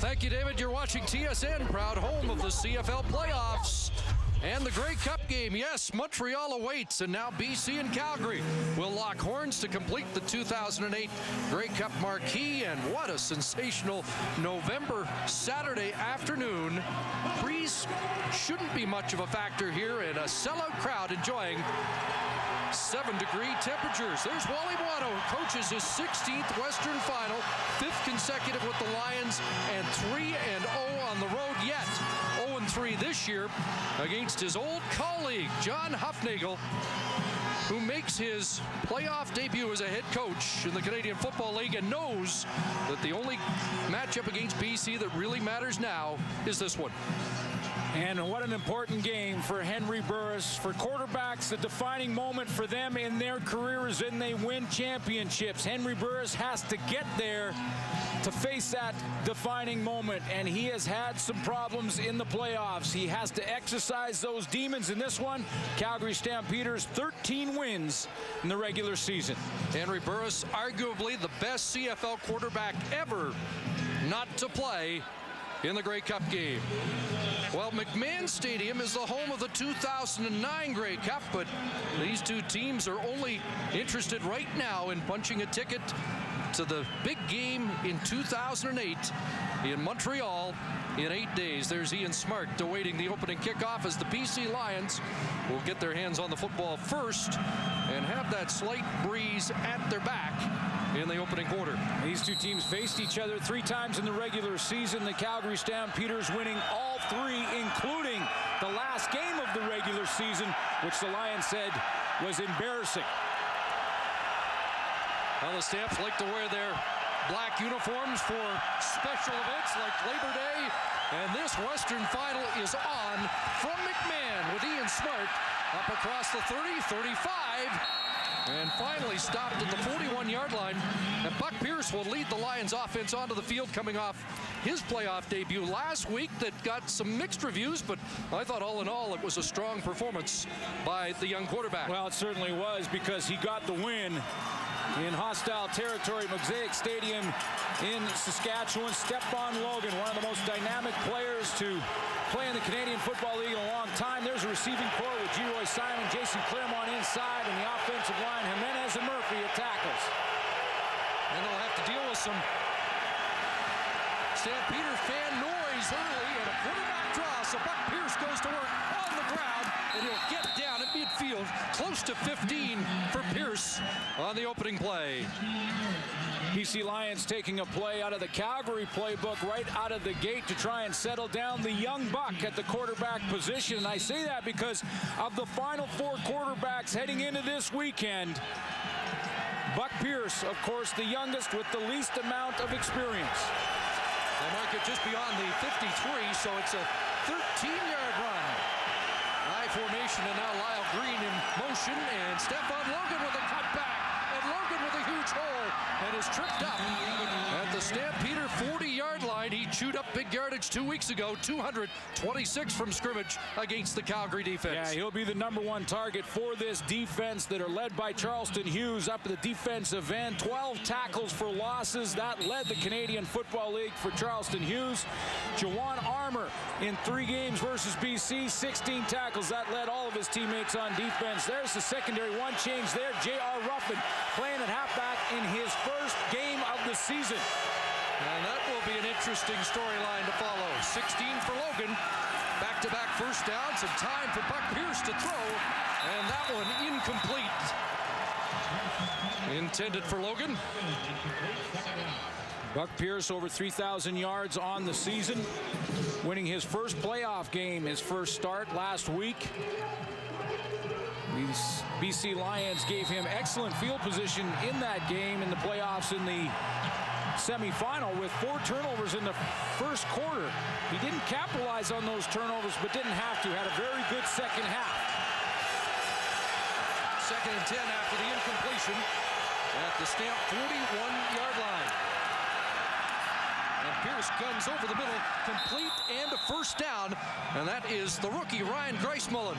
Thank you, David. You're watching TSN, proud home of the CFL playoffs and the Grey Cup game. Yes, Montreal awaits, and now BC and Calgary will lock horns to complete the 2008 Grey Cup marquee. And what a sensational November Saturday afternoon. Breeze shouldn't be much of a factor here, and a sellout crowd enjoying 7-degree temperatures. There's Wally Buono, coaches his 16th Western Final, 5th consecutive with the Lions, and 3-0 on the road, yet 0-3 this year against his old colleague, John Hufnagel, who makes his playoff debut as a head coach in the Canadian Football League and knows that the only matchup against BC that really matters now is this one. And what an important game for Henry Burris. For quarterbacks, the defining moment for them in their career is when they win championships. Henry Burris has to get there to face that defining moment, and he has had some problems in the playoffs. He has to exercise those demons in this one. Calgary Stampeders, 13 wins in the regular season. Henry Burris, arguably the best CFL quarterback ever not to play in the Grey Cup game. Well, McMahon Stadium is the home of the 2009 Grey Cup, but these two teams are only interested right now in punching a ticket to the big game in 2008 in Montreal in 8 days. There's Ian Smart awaiting the opening kickoff as the BC Lions will get their hands on the football first and have that slight breeze at their back in the opening quarter. These two teams faced each other 3 times in the regular season. The Calgary Stampeders winning all 3, including the last game of the regular season, which the Lions said was embarrassing. Well, the Stamps like to wear their black uniforms for special events like Labor Day, and this Western Final is on from McMahon with Ian Smart up across the 30, 35, and finally stopped at the 41-yard line. And Buck Pierce will lead the Lions offense onto the field coming off his playoff debut last week that got some mixed reviews, but I thought all in all it was a strong performance by the young quarterback. Well, it certainly was, because he got the win in hostile territory, Mosaic Stadium in Saskatchewan. Stephon Logan, one of the most dynamic players to play in the Canadian Football League in a long time. There's a receiving core with Geroy Simon, Jason Claremont inside, and the offensive line, Jimenez and Murphy at tackles. And they'll have to deal with some Stampeder fan noise early, and a quarterback draw, so Buck Pierce goes to work on the ground, and he'll get down at midfield, close to 15 for Pierce on the opening play. BC Lions taking a play out of the Calgary playbook right out of the gate to try and settle down the young buck at the quarterback position. And I say that because of the final 4 quarterbacks heading into this weekend. Buck Pierce, of course, the youngest with the least amount of experience. They mark it just beyond the 53, so it's a 13-yard run. High formation, and now Lyle Green in motion, and Stephon Logan with a cutback, and Logan with a huge hole, and is tripped up at the Stampeder 40-yard line. He chewed up big yardage 2 weeks ago, 226 from scrimmage against the Calgary defense. Yeah, he'll be the #1 target for this defense that are led by Charleston Hughes up at the defensive end. 12 tackles for losses. That led the Canadian Football League for Charleston Hughes. Jawan Armour in 3 games versus BC, 16 tackles. That led all of his teammates on defense. There's the secondary, one change there. J.R. Ruffin playing at halfback in his first game of the season. And that will be an interesting storyline to follow. 16 for Logan. Back-to-back first downs, and time for Buck Pierce to throw. And that one incomplete. Intended for Logan. Buck Pierce over 3,000 yards on the season, winning his first playoff game, his first start last week. These BC Lions gave him excellent field position in that game in the playoffs in the semifinal with 4 turnovers in the first quarter. He didn't capitalize on those turnovers, but didn't have to. Had a very good second half. 2nd and 10 after the incompletion at the Stamp 41-yard line. And Pierce guns over the middle, complete and a first down, and that is the rookie Ryan Grice-Mullen.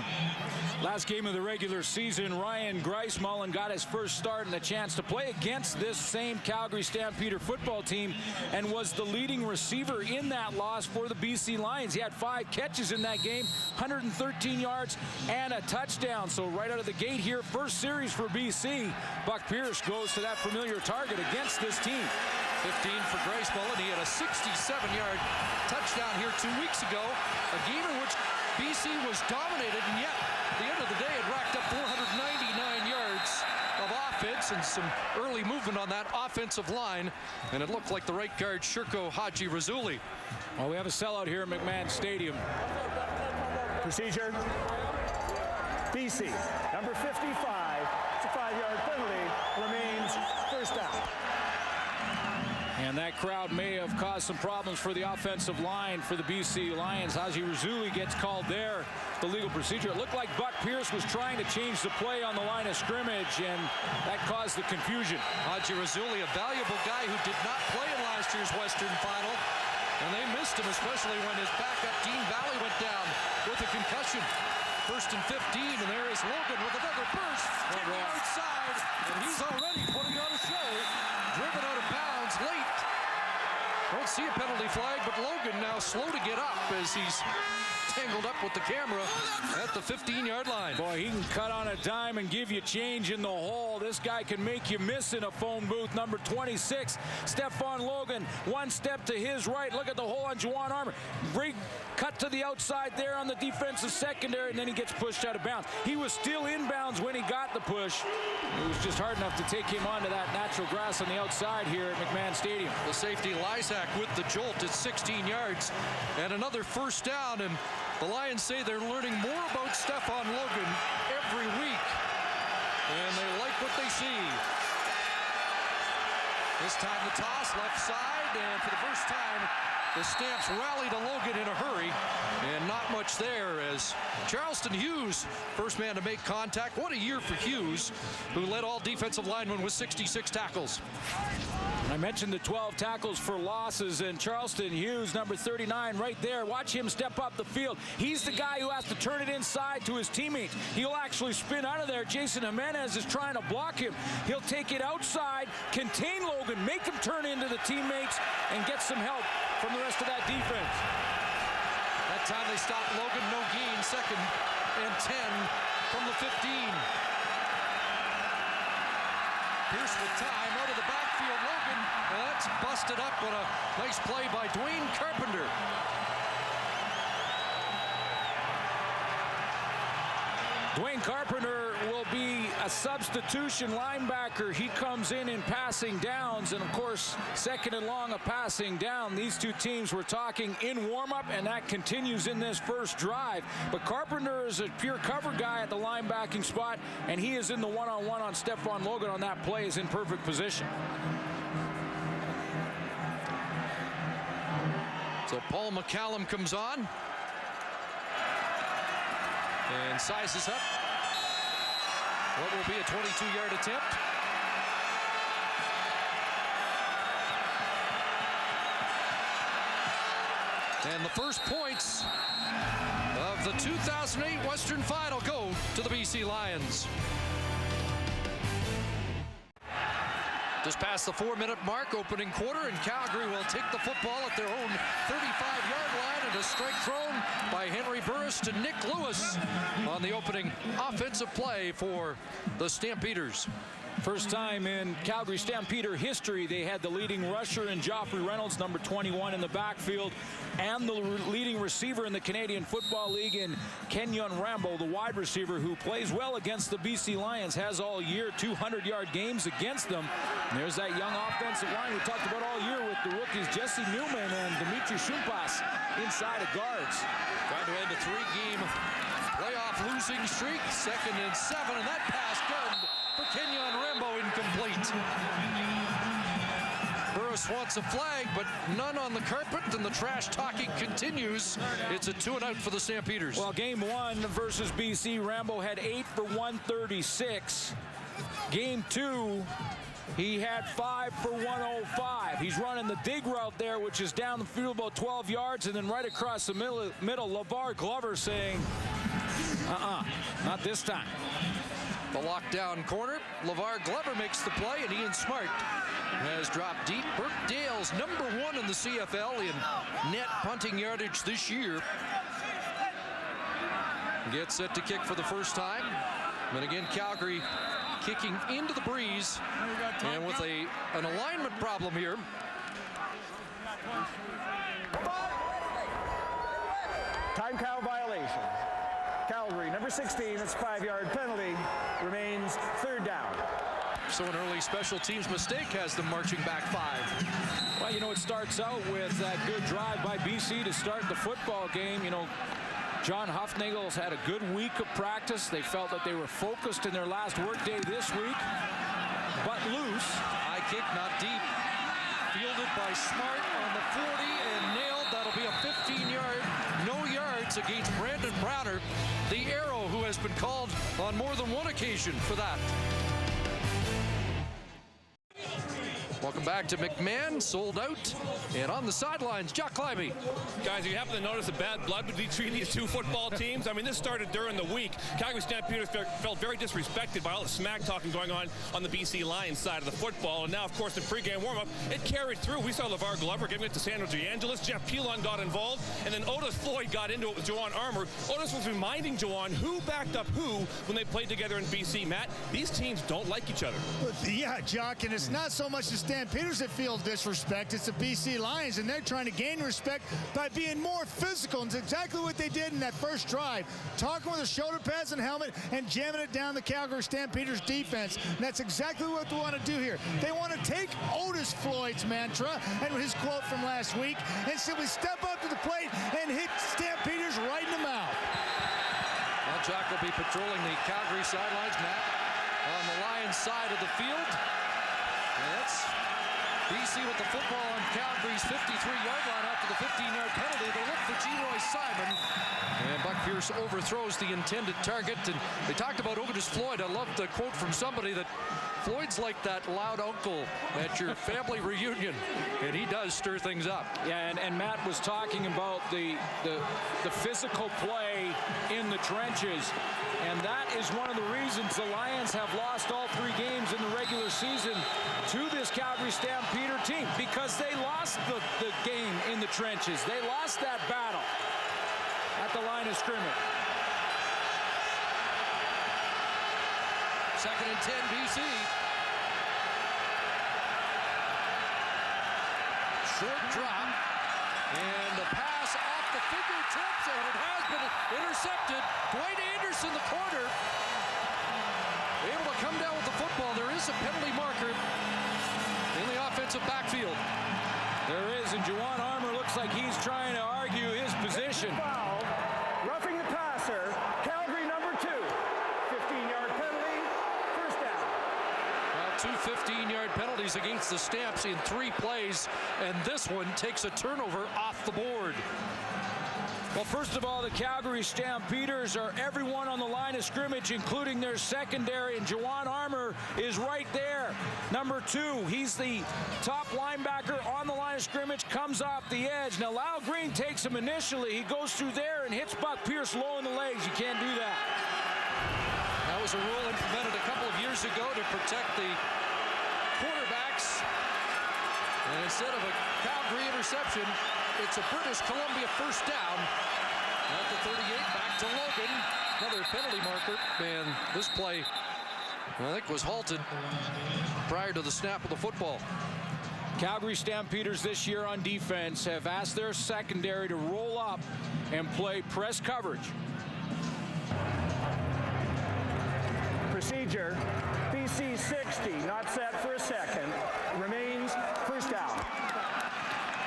Last game of the regular season, Ryan Grice-Mullen got his first start and a chance to play against this same Calgary Stampeder football team and was the leading receiver in that loss for the BC Lions. He had 5 catches in that game, 113 yards and a touchdown. So right out of the gate here, first series for BC, Buck Pierce goes to that familiar target against this team. 15 for Grice-Mullen. He had a 67-yard touchdown here 2 weeks ago, a game in which BC was dominated, and yet at the end of the day it racked up 499 yards of offense and some early movement on that offensive line, and it looked like the right guard Shirko Hadji-Razuli. Well, we have a sellout here at McMahon Stadium. Procedure. BC, number 55. It's a 5-yard penalty. Remains first down. And that crowd may have caused some problems for the offensive line for the BC Lions. Hadji-Razuli gets called there. The legal procedure. It looked like Buck Pierce was trying to change the play on the line of scrimmage, and that caused the confusion. Hadji-Razuli, a valuable guy who did not play in last year's Western Final, and they missed him, especially when his backup Dean Valley went down with a concussion. First and 15, and there is Logan with another burst to the outside, and he's already putting on a show. Driven out of bounds late. Don't see a penalty flag, but Logan now slow to get up as he's tangled up with the camera at the 15-yard line. Boy, he can cut on a dime and give you change in the hole. This guy can make you miss in a phone booth. Number 26, Stephon Logan, one step to his right. Look at the hole on Juwan Armour. Cut to the outside there on the defensive secondary, and then he gets pushed out of bounds. He was still inbounds when he got the push. It was just hard enough to take him onto that natural grass on the outside here at McMahon Stadium. The safety Lysak with the jolt at 16 yards and another first down, and the Lions say they're learning more about Stephon Logan every week, and they like what they see. This time the toss left side, and for the first time the Stamps rally to Logan in a hurry, and not much there as Charleston Hughes, first man to make contact. What a year for Hughes, who led all defensive linemen with 66 tackles. I mentioned the 12 tackles for losses, and Charleston Hughes, number 39, right there. Watch him step up the field. He's the guy who has to turn it inside to his teammates. He'll actually spin out of there. Jason Jimenez is trying to block him. He'll take it outside, contain Logan, make him turn into the teammates, and get some help from the rest of that defense. That time they stopped Logan, no gain, 2nd and 10 from the 15. Pierce with time out of the backfield. Logan, and that's busted up on a nice play by Dwayne Carpenter. Dwayne Carpenter will be a substitution linebacker. He comes in passing downs, and of course, 2nd and long, a passing down. These two teams were talking in warm-up, and that continues in this first drive. But Carpenter is a pure cover guy at the linebacking spot, and he is in the one-on-one on Stephon Logan on that play, is in perfect position. So Paul McCallum comes on and sizes up what will be a 22-yard attempt. And the first points of the 2008 Western Final go to the BC Lions. Just past the 4-minute mark, opening quarter, and Calgary will take the football at their own 35-yard line, and a strike thrown by Henry Burris to Nick Lewis on the opening offensive play for the Stampeders. First time in Calgary Stampeder history, they had the leading rusher in Joffrey Reynolds, number 21 in the backfield, and the leading receiver in the Canadian Football League in Kenyon Rambo, the wide receiver who plays well against the BC Lions, has all year 200-yard games against them. And there's that young offensive line we talked about all year with the rookies Jesse Newman and Dimitri Shumpas inside of guards. Trying to end a 3-game playoff losing streak. 2nd and 7, and that pass gunned for Kenyon Rambo, incomplete. Burris wants a flag, but none on the carpet, and the trash talking continues. It's a 2-and-out for the Stampeders. Well, game 1 versus BC, Rambo had 8 for 136. Game 2, He had 5 for 105. He's running the dig route there, which is down the field about 12 yards, and then right across the middle, LeVar Glover saying, not this time. The lockdown corner. LeVar Glover makes the play, and Ian Smart has dropped deep. Burke Dale's #1 in the CFL in net punting yardage this year. Gets set to kick for the first time. And again, Calgary kicking into the breeze, and with an alignment problem here. Time count violation. Calgary, number 16, that's a 5-yard penalty, remains 3rd down. So an early special teams mistake has them marching back 5. Well, you know, it starts out with that good drive by BC to start the football game. You know, John Huffnagel's had a good week of practice. They felt that they were focused in their last workday this week, but loose. High kick, not deep. Fielded by Smart on the 40 and nailed. That'll be a 15-yard, no yards against Brandon Browner, the Arrow, who has been called on more than one occasion for that. Welcome back to McMahon, sold out, and on the sidelines, Jack Climbey. Guys, you happen to notice the bad blood between these two football teams? I mean, this started during the week. Calgary Stampeders felt very disrespected by all the smack talking going on the BC Lions side of the football. And now, of course, the pregame warm-up, it carried through. We saw LeVar Glover giving it to Sandro DeAngelis. Jeff Pilon got involved, and then Otis Floyd got into it with Joanne Armour. Otis was reminding Joanne who backed up who when they played together in BC. Matt, these teams don't like each other. Yeah, Jock, and it's not so much the Stampeders that feel disrespect, it's the BC Lions, and they're trying to gain respect by being more physical, and it's exactly what they did in that first drive, talking with the shoulder pads and helmet and jamming it down the Calgary Stampeders defense. And that's exactly what they want to do here. They want to take Otis Floyd's mantra and his quote from last week and simply step up to the plate and hit Stampeders right in the mouth. Well, Jack will be patrolling the Calgary sidelines, Matt, on the Lions side of the field. And that's BC with the football on Calgary's 53-yard line after the 15-yard penalty. They look for G-Roy Simon. And Buck Pierce overthrows the intended target. And they talked about Otis Floyd. I love the quote from somebody that Floyd's like that loud uncle at your family reunion. And he does stir things up. Yeah, and Matt was talking about the physical play in the trenches. And that is one of the reasons the Lions have lost all 3 games in the regular season to this Calgary Stampeder team, because they lost the game in the trenches. They lost that battle at the line of scrimmage. 2nd and 10 BC. Short drop. And the pass off the fingertips, and it has been intercepted. Dwayne Anderson, the corner, able to come down with the football. There is a penalty marker in the offensive backfield. There is, and Joanne Armour looks like he's trying to argue his position. Foul, roughing the passer, Calgary number 2, 15-yard penalty, 1st down. Well, 2 15-yard penalties against the Stamps in 3 plays, and this one takes a turnover off the board. Well, first of all, the Calgary Stampeders are everyone on the line of scrimmage, including their secondary, and Joanne Armour is right there. Number 2, he's the top linebacker on the line of scrimmage, comes off the edge. Now, Lyle Green takes him initially. He goes through there and hits Buck Pierce low in the legs. You can't do that. That was a rule implemented a couple of years ago to protect the quarterbacks. And instead of a Calgary interception, it's a British Columbia 1st down. At the 38, back to Logan. Another penalty marker. And this play, I think, was halted prior to the snap of the football. Calgary Stampeders this year on defense have asked their secondary to roll up and play press coverage. Procedure, BC 60, not set for a second, remains 1st down.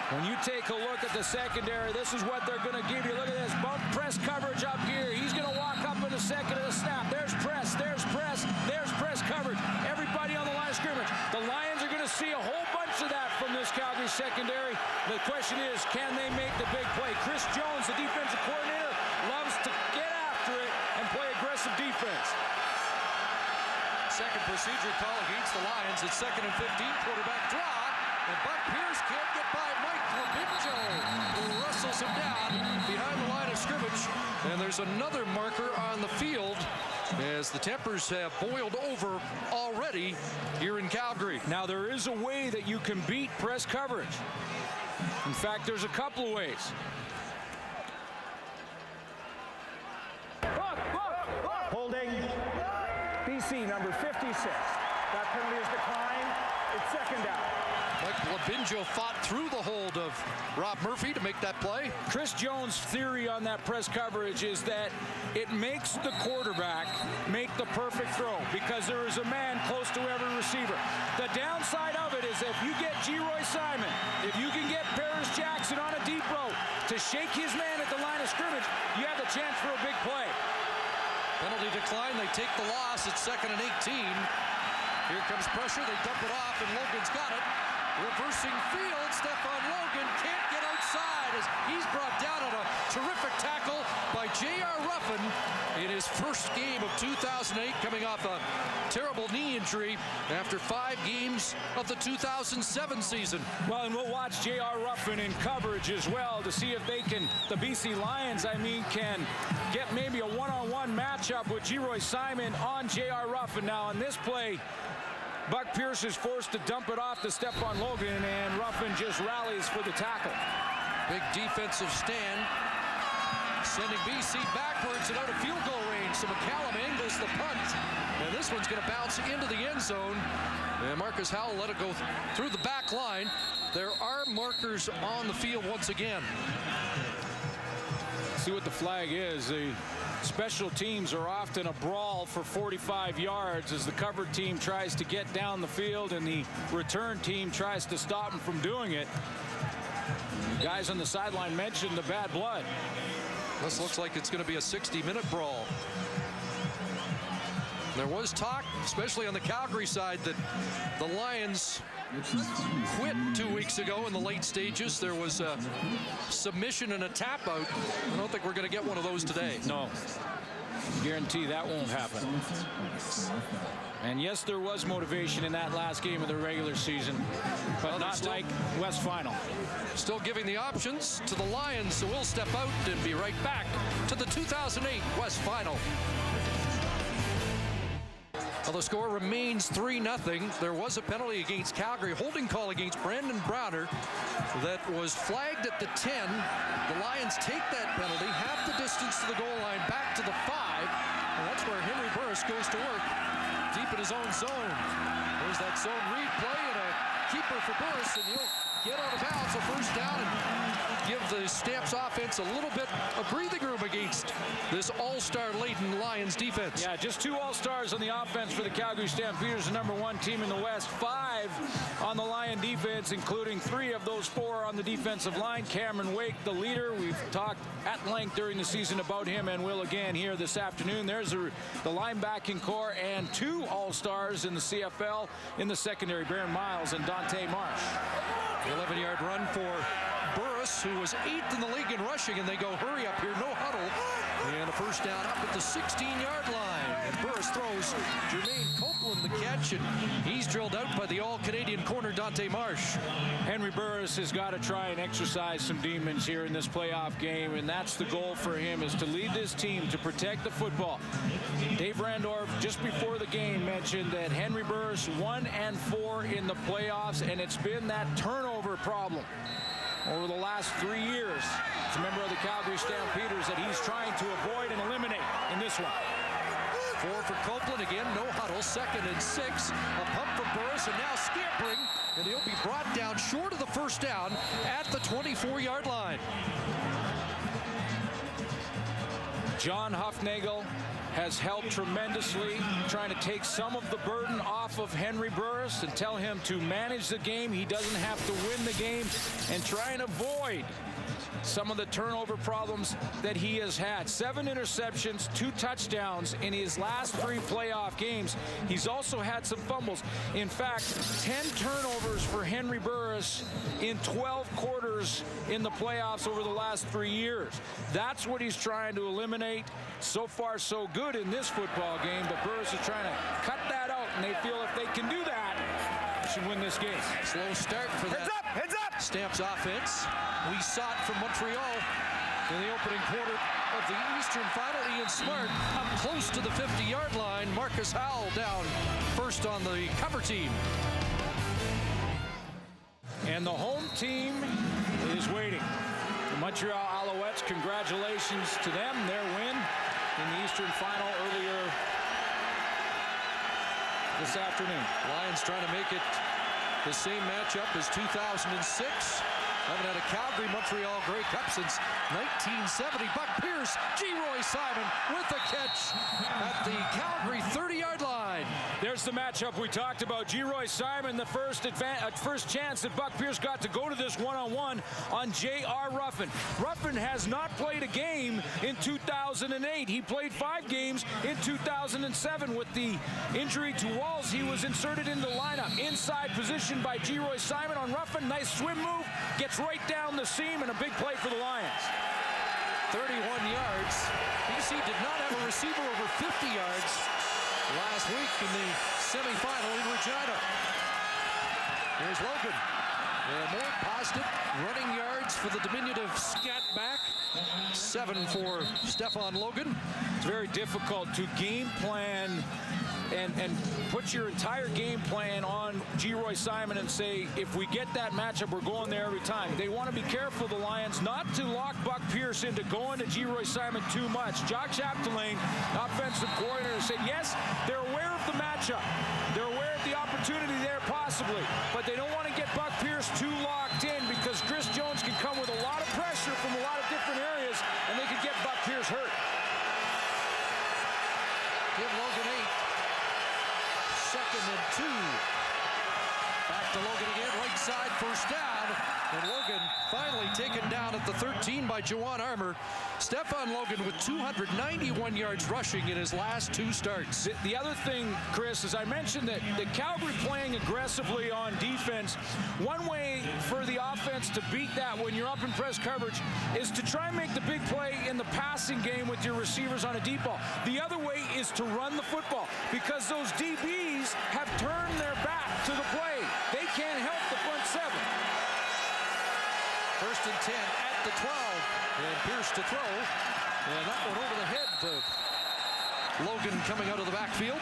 When you take a look at the secondary, this is what they're going to give you. Look at this, bump press coverage up here. He's going to walk up in the second of the snap. There's press, there's press, there's press coverage. Everybody on the line of scrimmage. The Lions are going to see a whole bunch of that from this Calgary secondary. The question is, can they make the big play? Chris Jones, the defensive coordinator, loves to get after it and play aggressive defense. second procedure call against the Lions. It's 2nd and 15. Quarterback draw. And Buck Pierce can't get by Mike Labinjo, who wrestles him down behind the line of scrimmage. And there's another marker on the field as the tempers have boiled over already here in Calgary. Now, there is a way that you can beat press coverage. In fact, there's a couple of ways. Holding BC number 56. That penalty is declined. It's 2nd down. Mike Labinjo fought through the hold of Rob Murphy to make that play. Chris Jones' theory on that press coverage is that it makes the quarterback make the perfect throw because there is a man close to every receiver. The downside of it is if you get Geroy Simon, if you can get Paris Jackson on a deep route to shake his man at the line of scrimmage, you have the chance for a big play. Penalty decline. They take the loss. It's 2nd and 18. Here comes pressure. They dump it off, and Logan's got it. Reversing field, Stefan Logan can't get outside as he's brought down on a terrific tackle by J.R. Ruffin in his first game of 2008, coming off a terrible knee injury after 5 games of the 2007 season. Well, and we'll watch J.R. Ruffin in coverage as well to see if they can, the BC Lions, can get maybe a one-on-one matchup with Geroy Simon on J.R. Ruffin. Now, on this play, Buck Pierce is forced to dump it off to Stefan Logan, and Ruffin just rallies for the tackle. Big defensive stand, sending BC backwards and out of field goal range. So McCallum angles the punt, and this one's going to bounce into the end zone. And Marcus Howell let it go through the back line. There are markers on the field once again. See what the flag is. The special teams are often a brawl for 45 yards as the cover team tries to get down the field and the return team tries to stop them from doing it. Guys on the sideline mentioned the bad blood. This looks like it's going to be a 60-minute brawl. There was talk, especially on the Calgary side, that the Lions quit 2 weeks ago in the late stages. There was a submission and a tap out. I don't think we're going to get one of those today. No, guarantee that won't happen. And yes, there was motivation in that last game of the regular season, but well, not like West Final. Still giving the options to the Lions, so we'll step out and be right back to the 2008 West Final. Well, the score remains 3-0. There was a penalty against Calgary, holding call against Brandon Browner that was flagged at the 10. The Lions take that penalty, half the distance to the goal line, back to the 5. And that's where Henry Burris goes to work, deep in his own zone. There's that zone read play and a keeper for Burris, and he'll get out of bounds, a first down, and give the Stamps offense a little bit of breathing room against this all-star laden Lions defense. Yeah, just 2 all-stars on the offense for the Calgary Stampeders, the #1 team in the West. 5 on the Lion defense, including 3 of those 4 on the defensive line. Cameron Wake, the leader. We've talked at length during the season about him and will again here this afternoon. There's the linebacking core and 2 all-stars in the CFL in the secondary, Baron Miles and Dante Marsh. 11-yard run for Burris, who was 8th in the league in rushing, and they go, hurry up here, no huddle. And a first down up at the 16-yard line. And Burris throws Jermaine Copeland the catch, and he's drilled out by the all-Canadian corner, Dante Marsh. Henry Burris has got to try and exercise some demons here in this playoff game, and that's the goal for him, is to lead this team to protect the football. Dave Randorf, just before the game, mentioned that Henry Burris 1-4 in the playoffs, and it's been that turnover problem over the last 3 years. As a member of the Calgary Stampeders that he's trying to avoid and eliminate in this one. 4 for Copeland, again, no huddle, 2nd and 6. A pump for Burris, and now scampering, and he'll be brought down short of the first down at the 24-yard line. John Huffnagel has helped tremendously, trying to take some of the burden off of Henry Burris and tell him to manage the game. He doesn't have to win the game, and try and avoid some of the turnover problems that he has had. 7 interceptions, 2 touchdowns in his last 3 playoff games. He's also had some fumbles. In fact, 10 turnovers for Henry Burris in 12 quarters in the playoffs over the last 3 years. That's what he's trying to eliminate. So far, so good in this football game, but Burris is trying to cut that out, and they feel if they can do that, they should win this game. Slow start for that. Heads up! Stamps offense. We saw it from Montreal in the opening quarter of the Eastern Final. Ian Smart up close to the 50-yard line. Marcus Howell down first on the cover team. And the home team is waiting. The Montreal Alouettes, congratulations to them. Their win in the Eastern Final earlier this afternoon. Lions trying to make it the same matchup as 2006. Haven't had a Calgary-Montreal Grey Cup since 1970. Buck Pierce, G-Roy Simon with the catch at the Calgary 30-yard line. There's the matchup we talked about. G-Roy Simon, the first chance that Buck Pierce got to go to this one-on-one on J.R. Ruffin. Ruffin has not played a game in 2008. He played 5 games in 2007. With the injury to Walls, he was inserted in the lineup. Inside position by G-Roy Simon on Ruffin. Nice swim move. Gets right down the seam, and a big play for the Lions. 31 yards. BC did not have a receiver over 50 yards last week in the semifinal in Regina. Here's Logan. And more positive running yards for the diminutive scat back. 7 for Stefan Logan. It's very difficult to game plan and put your entire game plan on G-Roy Simon and say, if we get that matchup, we're going there every time. They want to be careful, the Lions, not to lock Buck Pierce into going to G-Roy Simon too much. Jock Chapdelaine, offensive coordinator, said, yes, they're aware of the matchup. They're aware of the opportunity there possibly, but they don't want to get Buck Pierce too locked in because Chris Jones can come with a lot of pressure from a lot of different areas, and they could get Buck Pierce hurt. Give Logan 8. 2nd and 2. Back to Logan again, right side, first down. And Logan finally taken down at the 13 by Juwan Armour. Stefan Logan with 291 yards rushing in his last 2 starts. The other thing, Chris, is I mentioned that the Calgary playing aggressively on defense. One way for the offense to beat that when you're up in press coverage is to try and make the big play in the passing game with your receivers on a deep ball. The other way is to run the football because those DBs have turned their back to the play. They can't help the front 7. 1st and 10 at the 12. And Pierce to throw. And that one over the head of Logan coming out of the backfield.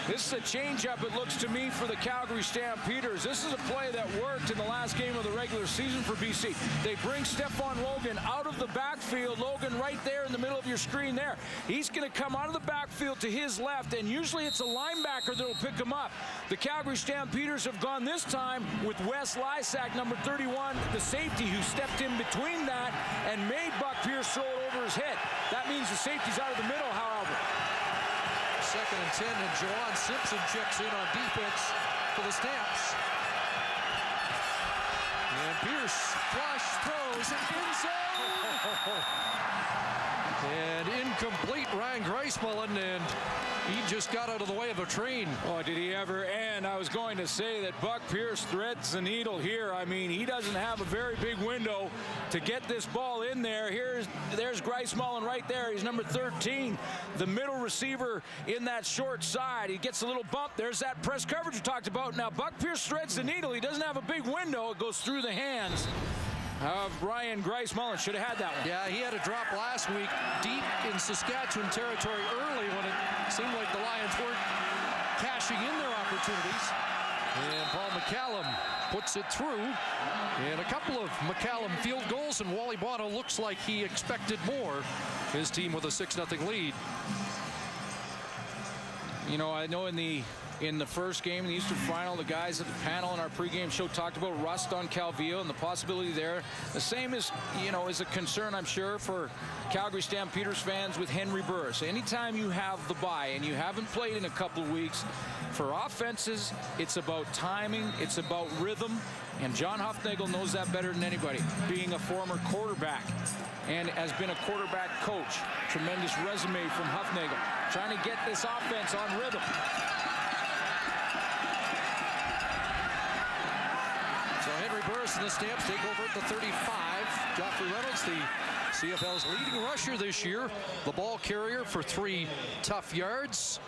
This is a changeup, it looks to me, for the Calgary Stampeders. This is a play that worked in the last game of the regular season for BC. They bring Stefan Logan out of the backfield. Logan right there in the middle of your screen there. He's going to come out of the backfield to his left, and usually it's a linebacker that will pick him up. The Calgary Stampeders have gone this time with Wes Lysak, number 31, the safety, who stepped in between that and made Buck Pierce throw it over his head. That means the safety's out of the middle, however. 2nd and 10, and Jawan Simpson checks in on defense for the Stamps. And Pierce flush throws and end zone. And incomplete. Ryan Greismullen, and he just got out of the way of a train. Oh, did he ever? And I was going to say that Buck Pierce threads the needle here. I mean, he doesn't have a very big window to get this ball in there. There's Greismullen right there. He's number 13, the middle receiver in that short side. He gets a little bump. There's that press coverage we talked about. Now, Buck Pierce threads the needle. He doesn't have a big window. It goes through the hands of Ryan Greismullen. Should have had that one. Yeah, he had a drop last week deep in Saskatchewan territory early when it seemed like the Lions weren't cashing in their opportunities. And Paul McCallum puts it through. And a couple of McCallum field goals, and Wally Bono looks like he expected more. His team with a 6-0 lead. You know, I know in the first game, in the Eastern Final, the guys at the panel in our pregame show talked about rust on Calvillo and the possibility there. The same is, you know, is a concern, I'm sure, for Calgary Stampeders fans with Henry Burris. Anytime you have the bye and you haven't played in a couple of weeks, for offenses, it's about timing, it's about rhythm, And John Hufnagel knows that better than anybody, being a former quarterback and has been a quarterback coach. Tremendous resume from Hufnagel, trying to get this offense on rhythm. So Henry Burris and the Stamps take over at the 35. Joffrey Reynolds, the CFL's leading rusher this year, the ball carrier for 3 tough yards.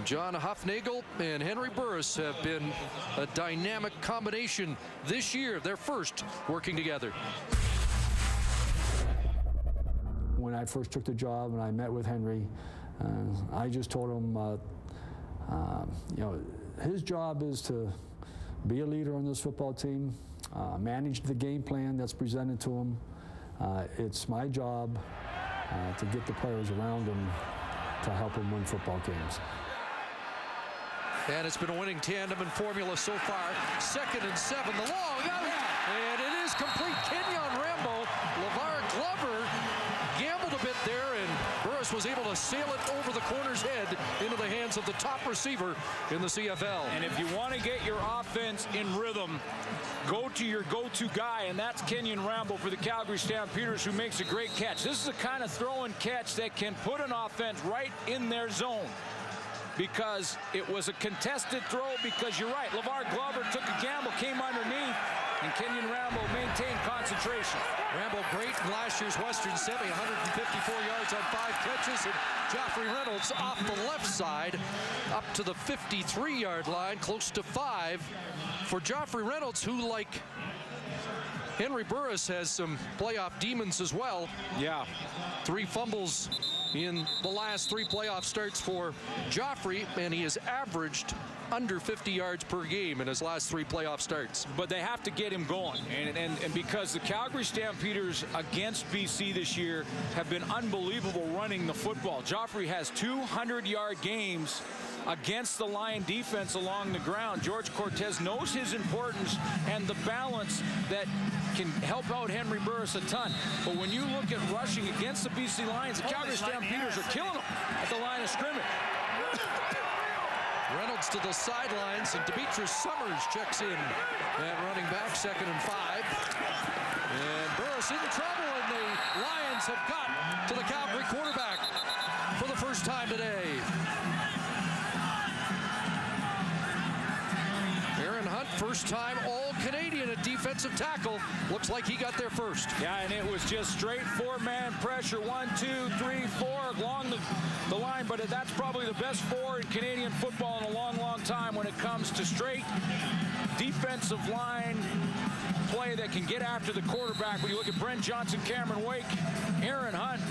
John Hufnagel and Henry Burris have been a dynamic combination this year. They're first working together. When I first took the job and I met with Henry, I just told him, you know, his job is to be a leader on this football team, manage the game plan that's presented to him. It's my job to get the players around him to help him win football games. And it's been a winning tandem and formula so far. 2nd and 7, the long out, and it is complete. Kenyon Rambo, LeVar Glover gambled a bit there, and Burris was able to sail it over the corner's head into the hands of the top receiver in the CFL. And if you want to get your offense in rhythm, go to your go-to guy, and that's Kenyon Rambo for the Calgary Stampeders, who makes a great catch. This is the kind of throw and catch that can put an offense right in their zone, because it was a contested throw, because you're right, LeVar Glover took a gamble, came underneath, and Kenyon Rambo maintained concentration. Rambo great in last year's Western Semi, 154 yards on 5 catches, and Joffrey Reynolds off the left side up to the 53-yard line, close to 5 for Joffrey Reynolds, who, like Henry Burris, has some playoff demons as well. Yeah. 3 fumbles in the last 3 playoff starts for Joffrey, and he has averaged under 50 yards per game in his last 3 playoff starts. But they have to get him going, and because the Calgary Stampeders against BC this year have been unbelievable running the football. Joffrey has 200-yard games against the Lion defense along the ground. George Cortez knows his importance and the balance that can help out Henry Burris a ton. But when you look at rushing against the BC Lions, the Calgary Stampeders are killing them at the line of scrimmage. Reynolds to the sidelines, and Demetrius Summers checks in at running back, 2nd and 5. And Burris in trouble, and the Lions have got to the Calgary quarterback for the first time today. Aaron Hunt, first time All-Canadian at defensive tackle. Looks like he got there first. Yeah, and it was just straight 4-man pressure. 1, 2, 3, 4 along the line, but that's probably the best 4 in Canadian football in a long, long time when it comes to straight defensive line play that can get after the quarterback. When you look at Brent Johnson, Cameron Wake, Aaron Hunt,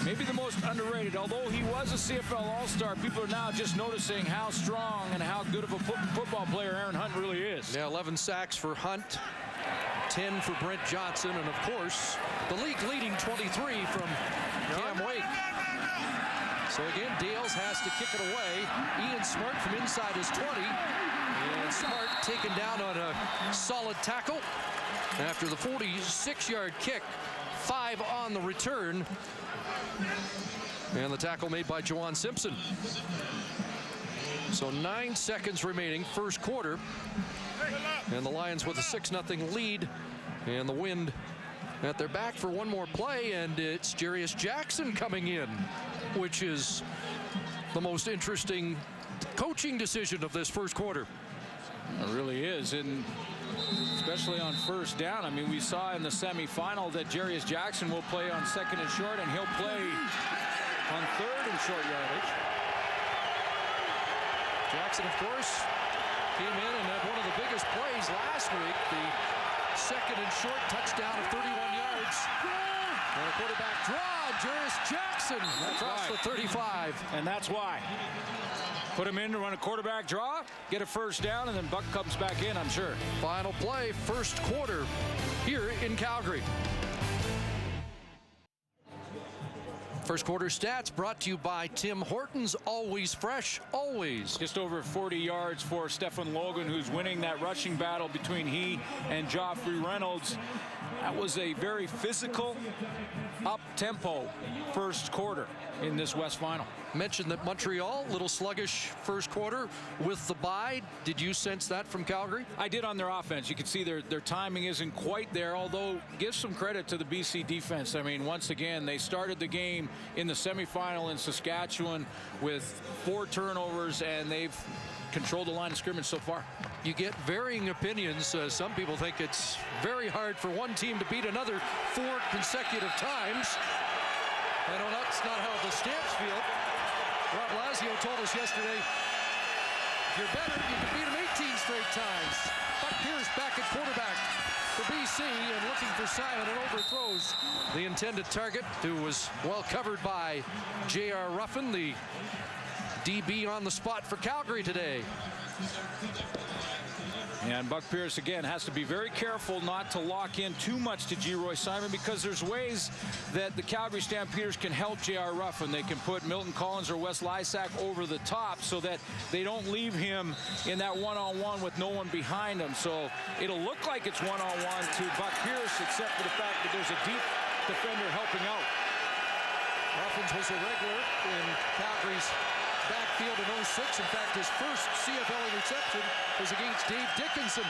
maybe the most underrated. Although he was a CFL All-Star, people are now just noticing how strong and how good of a football player Aaron Hunt really is. Yeah, 11 sacks for Hunt, 10 for Brent Johnson, and of course, the league-leading 23 from Cam Wake. So again, Dales has to kick it away. Ian Smart from inside his 20. And Smart taken down on a solid tackle after the 46-yard kick. 5 on the return. And the tackle made by Juwan Simpson. So 9 seconds remaining, first quarter. And the Lions with a 6-0 lead. And the Wind at their back for one more play. And it's Jarius Jackson coming in, which is the most interesting coaching decision of this first quarter. It really is, and especially on first down. I mean, we saw in the semifinal that Jarius Jackson will play on 2nd and short, and he'll play on 3rd and short yardage. Jackson, of course, came in and had one of the biggest plays last week, the 2nd and short touchdown of 31 yards. And a quarterback draw, Jarius Jackson across the 35. And that's why. Put him in to run a quarterback draw, get a first down, and then Buck comes back in, I'm sure. Final play, first quarter here in Calgary. First quarter stats brought to you by Tim Hortons. Always fresh, always. Just over 40 yards for Stefan Logan, who's winning that rushing battle between he and Joffrey Reynolds. That was a very physical, up-tempo first quarter in this West Final. Mentioned that Montreal, a little sluggish first quarter with the bye. Did you sense that from Calgary? I did on their offense. You can see their timing isn't quite there, although give some credit to the BC defense. I mean, once again, they started the game in the semifinal in Saskatchewan with 4 turnovers, and they've controlled the line of scrimmage so far. You get varying opinions. Some people think it's very hard for one team to beat another 4 consecutive times. I know that's not how the Stamps feel. Rob Lazio told us yesterday, if you're better, you can beat them 18 straight times. Buck Pierce back at quarterback for BC and looking for Simon, and overthrows the intended target, who was well covered by J.R. Ruffin, the DB on the spot for Calgary today. And Buck Pierce, again, has to be very careful not to lock in too much to G-Roy Simon, because there's ways that the Calgary Stampeders can help J.R. Ruffin. They can put Milton Collins or Wes Lysak over the top so that they don't leave him in that one-on-one with no one behind him. So it'll look like it's one-on-one to Buck Pierce, except for the fact that there's a deep defender helping out. Ruffins was a regular in Calgary's backfield in 06. In fact, his first CFL interception was against Dave Dickinson.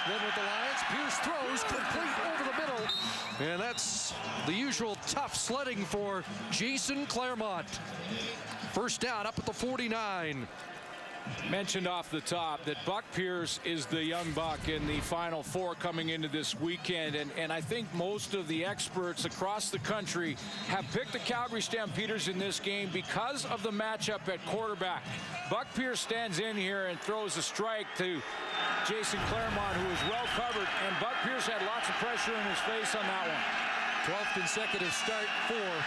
Then with the Lions, Pierce throws complete over the middle. And that's the usual tough sledding for Jason Claremont. First down up at the 49. Mentioned off the top that Buck Pierce is the young buck in the Final Four coming into this weekend, and I think most of the experts across the country have picked the Calgary Stampeders in this game because of the matchup at quarterback. Buck Pierce stands in here and throws a strike to Jason Claremont, who is well covered, and Buck Pierce had lots of pressure in his face on that one. 12th consecutive start for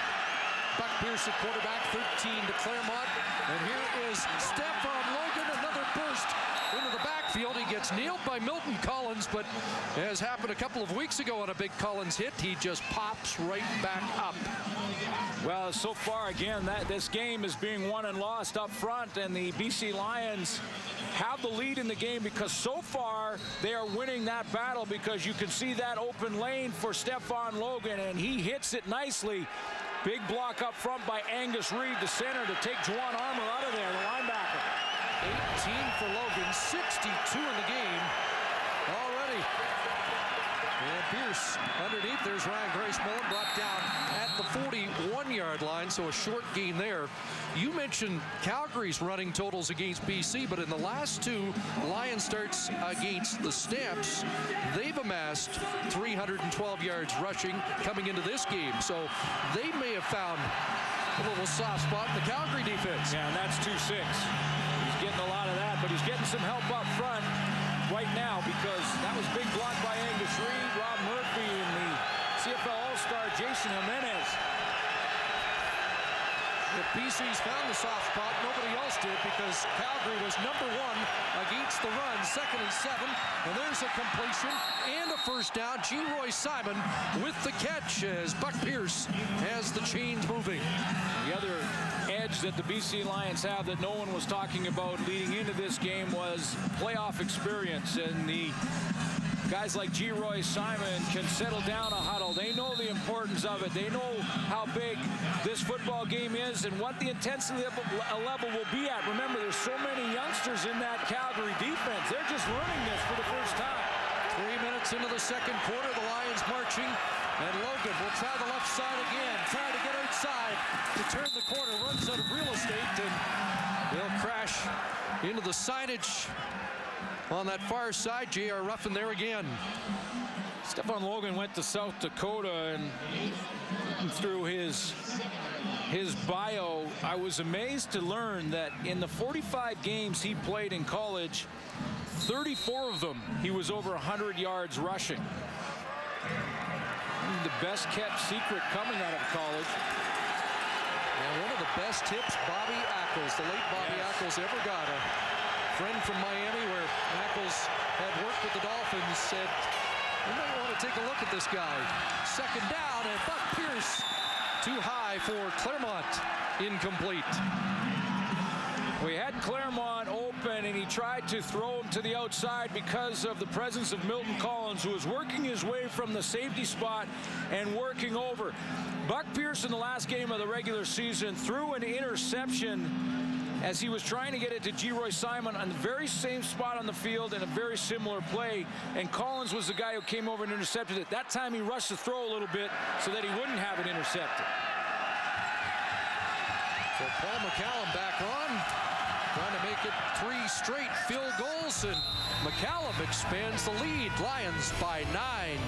Buck Pierce at quarterback, 13 to Claremont. And here is Stefan Logan, another burst into the backfield. He gets nailed by Milton Collins, but as happened a couple of weeks ago on a big Collins hit, he just pops right back up. Well, so far, again, this game is being won and lost up front, and the BC Lions have the lead in the game because so far they are winning that battle, because you can see that open lane for Stefan Logan, and he hits it nicely. Big block up front by Angus Reid, the center, to take Juwan Armour out of there, the linebacker. 18 for Logan, 62 in the game already. And Pierce underneath. There's Ryan Grace Mullen, brought down at the 41-yard line, so a short gain there. You mentioned Calgary's running totals against BC, but in the last 2 Lions starts against the Stamps, they've amassed 312 yards rushing coming into this game. So they may have found a little soft spot in the Calgary defense. Yeah, and that's 2-6. He's getting a lot of that, but he's getting some help up front right now, because that was big block by Angus Reid, Rob Murphy, and the CFL All-Star Jason Jimenez. If BC's found the soft spot, nobody else did, because Calgary was #1 against the run, 2nd and 7, and there's a completion and a first down. G-Roy Simon with the catch as Buck Pierce has the chains moving. The other edge that the BC Lions have that no one was talking about leading into this game was playoff experience, and the guys like G-Roy Simon can settle down a huddle. They know the importance of it. They know how big this football game is and what the intensity level will be at. Remember, there's so many youngsters in that Calgary defense. They're just learning this for the first time. 3 minutes into the second quarter, the Lions marching, and Logan will try the left side again, try to get outside to turn the corner, runs out of real estate, and they'll crash into the signage on that far side. J.R. Ruffin there again. Stefan Logan went to South Dakota, and through his bio, I was amazed to learn that in the 45 games he played in college, 34 of them he was over 100 yards rushing. The best kept secret coming out of college. And one of the best tips Bobby Ackles, the late Bobby Ackles, ever got. A friend from Miami, where Ackles had worked with the Dolphins, said, you might want to take a look at this guy. Second down, and Buck Pierce Too high for Claremont. Incomplete. We had Claremont open, and he tried to throw him to the outside because of the presence of Milton Collins, who was working his way from the safety spot and working over. Buck Pearson, the last game of the regular season, threw an interception as he was trying to get it to Geroy Simon on the very same spot on the field in a very similar play, and Collins was the guy who came over and intercepted it. That time he rushed the throw a little bit so that he wouldn't have it intercepted. So Paul McCallum back on, trying to make it 3 straight field goals, and McCallum expands the lead. Lions by 9.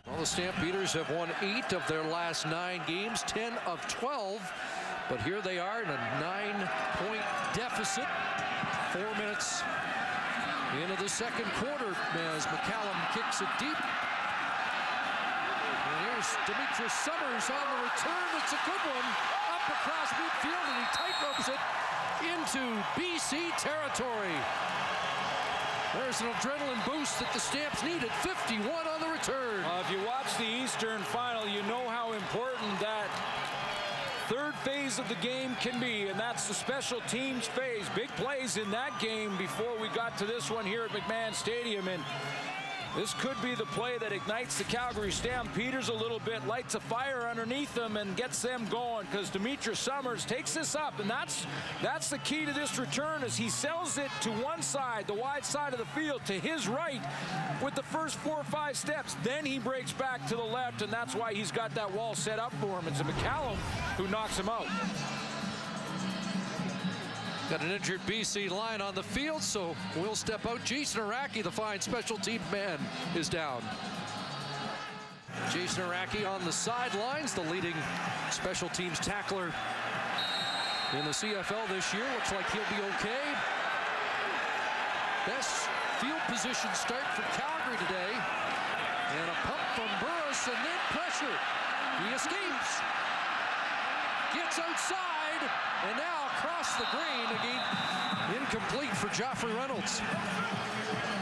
Well, the Stampeders have won 8 of their last 9 games, 10 of 12. But here they are in a 9-point deficit. 4 minutes into the second quarter as McCallum kicks it deep. And here's Demetrius Summers on the return. It's a good one. Up across midfield, and he tightropes it into BC territory. There's an adrenaline boost that the Stamps needed. 51 on the return. If you watch the Eastern Final, you know how important that third phase of the game can be, and that's the special teams phase. Big plays in that game before we got to this one here at McMahon Stadium, and this could be the play that ignites the Calgary Stampeders a little bit, lights a fire underneath them, and gets them going, because Demetrius Summers takes this up, and that's the key to this return, as he sells it to one side, the wide side of the field, to his right with the first 4 or 5 steps. Then he breaks back to the left, and that's why he's got that wall set up for him. It's McCallum who knocks him out. Got an injured BC line on the field, so we'll step out. Jason Araki, the fine special team man, is down. Jason Araki on the sidelines, the leading special teams tackler in the CFL this year. Looks like he'll be okay. Best field position start for Calgary today. And a pump from Burris, and then pressure. He escapes. Gets outside, and now across the green again. Incomplete for Joffrey Reynolds.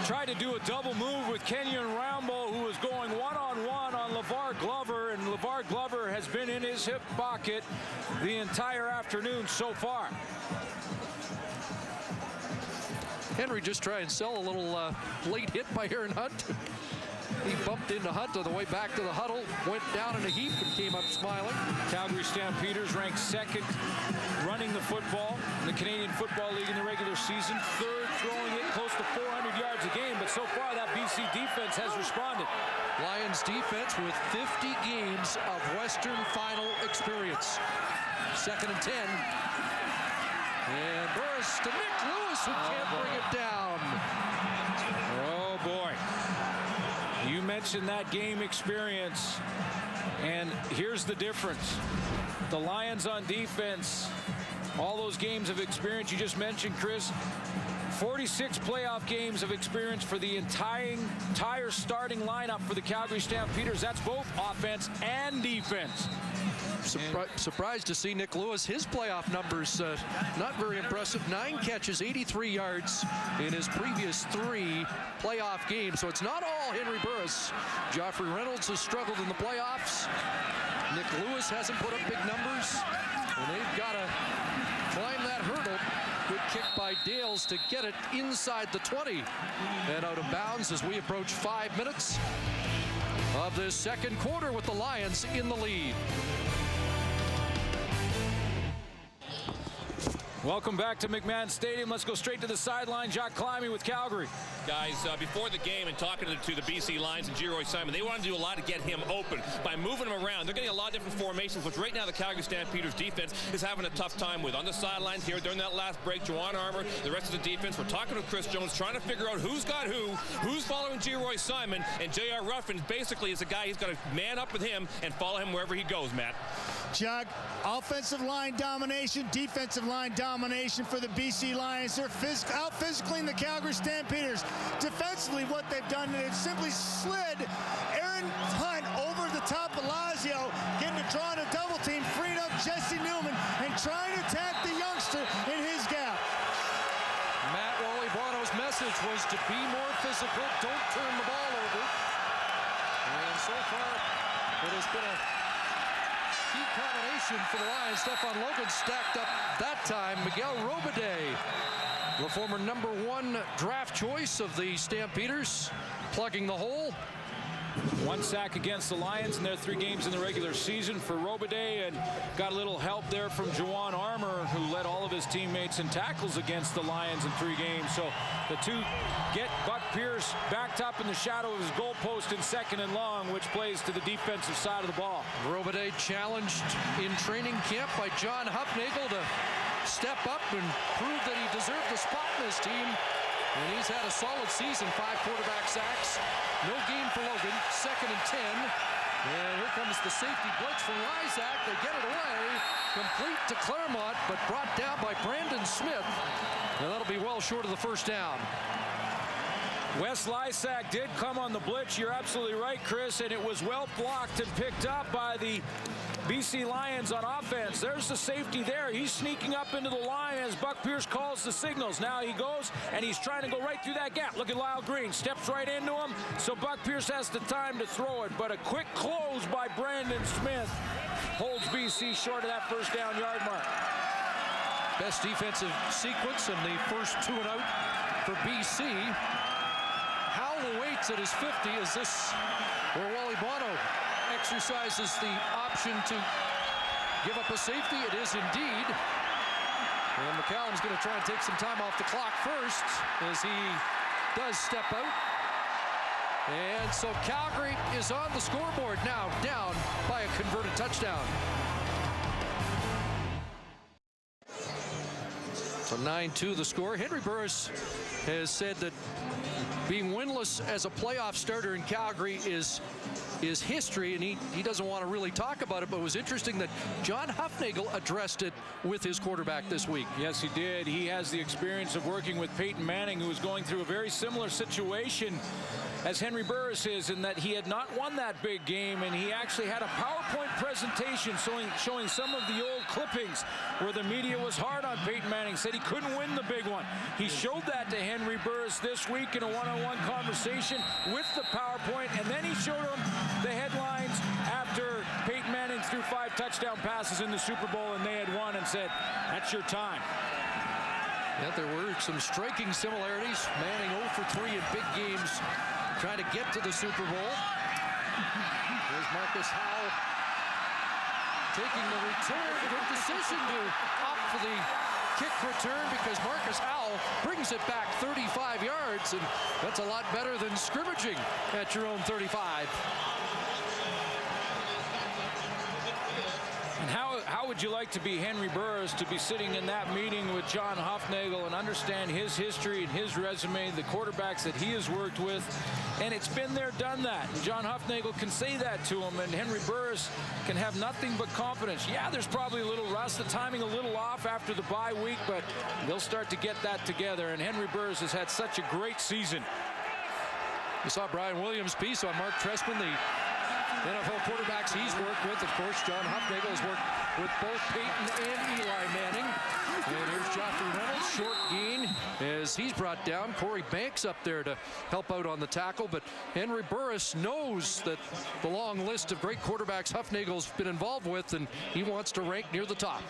Tried to do a double move with Kenyon Rambo, who was going one-on-one on LeVar Glover, and LeVar Glover has been in his hip pocket the entire afternoon so far. Henry just trying to sell a little late hit by Aaron Hunt. He bumped into Hunt on the way back to the huddle, went down in a heap, and came up smiling. Calgary Stampeders ranked 2nd running the football in the Canadian Football League in the regular season, 3rd throwing it close to 400 yards a game, but so far that BC defense has responded. Lions defense with 50 games of Western Final experience. 2nd and 10. And Burris to Nick Lewis, who can't bring it down. Oh, boy. You mentioned that game experience, and here's the difference. The Lions on defense, all those games of experience you just mentioned, Chris, 46 playoff games of experience for the entire starting lineup for the Calgary Stampeders. That's both offense and defense. Surprised to see Nick Lewis. His playoff numbers not very impressive. 9 catches, 83 yards in his previous 3 playoff games. So it's not all Henry Burris. Joffrey Reynolds has struggled in the playoffs. Nick Lewis hasn't put up big numbers. And they've got to climb that hurdle. Good kick by Dales to get it inside the 20. And out of bounds as we approach 5 minutes of this second quarter with the Lions in the lead. Welcome back to McMahon Stadium. Let's go straight to the sideline. Jacques Climie with Calgary. Guys, before the game and talking to the BC Lions and Geroy Simon, they wanted to do a lot to get him open by moving him around. They're getting a lot of different formations, which right now the Calgary Stampeders defense is having a tough time with. On the sidelines here during that last break, Juwan Armour, the rest of the defense, we're talking with Chris Jones, trying to figure out who's got who's following Geroy Simon, and J.R. Ruffin basically is a guy, he's got to man up with him and follow him wherever he goes, Matt. Chuck, offensive line domination, defensive line domination for the BC Lions. They're out physicaling the Calgary Stampeders. Defensively, what they've done is simply slid Aaron Hunt over the top of Lazio, getting to draw in a double team, freeing up Jesse Newman, and trying to attack the youngster in his gap. Matt Wally Bono's message was to be more physical, don't turn the ball over. And so far, it has been a key combination for the Lions. Stefan Logan stacked up that time. Miguel Robidet, the former #1 draft choice of the Stampeders, plugging the hole. 1 sack against the Lions in their 3 games in the regular season for Robidet, and got a little help there from Juwan Armour, who led all of his teammates in tackles against the Lions in 3 games. So the two get Buck Pierce backed up in the shadow of his goalpost in 2nd and long, which plays to the defensive side of the ball. Robidet challenged in training camp by John Hufnagel to step up and prove that he deserved a spot in his team. And he's had a solid season, 5 quarterback sacks. No gain for Logan, 2nd and 10. And here comes the safety blitz from Lysak. They get it away, complete to Claremont, but brought down by Brandon Smith. And that'll be well short of the first down. Wes Lysak did come on the blitz. You're absolutely right, Chris, and it was well blocked and picked up by the BC Lions on offense. There's the safety there. He's sneaking up into the line as Buck Pierce calls the signals. Now he goes, and he's trying to go right through that gap. Look at Lyle Green. Steps right into him, so Buck Pierce has the time to throw it. But a quick close by Brandon Smith holds BC short of that first down yard mark. Best defensive sequence and the first 2 and out for BC. Howell waits at his 50. Is this where Wally Bono exercises the option to give up a safety? It is indeed. And McCallum's going to try and take some time off the clock first as he does step out. And so Calgary is on the scoreboard now, down by a converted touchdown. So 9-2 the score. Henry Burris has said that being winless as a playoff starter in Calgary is history, and he doesn't want to really talk about it, but it was interesting that John Hufnagel addressed it with his quarterback this week. Yes, he did. He has the experience of working with Peyton Manning, who was going through a very similar situation as Henry Burris is, in that he had not won that big game, and he actually had a PowerPoint presentation showing some of the old clippings where the media was hard on Peyton Manning, said he couldn't win the big one. He showed that to Henry Burris this week in a one-on-one conversation with the PowerPoint, and then he showed him the headlines after Peyton Manning threw 5 touchdown passes in the Super Bowl and they had won, and said, that's your time. Yeah, there were some striking similarities. Manning 0 for 3 in big games, trying to get to the Super Bowl. There's Marcus Howell taking the return. Good decision to opt for the kick return, because Marcus Howell brings it back 35 yards, and that's a lot better than scrimmaging at your own 35. And how would you like to be Henry Burris, to be sitting in that meeting with John Hufnagel and understand his history and his resume, the quarterbacks that he has worked with, and it's been there, done that. And John Hufnagel can say that to him, and Henry Burris can have nothing but confidence. Yeah, there's probably a little rust, the timing a little off after the bye week, but they'll start to get that together, and Henry Burris has had such a great season. You saw Brian Williams' piece on Mark Trestman, the NFL quarterbacks he's worked with. Of course, John Hufnagel has worked with both Peyton and Eli Manning. And here's Joffrey Reynolds, short gain as he's brought down. Corey Banks up there to help out on the tackle. But Henry Burris knows that the long list of great quarterbacks Hufnagel's been involved with, and he wants to rank near the top.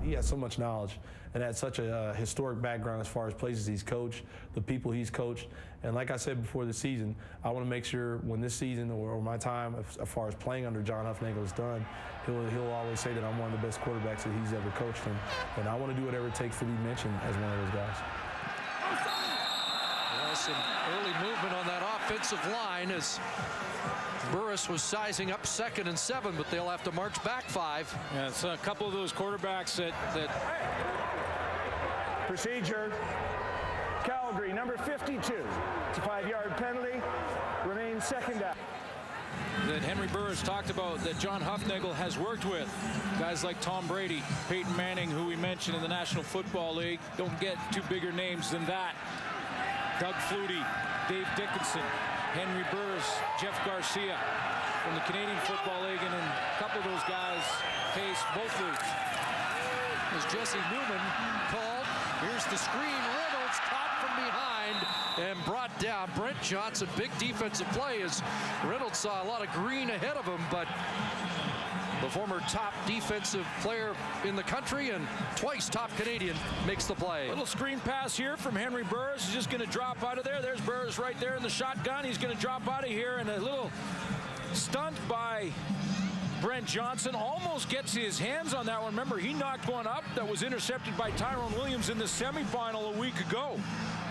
He has so much knowledge and had such a historic background as far as places he's coached, the people he's coached. And like I said before the season, I want to make sure when this season or my time as far as playing under John Hufnagel is done, he'll always say that I'm one of the best quarterbacks that he's ever coached. And I want to do whatever it takes to be mentioned as one of those guys. Well, some early movement on that offensive line as Burris was sizing up 2nd and 7, but they'll have to march back 5. Yeah, it's a couple of those quarterbacks that Procedure. Calgary, number 52. It's a 5-yard penalty. Remains 2nd down. that Henry Burris talked about, that John Hufnagel has worked with. Guys like Tom Brady, Peyton Manning, who we mentioned in the National Football League. Don't get two bigger names than that. Doug Flutie, Dave Dickinson, Henry Burris, Jeff Garcia from the Canadian Football League, and then a couple of those guys face both leagues. As Jesse Newman called, here's the screen. Reynolds caught from behind. behind and brought down. Brent Johnson, big defensive play as Reynolds saw a lot of green ahead of him, but the former top defensive player in the country and twice top Canadian makes the play. Little screen pass here from Henry Burris. He's just going to drop out of there. There's Burris right there in the shotgun. He's going to drop out of here, and a little stunt by Brent Johnson. Almost gets his hands on that one. Remember, he knocked one up that was intercepted by Tyrone Williams in the semifinal a week ago.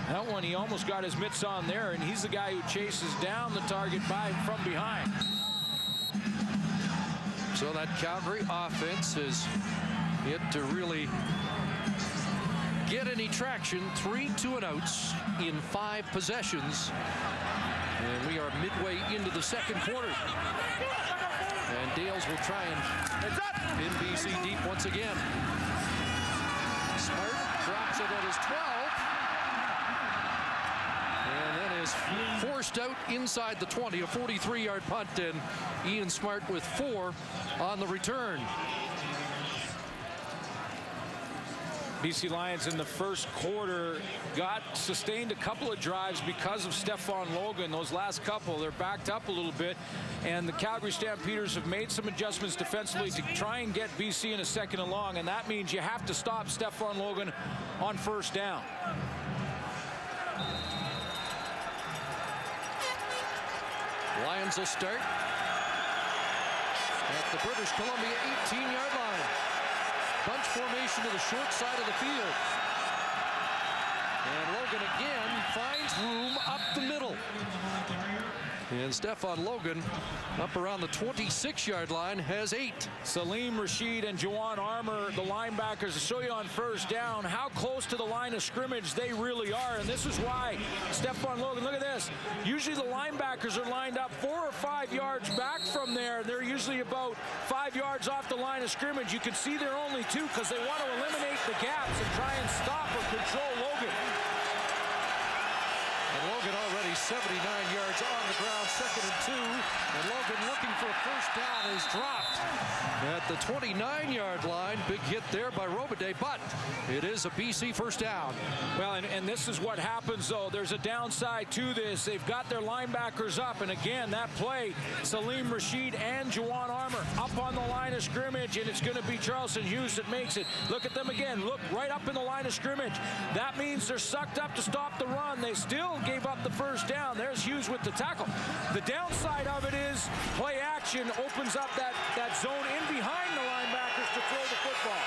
That one, he almost got his mitts on there, and he's the guy who chases down the target from behind. So that Calgary offense has yet to really get any traction. 3 2-and-outs in 5 possessions. And we are midway into the second quarter. And Dales will try and pin BC deep once again. Smart drops it at his 12. And then is forced out inside the 20, a 43-yard punt, and Ian Smart with 4 on the return. BC Lions in the first quarter sustained a couple of drives because of Stephon Logan. Those last couple, they're backed up a little bit, and the Calgary Stampeders have made some adjustments defensively to try and get BC in a second and long, and that means you have to stop Stephon Logan on first down. Lions will start at the British Columbia 18-yard line. Bunch formation to the short side of the field. And Logan again finds room up the middle. And Stephon Logan up around the 26-yard line has 8. Salim Rashid and Juwan Armour, the linebackers, to show you on first down how close to the line of scrimmage they really are. And this is why Stephon Logan, look at this. Usually the linebackers are lined up 4 or 5 yards back from there. They're usually about 5 yards off the line of scrimmage. You can see they're only 2 because they want to eliminate the gaps and try and stop or control Logan. And Logan already 79 yards on the ground, 2nd and 2. And Logan looking for a first down is dropped at the 29-yard line. Big hit there by Robitaille, but it is a BC first down. Well, and this is what happens, though. There's a downside to this. They've got their linebackers up, and again, that play, Salim Rashid and Juwan Armour up on the line of scrimmage, and it's going to be Charleston Hughes that makes it. Look at them again. Look right up in the line of scrimmage. That means they're sucked up to stop the run. They still gave up the first down. There's Hughes with the tackle. The downside of it is play action opens up that zone in behind the linebackers to throw the football.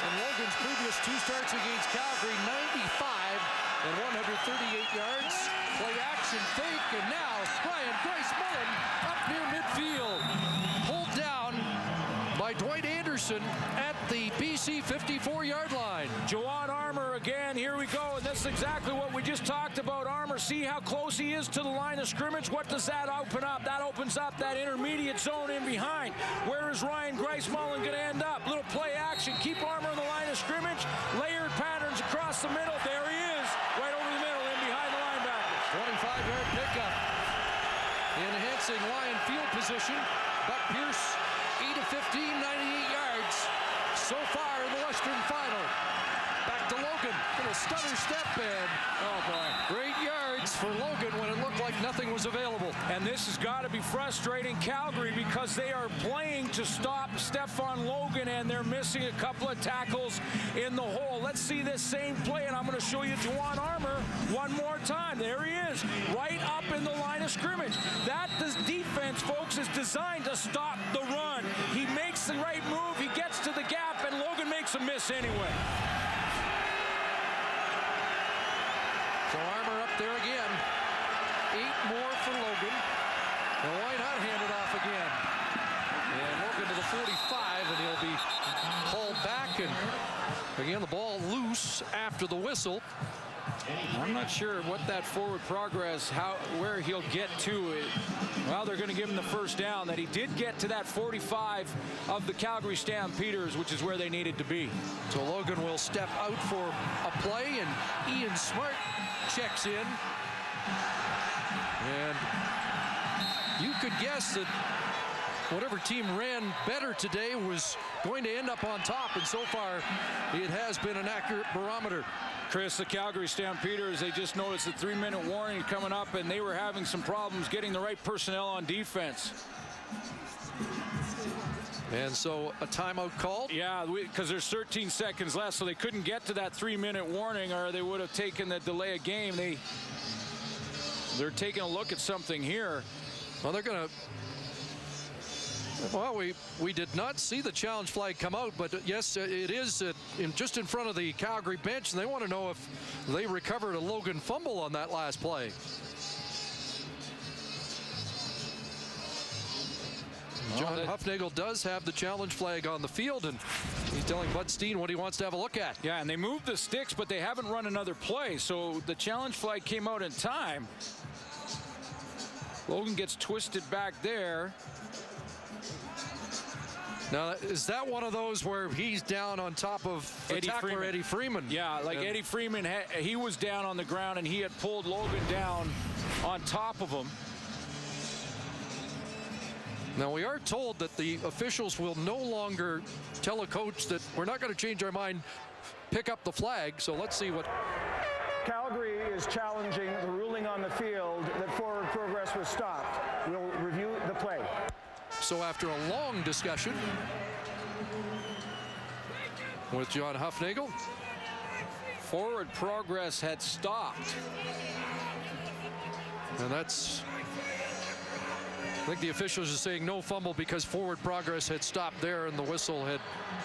And Logan's previous 2 starts against Calgary, 95 and 138 yards. Play action fake, and now Ryan Grace Mullen up near midfield. Pulled down by Dwight Anderson at the BC 54-yard line. Juwan Armour again, here we go, and this is exactly what we just talked about. Armour, see how close he is to the line of scrimmage? What does that open up? That opens up that intermediate zone in behind. Where is Ryan Grace Mullen going to end up? Little play action, keep Armour in the line of scrimmage, layered patterns across the middle. There he is, right over the middle, in behind the linebackers. 25-yard pickup, enhancing Lion field position. Buck Pierce, 8 of 15, 98 yards so far in the Western Final. Back to Logan, little stutter step, and oh boy, great yards for Logan when it looked like nothing was available. And this has got to be frustrating Calgary because they are playing to stop Stephon Logan, and they're missing a couple of tackles in the hole. Let's see this same play, and I'm going to show you Juwan Armour one more time. There he is, right up in the line of scrimmage. This defense, folks, is designed to stop the run. He makes the right move, he gets to the gap, and Logan makes a miss anyway. So Armour up there again. 8 more for Logan. And why not hand it off again? And Logan to the 45, and he'll be pulled back. And again, the ball loose after the whistle. I'm not sure what that forward progress, where he'll get to. Well, they're going to give him the first down. That he did get to that 45 of the Calgary Stampeders, which is where they needed to be. So Logan will step out for a play, and Ian Smart checks in. And you could guess that whatever team ran better today was going to end up on top, and so far it has been an accurate barometer. Chris, the Calgary Stampeders, they just noticed the 3-minute warning coming up, and they were having some problems getting the right personnel on defense. And so a timeout called? Yeah, because there's 13 seconds left, so they couldn't get to that 3-minute warning, or they would have taken the delay of game. They're taking a look at something here. Well, they're going to... Well, we did not see the challenge flag come out, but yes, it is just in front of the Calgary bench, and they want to know if they recovered a Logan fumble on that last play. John Huffnagel does have the challenge flag on the field, and he's telling Bud Steen what he wants to have a look at. Yeah, and they moved the sticks, but they haven't run another play, so the challenge flag came out in time. Logan gets twisted back there. Now, is that one of those where he's down on top of the tackler, Eddie Freeman? Yeah, like Eddie Freeman, he was down on the ground, and he had pulled Logan down on top of him. Now, we are told that the officials will no longer tell a coach that we're not going to change our mind, pick up the flag. So let's see what... Calgary is challenging the ruling on the field that forward progress was stopped. We'll review the play. So after a long discussion with John Huffnagel, forward progress had stopped. And that's... I think the officials are saying no fumble because forward progress had stopped there and the whistle had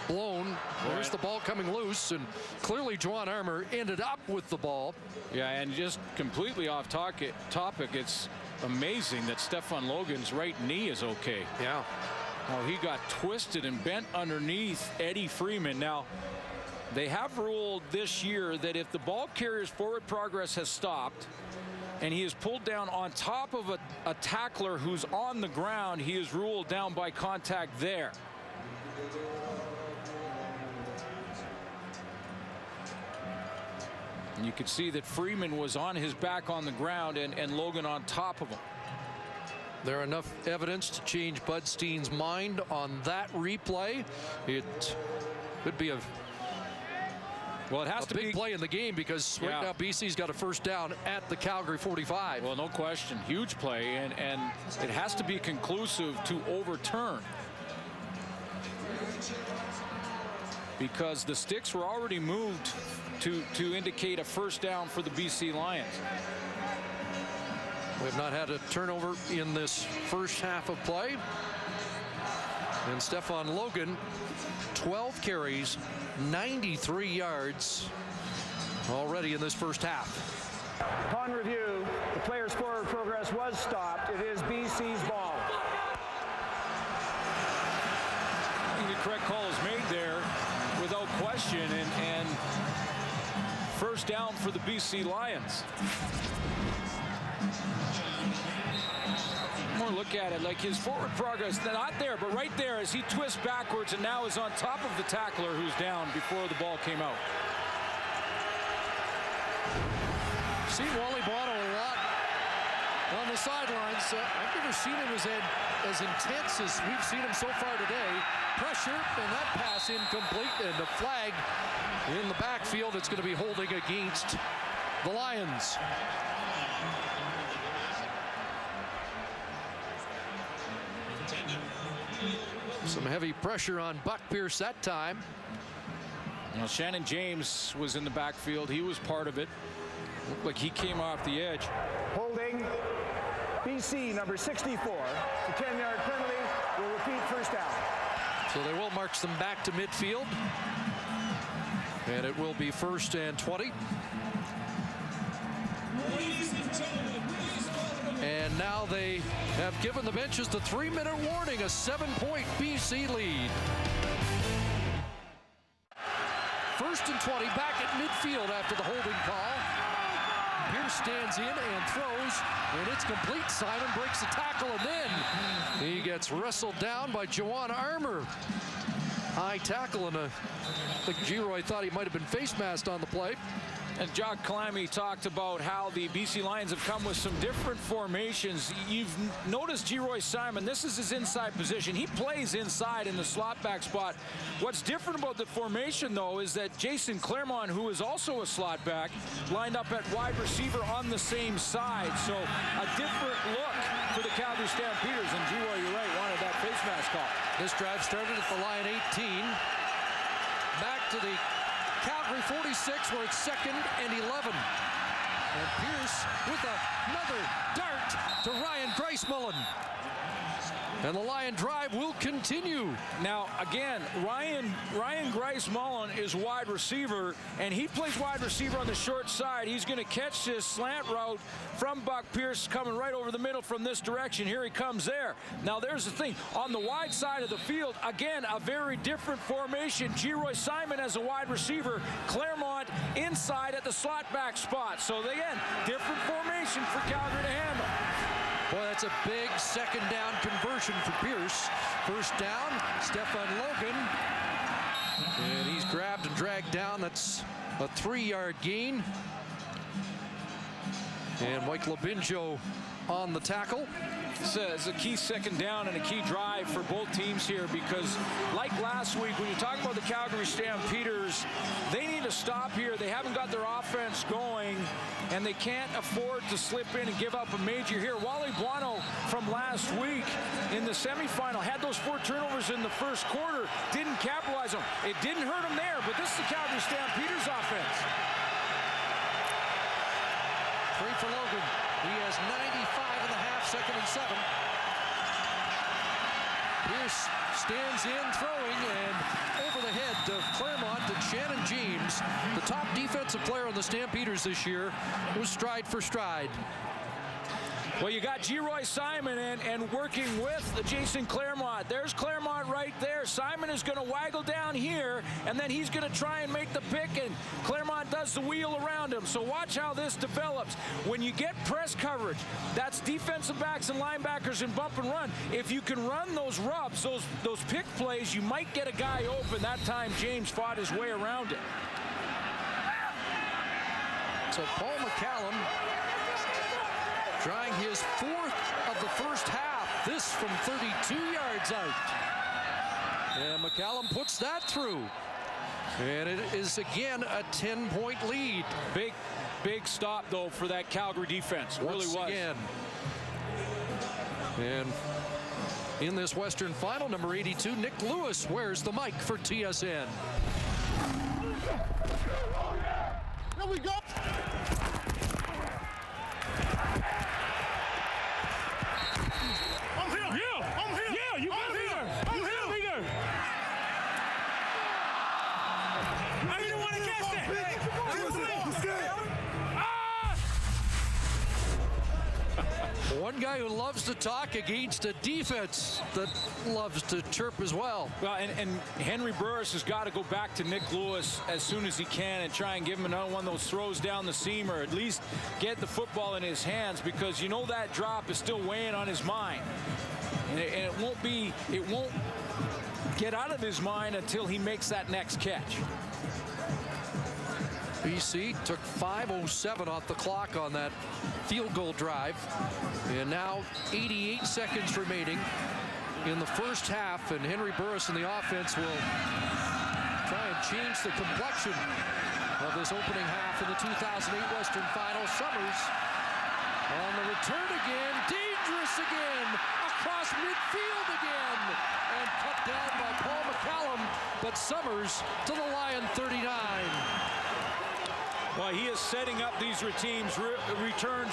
blown. There's the ball coming loose, and clearly Juwan Armour ended up with the ball. Yeah, and just completely off topic, it's amazing that Stefan Logan's right knee is okay. Yeah. Oh, he got twisted and bent underneath Eddie Freeman. Now, they have ruled this year that if the ball carrier's forward progress has stopped and he is pulled down on top of a tackler who's on the ground, he is ruled down by contact there. And you could see that Freeman was on his back on the ground and Logan on top of him. There enough evidence to change Bud Steen's mind on that replay. It could be a big play in the game, because right now BC's got a first down at the Calgary 45. Well, no question, huge play, and it has to be conclusive to overturn, because the sticks were already moved to indicate a first down for the BC Lions. We have not had a turnover in this first half of play. And Stefan Logan, 12 carries, 93 yards already in this first half. Upon review, the player's forward progress was stopped. It is BC's ball. I think the correct call is made there without question, and first down for the BC Lions. More look at it, like his forward progress, not there, but right there as he twists backwards and now is on top of the tackler who's down before the ball came out. Seen Wally Bono a lot on the sidelines. I've never seen him as intense as we've seen him so far today. Pressure, and that pass incomplete, and a flag in the backfield. It's going to be holding against the Lions. Some heavy pressure on Buck Pierce that time. Now, Shannon James was in the backfield. He was part of it. Looked like he came off the edge. Holding BC number 64. The 10-yard penalty will repeat first down. So they will march them back to midfield. And it will be 1st and 20. And now they have given the benches the 3-minute warning, a 7-point BC lead. 1st and 20, back at midfield after the holding call. Pierce stands in and throws, and it's complete. Simon breaks the tackle, and then he gets wrestled down by Juwan Armour. High tackle, and I think Giroy thought he might have been face masked on the play. And John Kalami talked about how the BC Lions have come with some different formations. You've noticed Geroy Simon. This is his inside position. He plays inside in the slot back spot. What's different about the formation, though, is that Jason Claremont, who is also a slot back, lined up at wide receiver on the same side. So a different look for the Calgary Stampeders. And Geroy, you're right, wanted that face mask call. This drive started at the Lion 18. Back to the Calgary 46, where it's 2nd and 11. And Pierce with another dart to Ryan Grice-Mullen. And the Lion drive will continue. Now, again, Ryan Grice-Mullen is wide receiver, and he plays wide receiver on the short side. He's going to catch this slant route from Buck Pierce coming right over the middle from this direction. Here he comes there. Now, there's the thing. On the wide side of the field, again, a very different formation. Geroy Simon as a wide receiver. Claremont inside at the slot back spot. So, again, different formation for Calgary to handle. Boy, that's a big 2nd down conversion for Pierce. 1st down, Stefan Logan. And he's grabbed and dragged down. That's a 3-yard gain. And Mike Labinjo on the tackle. It's a key 2nd down and a key drive for both teams here, because like last week, when you talk about the Calgary Stampeders, they need to stop here. They haven't got their offense going, and they can't afford to slip in and give up a major here. Wally Buono from last week in the semifinal had those 4 turnovers in the 1st quarter, didn't capitalize on them. It didn't hurt them there, but this is the Calgary Stampeders offense. 3 for Logan. He has 95 and a half, 2nd and 7. Pierce stands in, throwing, and over the head of Claremont and Shannon James. The top defensive player on the Stampeders this year was stride for stride. Well, you got Geroy Simon and working with Jason Claremont. There's Claremont right there. Simon is going to waggle down here, and then he's going to try and make the pick, and Claremont does the wheel around him. So watch how this develops. When you get press coverage, that's defensive backs and linebackers in bump and run. If you can run those rubs, those pick plays, you might get a guy open. That time, James fought his way around it. So Paul McCallum trying his 4th of the 1st half. This from 32 yards out. And McCallum puts that through. And it is again a 10-point lead. Big stop, though, for that Calgary defense. It really was. Again. And in this Western final, number 82, Nick Lewis wears the mic for TSN. Here we go. One guy who loves to talk against a defense that loves to chirp as well. Well, and Henry Burris has got to go back to Nick Lewis as soon as he can and try and give him another one of those throws down the seam, or at least get the football in his hands, because you know that drop is still weighing on his mind. And it won't get out of his mind until he makes that next catch. BC took 5:07 off the clock on that field goal drive. And now 88 seconds remaining in the 1st half. And Henry Burris and the offense will try and change the complexion of this opening half in the 2008 Western Final. Summers on the return again. Dangerous again. Across midfield again. And cut down by Paul McCallum. But Summers to the Lion 39. Well, he is setting up these returns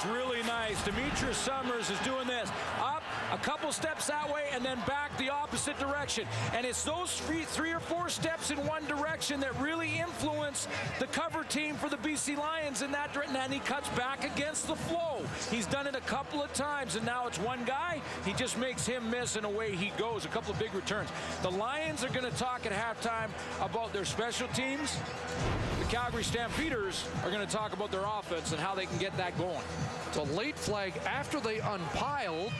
really nice. Demetrius Summers is doing this. Up, a couple steps that way, and then back the opposite direction. And it's those 3 or 4 steps in one direction that really influence the cover team for the BC Lions in that direction. And he cuts back against the flow. He's done it a couple of times, and now it's one guy. He just makes him miss, and away he goes. A couple of big returns. The Lions are going to talk at halftime about their special teams. The Calgary Stampeders are going to talk about their offense and how they can get that going. It's a late flag after they unpiled.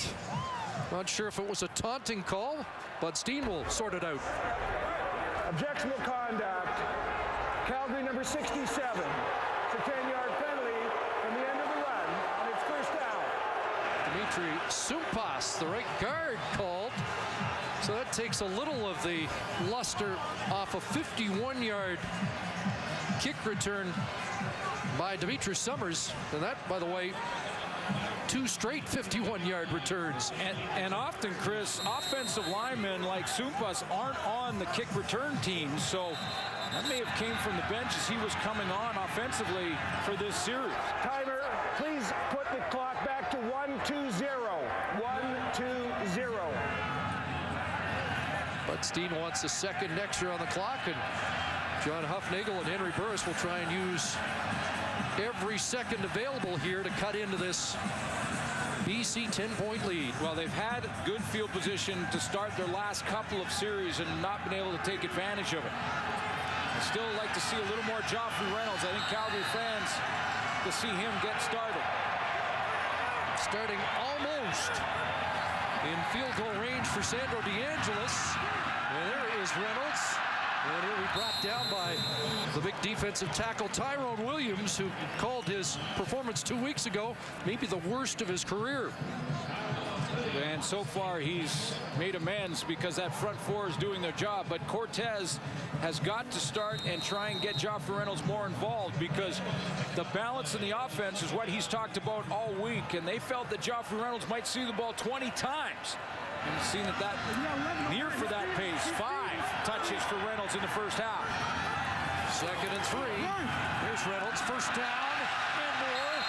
Not sure if it was a taunting call, but Steen will sort it out. Objectionable conduct. Calgary number 67. So Dimitri Sumpas, the right guard, called. So that takes a little of the luster off a 51-yard kick return by Demetrius Summers. And that, by the way, 2 straight 51-yard returns. And often, Chris, offensive linemen like Sumpas aren't on the kick return team, so that may have came from the bench as he was coming on offensively for this series. Timer, please put the clock back to 1-2-0. 1-2-0. But Steen wants a second extra on the clock, and John Huffnagel and Henry Burris will try and use every second available here to cut into this BC 10-point lead. Well, they've had good field position to start their last couple of series and not been able to take advantage of it. I still like to see a little more Joffrey Reynolds. I think Calgary fans to see him get started. Starting almost in field goal range for Sandro DeAngelis. And there is Reynolds. And he'll be brought down by the big defensive tackle Tyrone Williams, who called his performance 2 weeks ago maybe the worst of his career. And so far he's made amends because that front four is doing their job. But Cortez has got to start and try and get Joffrey Reynolds more involved, because the balance in the offense is what he's talked about all week. And they felt that Joffrey Reynolds might see the ball 20 times. And you've seen that near for that pace. 5 touches for Reynolds in the first half. 2nd and 3. Here's Reynolds, first down and more.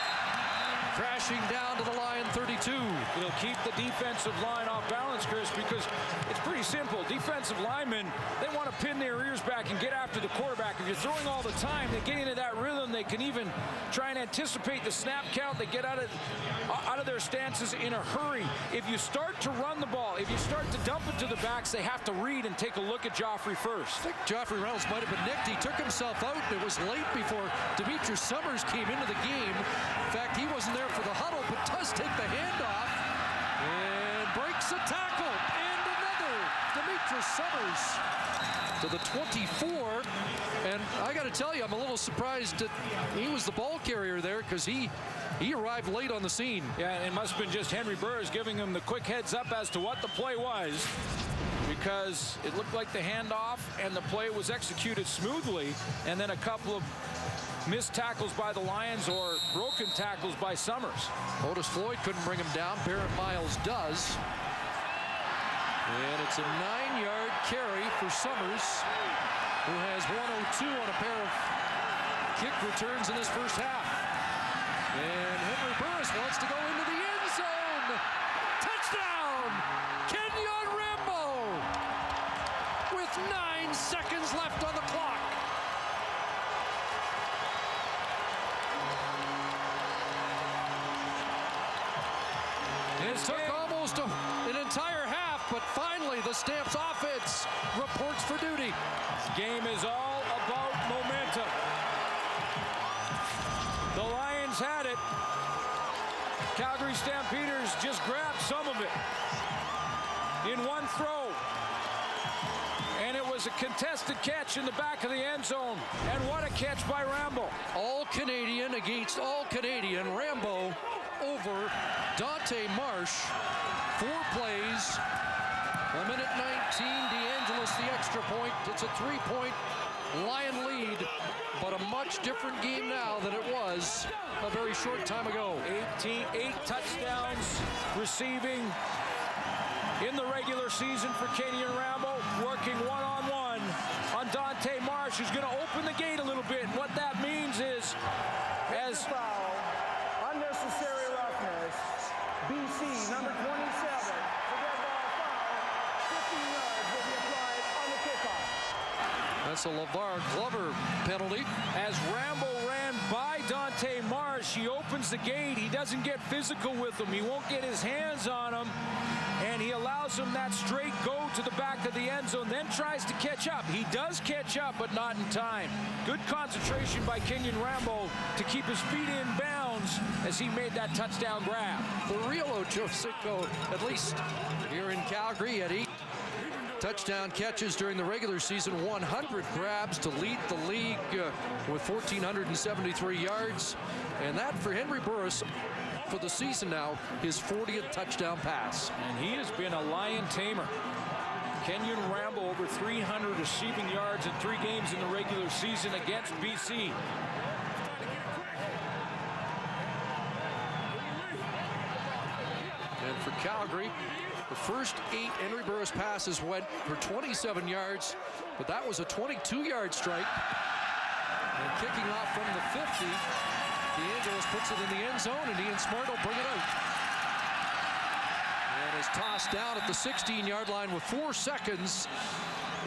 Crashing down to the line, 32. It'll keep the defensive line off balance, Chris, because it's pretty simple. Defensive linemen, they want to pin their ears back and get after the quarterback. If you're throwing all the time, they get into that rhythm. They can even try and anticipate the snap count. They get out of their stances in a hurry. If you start to run the ball, if you start to dump it to the backs, they have to read and take a look at Joffrey first. I think Joffrey Reynolds might have been nicked. He took himself out. It was late before Demetrius Summers came into the game. In fact, he wasn't there for the huddle, but does take the handoff and breaks a tackle. And another Demetrius Summers to the 24. And I got to tell you, I'm a little surprised that he was the ball carrier there, because he arrived late on the scene. Yeah, and it must have been just Henry Burris giving him the quick heads up as to what the play was, because it looked like the handoff and the play was executed smoothly, and then a couple of missed tackles by the Lions or broken tackles by Summers. Otis Floyd couldn't bring him down. Barrett Miles does. And it's a 9-yard carry for Summers, who has 102 on a pair of kick returns in this first half. And Henry Burris wants to go into the end zone. Touchdown! Kenyon Rambo! With 9 seconds left on the clock. It took almost an entire half, but finally the Stamps offense reports for duty. This game is all about momentum. The Lions had it. Calgary Stampeders just grabbed some of it in one throw. And it was a contested catch in the back of the end zone. And what a catch by Rambo. All Canadian against all Canadian. Rambo over Dante Marsh. 4 plays. A minute 19. DeAngelis the extra point. It's a 3-point Lion lead, but a much different game now than it was a very short time ago. 8 touchdowns receiving in the regular season for Kenyon Rambo, working one-on-one on Dante Marsh, who's going to open the gate a little bit. And what that means is, as Foul, unnecessary roughness, BC, number 27, forget ball foul, 15 yards will be applied on the kickoff. That's a LeVar Glover penalty. As Rambo ran by Dante Marsh, he opens the gate. He doesn't get physical with him. He won't get his hands on him. And he allows him that straight go to the back of the end zone, then tries to catch up. He does catch up, but not in time. Good concentration by Kenyon Rambo to keep his feet in bounds as he made that touchdown grab. The real Ocho Cinco, at least here in Calgary, at 8 touchdown catches during the regular season, 100 grabs to lead the league with 1,473 yards. And that for Henry Burris for the season now, his 40th touchdown pass. And he has been a lion tamer. Kenyon Rambo over 300 receiving yards in 3 games in the regular season against BC. And for Calgary, the first 8 Henry Burris passes went for 27 yards, but that was a 22-yard strike. And kicking off from the 50, DeAngelis puts it in the end zone, and Ian Smart will bring it out. And is tossed down at the 16-yard line with 4 seconds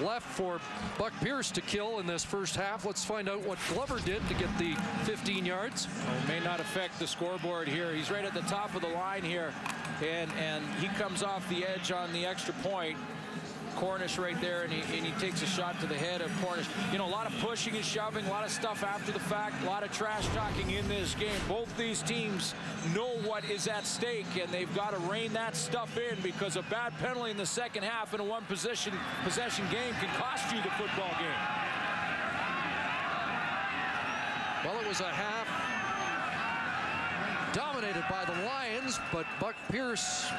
left for Buck Pierce to kill in this first half. Let's find out what Glover did to get the 15 yards. Well, it may not affect the scoreboard here. He's right at the top of the line here, and he comes off the edge on the extra point. Cornish right there, and he takes a shot to the head of Cornish. You know, a lot of pushing and shoving, a lot of stuff after the fact, a lot of trash talking in this game. Both these teams know what is at stake, and they've got to rein that stuff in, because a bad penalty in the second half in a one-possession game can cost you the football game. Well, it was a half dominated by the Lions, but Buck Pierce,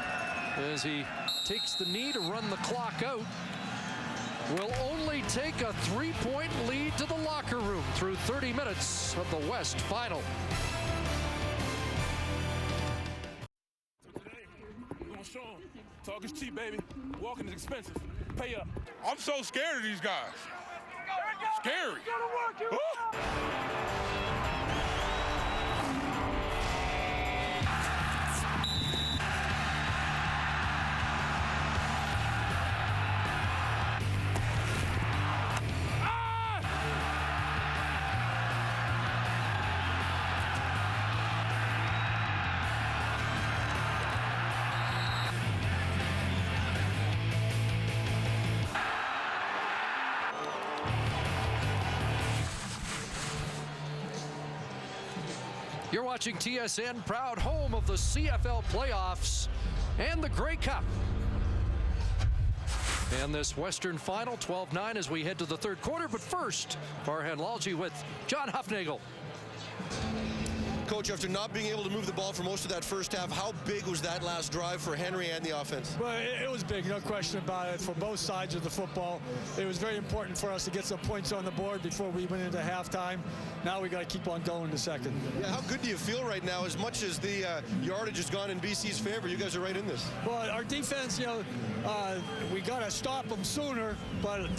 as he takes the knee to run the clock out, will only take a 3-point lead to the locker room through 30 minutes of the West Final. Today, we're gonna show them. Talk is cheap, baby. Walking is expensive. Pay up. I'm so scared of these guys. Scary. You're watching TSN, proud home of the CFL playoffs and the Grey Cup. And this Western Final, 12-9 as we head to the third quarter. But first, Farhan Lalji with John Huffnagel. Coach, after not being able to move the ball for most of that first half, how big was that last drive for Henry and the offense? Well, it was big, no question about it, for both sides of the football. It was very important for us to get some points on the board before we went into halftime. Now we got to keep on going to second. Yeah, how good do you feel right now? As much as the yardage has gone in BC's favor, you guys are right in this. Well, our defense, we got to stop them sooner, but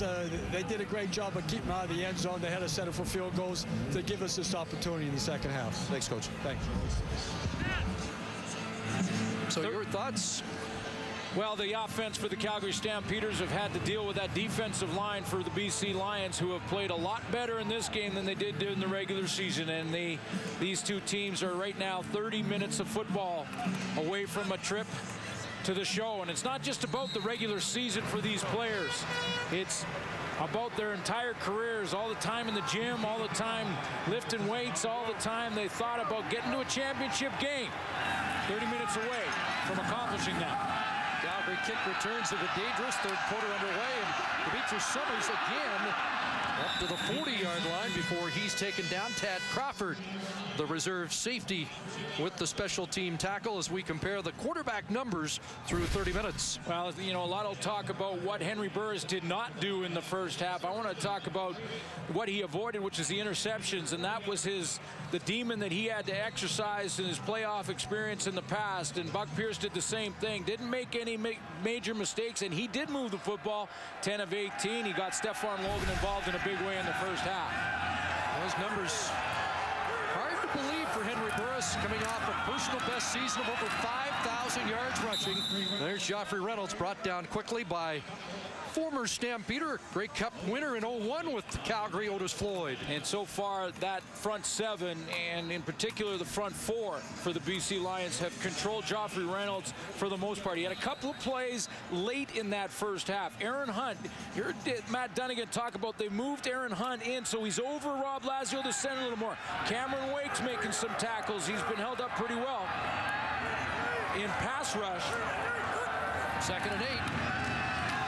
they did a great job of keeping out of the end zone. They had to set up for field goals to give us this opportunity in the second half. Thanks, Coach. Thanks. So your thoughts? Well, the offense for the Calgary Stampeders have had to deal with that defensive line for the BC Lions, who have played a lot better in this game than they did during the regular season. And these two teams are right now 30 minutes of football away from a trip to the show. And it's not just about the regular season for these players. It's about their entire careers, all the time in the gym, all the time lifting weights, all the time they thought about getting to a championship game. 30 minutes away from accomplishing that. Calgary kick returns to the dangerous third quarter underway, and Demetrius Summers again up to the 40-yard line before he's taken down. Tad Crawford, the reserve safety, with the special team tackle as we compare the quarterback numbers through 30 minutes. Well, a lot will talk about what Henry Burris did not do in the first half. I want to talk about what he avoided, which is the interceptions, and that was the demon that he had to exercise in his playoff experience in the past. And Buck Pierce did the same thing. Didn't make any major mistakes, and he did move the football. 10 of 18. He got Stephon Logan involved in a big way in the first half. Those numbers hard to believe for Henry Burris, coming off a personal best season of over 5,000 yards rushing. There's Joffrey Reynolds, brought down quickly by former Stampeder, Grey Cup winner in 01 with Calgary, Otis Floyd. And so far, that front seven, and in particular the front four for the BC Lions, have controlled Joffrey Reynolds for the most part. He had a couple of plays late in that first half. Aaron Hunt, you heard Matt Dunnigan talk about they moved Aaron Hunt in, so he's over Rob Lazio to center a little more. Cameron Wake's making some tackles. He's been held up pretty well in pass rush. 2nd and 8.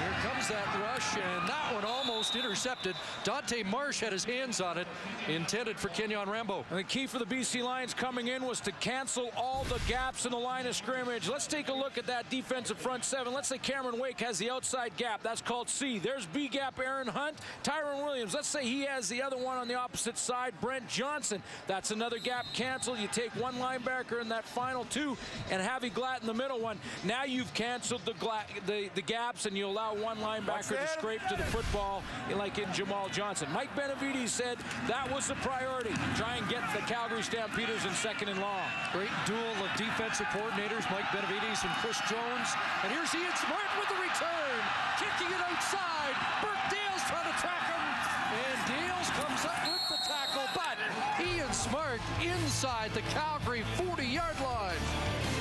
Here comes that rush, and that one almost intercepted. Dante Marsh had his hands on it, intended for Kenyon Rambo. And the key for the BC Lions coming in was to cancel all the gaps in the line of scrimmage. Let's take a look at that defensive front seven. Let's say Cameron Wake has the outside gap. That's called C. There's B gap Aaron Hunt. Tyrone Williams, let's say he has the other one on the opposite side. Brent Johnson, that's another gap canceled. You take one linebacker in that final two and Javi Glatt in the middle one. Now you've canceled the gaps, and you allow one linebacker to scrape to the football like in Jamal Johnson. Mike Benavides said that was the priority. Try and get the Calgary Stampeders in 2nd and long. Great duel of defensive coordinators, Mike Benavides and Chris Jones. And here's Ian Smart with the return. Kicking it outside. Burke Dales trying to track him. And Dales comes up with the tackle, but Ian Smart inside the Calgary 40-yard line.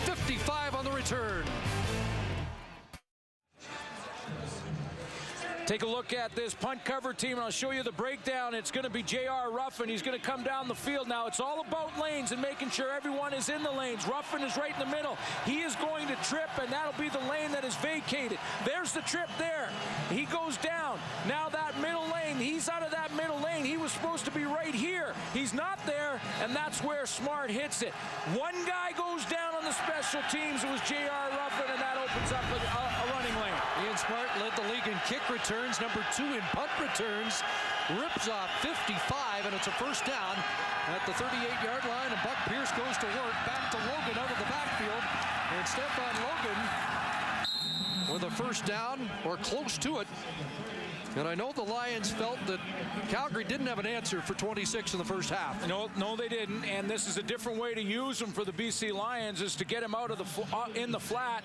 55 on the return. Take a look at this punt cover team, and I'll show you the breakdown. It's going to be J.R. Ruffin. He's going to come down the field. Now, it's all about lanes and making sure everyone is in the lanes. Ruffin is right in the middle. He is going to trip, and that'll be the lane that is vacated. There's the trip there. He goes down. Now that middle lane, he's out of that middle lane. He was supposed to be right here. He's not there, and that's where Smart hits it. One guy goes down on the special teams. It was J.R. Ruffin, and that opens up a running lane. Ian Smart led the league in kick returns, number 2 in punt returns. Rips off 55, and it's a first down at the 38-yard line, and Buck Pierce goes to work. Back to Logan out of the backfield, and Stephon Logan with a first down, or close to it. And I know the Lions felt that Calgary didn't have an answer for 26 in the first half. No, they didn't. And this is a different way to use him for the BC Lions, is to get him out of the in the flat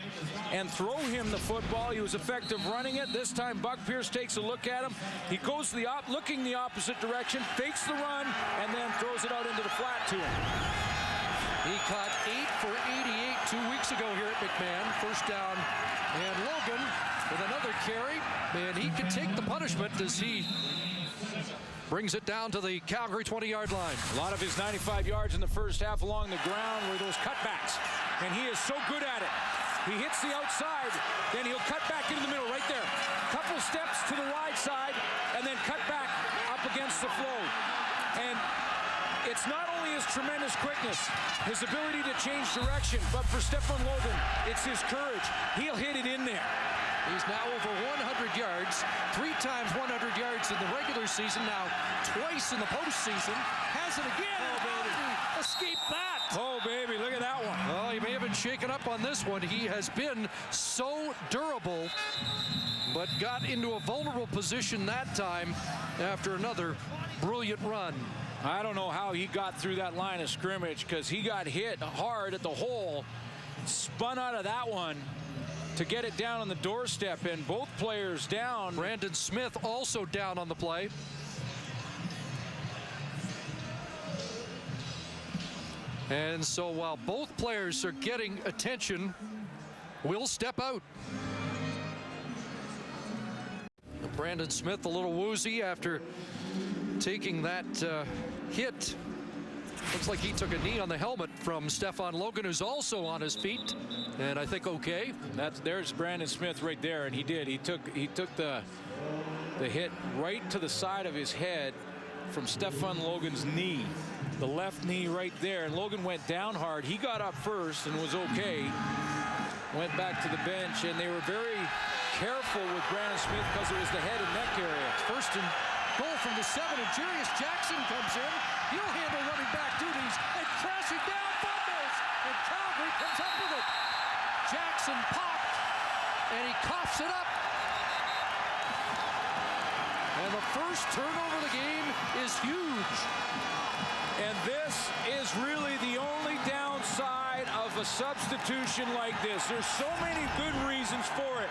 and throw him the football. He was effective running it. This time, Buck Pierce takes a look at him. He goes to looking the opposite direction, fakes the run, and then throws it out into the flat to him. He caught 8 for 88 2 weeks ago here at McMahon. First down, and Logan with another carry, and he can take the punishment as he brings it down to the Calgary 20-yard line. A lot of his 95 yards in the first half along the ground were those cutbacks, and he is so good at it. He hits the outside, then he'll cut back into the middle right there. Couple steps to the wide side, and then cut back up against the flow. And it's not only his tremendous quickness, his ability to change direction, but for Stephon Logan, it's his courage. He'll hit it in there. He's now over 100 yards, 3 times 100 yards in the regular season, now twice in the postseason. Has it again. Oh, baby. Escape that. Oh, baby, look at that one. Oh, he may have been shaken up on this one. He has been so durable, but got into a vulnerable position that time after another brilliant run. I don't know how he got through that line of scrimmage, because he got hit hard at the hole, spun out of that one to get it down on the doorstep, and both players down. Brandon Smith also down on the play. And so while both players are getting attention, we'll step out. Brandon Smith a little woozy after taking that hit. Looks like he took a knee on the helmet from Stephon Logan, who's also on his feet, and I think okay. There's Brandon Smith right there, and he did. He took the hit right to the side of his head from Stephon Logan's knee, the left knee right there, and Logan went down hard. He got up first and was okay. Went back to the bench, and they were very careful with Brandon Smith because it was the head and neck area. First and goal from the 7, and Jarius Jackson comes in. He'll handle running back duties, and crashing down, fumbles, and Calgary comes up with it. Jackson popped, and he coughs it up. And the first turnover of the game is huge. And this is really the only downside of a substitution like this. There's so many good reasons for it.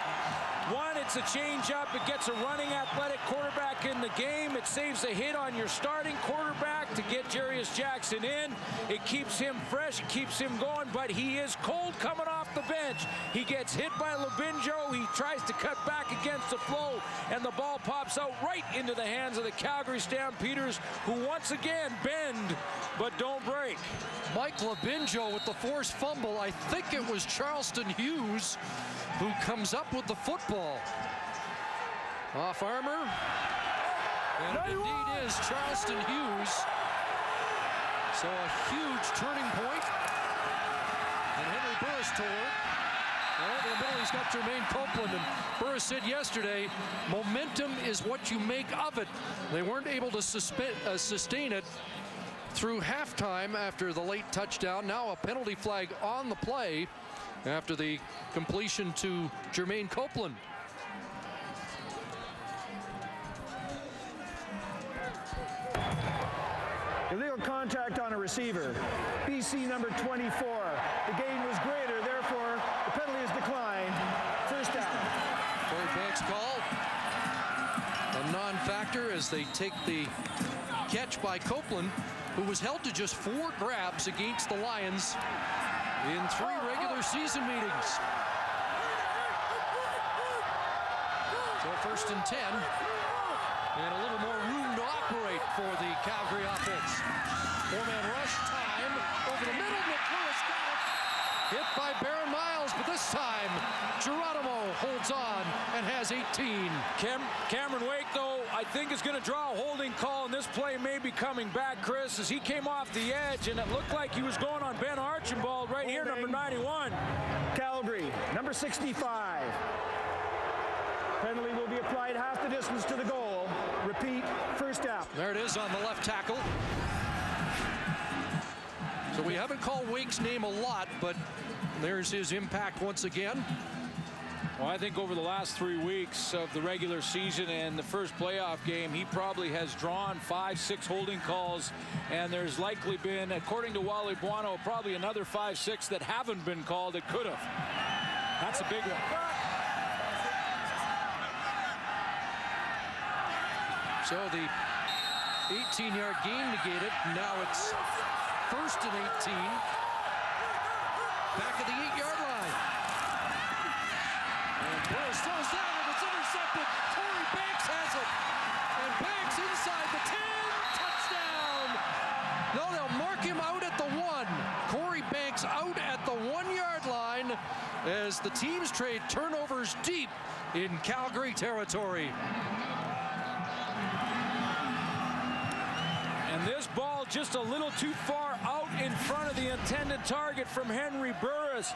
One, it's a change-up. It gets a running athletic quarterback in the game. It saves a hit on your starting quarterback to get Jarius Jackson in. It keeps him fresh. It keeps him going, but he is cold coming off the bench. He gets hit by Labinjo. He tries to cut back against the flow, and the ball pops out right into the hands of the Calgary Stampeders, who once again bend but don't break. Mike Labinjo with the forced fumble. I think it was Charleston Hughes who comes up with the football. Off armor. And it indeed is Charleston Hughes. So a huge turning point. And Henry Burris tore. Over the middle, he's got Jermaine Copeland. And Burris said yesterday, momentum is what you make of it. They weren't able to sustain it through halftime after the late touchdown. Now a penalty flag on the play after the completion to Jermaine Copeland. Illegal contact on a receiver. BC number 24. The gain was greater, therefore the penalty is declined. First down. Corey Banks called a non-factor as they take the catch by Copeland, who was held to just 4 grabs against the Lions in 3 regular season meetings. So first and 10. And a little more room to operate for the Calgary offense. 4-man rush time over the middle. Nick Lewis got it. Hit by Baron Miles, but this time Geronimo holds on and has 18. Cameron Wake, though, I think is going to draw a holding call, and this play may be coming back, Chris, as he came off the edge, and it looked like he was going on Ben Archibald right here, number 91. Calgary, number 65. Penalty will be applied half the distance to the goal. Repeat, first down. There it is on the left tackle. So we haven't called Wake's name a lot, but there's his impact once again. Well, I think over the last 3 weeks of the regular season and the first playoff game, he probably has drawn 5-6 holding calls, and there's likely been, according to Wally Buono, probably another 5-6 that haven't been called that could have. That's a big one. So the 18-yard gain negated. Now it's first and 18. Back at the 8-yard line. And Burris throws down and it's intercepted. Corey Banks has it. And Banks inside the 10. Touchdown. No, they'll mark him out at the 1. Corey Banks out at the 1-yard line as the teams trade turnovers deep in Calgary territory. And this ball just a little too far out in front of the intended target from Henry Burris.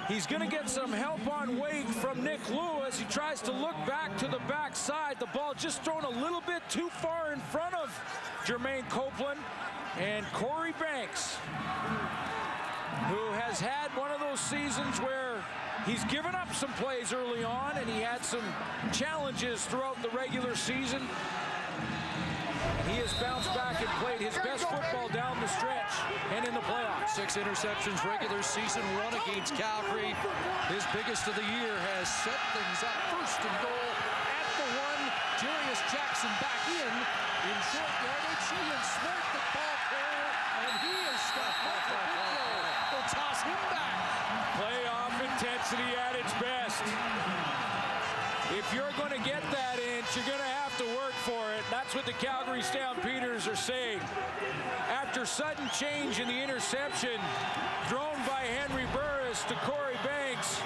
He's going to get some help on Wake from Nick Lewis. He tries to look back to the backside. The ball just thrown a little bit too far in front of Jermaine Copeland. And Corey Banks, who has had one of those seasons where he's given up some plays early on and he had some challenges throughout the regular season. He has bounced back and played his best football down the stretch and in the playoffs. 6 interceptions regular season, 1 against Calgary. His biggest of the year has set things up. First and goal at the 1. Jarius Jackson back in short yardage. Ian Smart, the ball carrier, and he is stuffed. They'll toss him back. Playoff intensity at its best. If you're going to get that inch, you're going to have to work for it. That's what the Calgary Stampeders are saying. After sudden change in the interception thrown by Henry Burris to Corey Banks,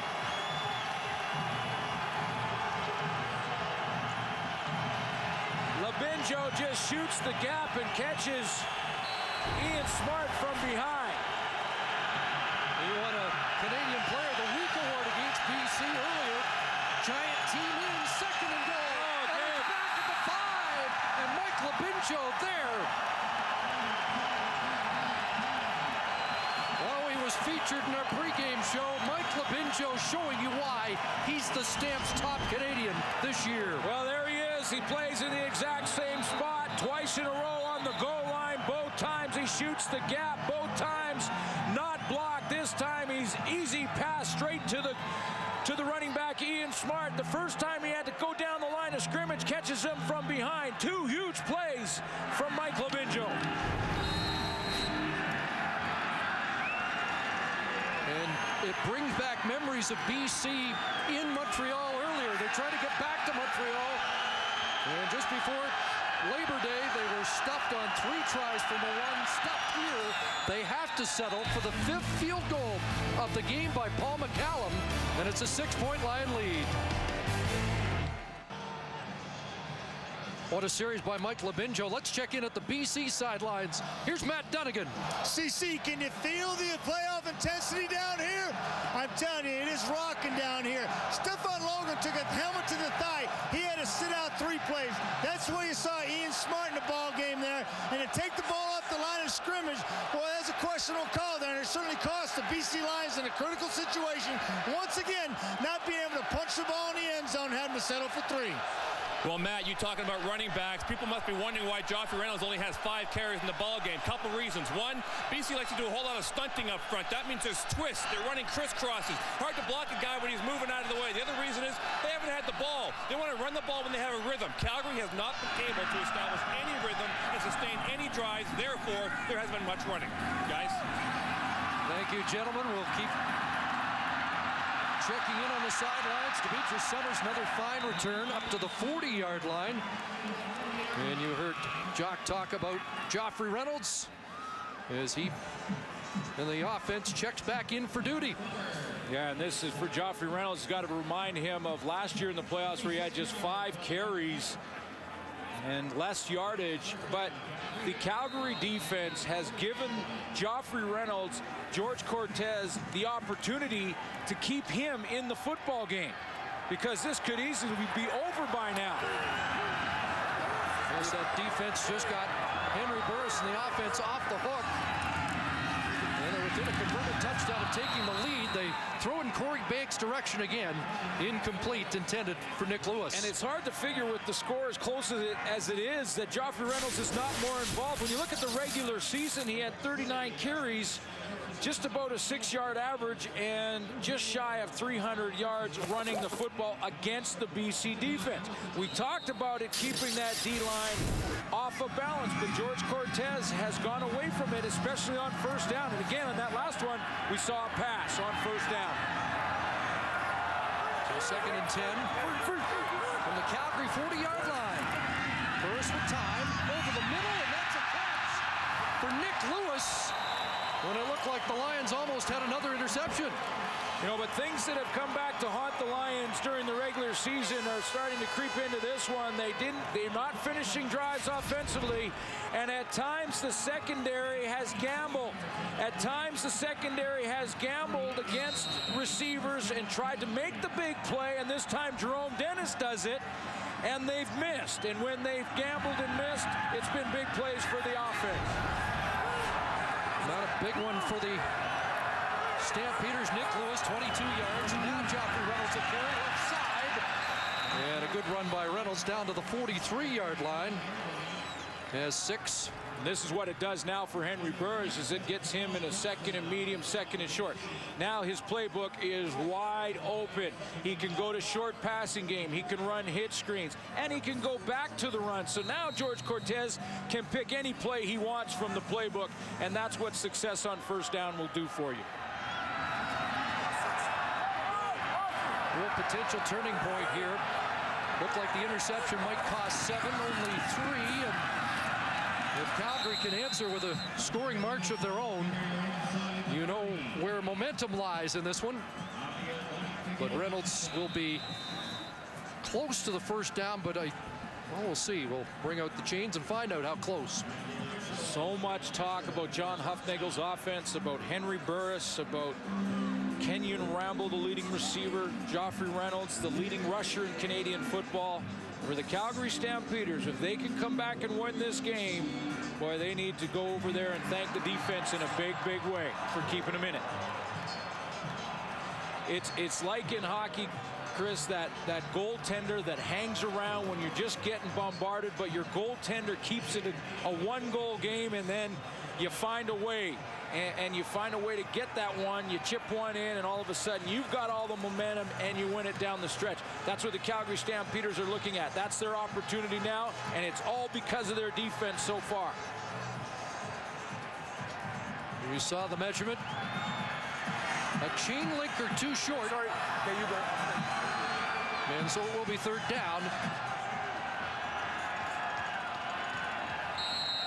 Labinjo just shoots the gap and catches Ian Smart from behind. He won a Canadian Player of the Week award against BC earlier. Giant team in, second and goal. And it's back at the 5. And Mike Labinjo there. Oh, he was featured in our pregame show. Mike Labinjo showing you why he's the Stamps' top Canadian this year. Well, there he is. He plays in the exact same spot twice in a row on the goal line. Both times he shoots the gap. Both times not blocked. This time he's easy pass straight to the running back, Ian Smart. The first time he had to go down the line of scrimmage, catches him from behind. 2 huge plays from Mike Labinjo. And it brings back memories of BC in Montreal earlier. They're trying to get back to Montreal. And just before Labor Day, they were stuffed on 3 tries from the 1. Stuffed here. They have to settle for the 5th field goal of the game by Paul McCallum. And it's a 6-point Lion lead. What a series by Mike Labinjo. Let's check in at the BC sidelines. Here's Matt Dunnigan. CC, can you feel the playoff intensity down here? I'm telling you, it is rocking down here. Stefan Logan took a helmet to the thigh. He had to sit out 3 plays. That's where you saw Ian Smart in the ball game there. And to take the ball off the line of scrimmage, well, that's a questionable call there. And it certainly cost the BC Lions in a critical situation. Once again, not being able to punch the ball in the end zone, having to settle for 3. Well, Matt, you talking about running backs. People must be wondering why Joffrey Reynolds only has 5 carries in the ball game. Couple reasons. One, BC likes to do a whole lot of stunting up front. That means there's twists. They're running crisscrosses. Hard to block a guy when he's moving out of the way. The other reason is they haven't had the ball. They want to run the ball when they have a rhythm. Calgary has not been able to establish any rhythm and sustain any drives. Therefore, there hasn't been much running. Guys? Thank you, gentlemen. We'll keep checking in on the sidelines. Demetrius Summers, another fine return up to the 40-yard line. And you heard Jock talk about Joffrey Reynolds as he and the offense checks back in for duty. Yeah, and this is for Joffrey Reynolds. Got to remind him of last year in the playoffs where he had just 5 carries and less yardage. But the Calgary defense has given Joffrey Reynolds, George Cortez, the opportunity to keep him in the football game, because this could easily be over by now. As that defense just got Henry Burris and the offense off the hook. And they're within a converted touchdown of taking the lead. They throw in Corey Bake's direction again. Incomplete, intended for Nick Lewis. And it's hard to figure with the score as close as it is that Joffrey Reynolds is not more involved. When you look at the regular season, he had 39 carries, just about a 6-yard average, and just shy of 300 yards running the football against the BC defense. We talked about it keeping that D-line off of balance, but George Cortez has gone away from it, especially on first down. And again, on that last one, we saw a pass on first down. So 2nd and 10 from the Calgary 40-yard line. Burris with time, over the middle, and that's a catch for Nick Lewis, when it looked like the Lions almost had another interception. You know, but things that have come back to haunt the Lions during the regular season are starting to creep into this one. They're not finishing drives offensively, and at times the secondary has gambled. At times the secondary has gambled against receivers and tried to make the big play, and this time Jerome Dennis does it, and they've missed. And when they've gambled and missed, it's been big plays for the offense. Not a big one for the Stampeders. Nick Lewis, 22 yards. And now Joffrey Reynolds a carry left side. And a good run by Reynolds down to the 43-yard line. Has 6. And this is what it does now for Henry Burris, is it gets him in a 2nd and medium, 2nd and short. Now his playbook is wide open. He can go to short passing game. He can run hit screens, and he can go back to the run. So now George Cortez can pick any play he wants from the playbook, and that's what success on first down will do for you. Real potential turning point here. Looked like the interception might cost 7, only 3. And if Calgary can answer with a scoring march of their own, you know where momentum lies in this one. But Reynolds will be close to the first down, but well, we'll see. We'll bring out the chains and find out how close. So much talk about John Huffnagel's offense, about Henry Burris, about Kenyon Ramble, the leading receiver, Joffrey Reynolds, the leading rusher in Canadian football. For the Calgary Stampeders, if they can come back and win this game, boy, they need to go over there and thank the defense in a big, big way for keeping them in it. It's like in hockey, Chris, that goaltender that hangs around when you're just getting bombarded, but your goaltender keeps it a 1-goal game, and then you find a way. And you find a way to get that one, you chip one in, and all of a sudden you've got all the momentum and you win it down the stretch. That's what the Calgary Stampeders are looking at. That's their opportunity now, and it's all because of their defense so far. We saw the measurement. A chain link or 2 short. Sorry. Okay, you go. And so it will be 3rd down.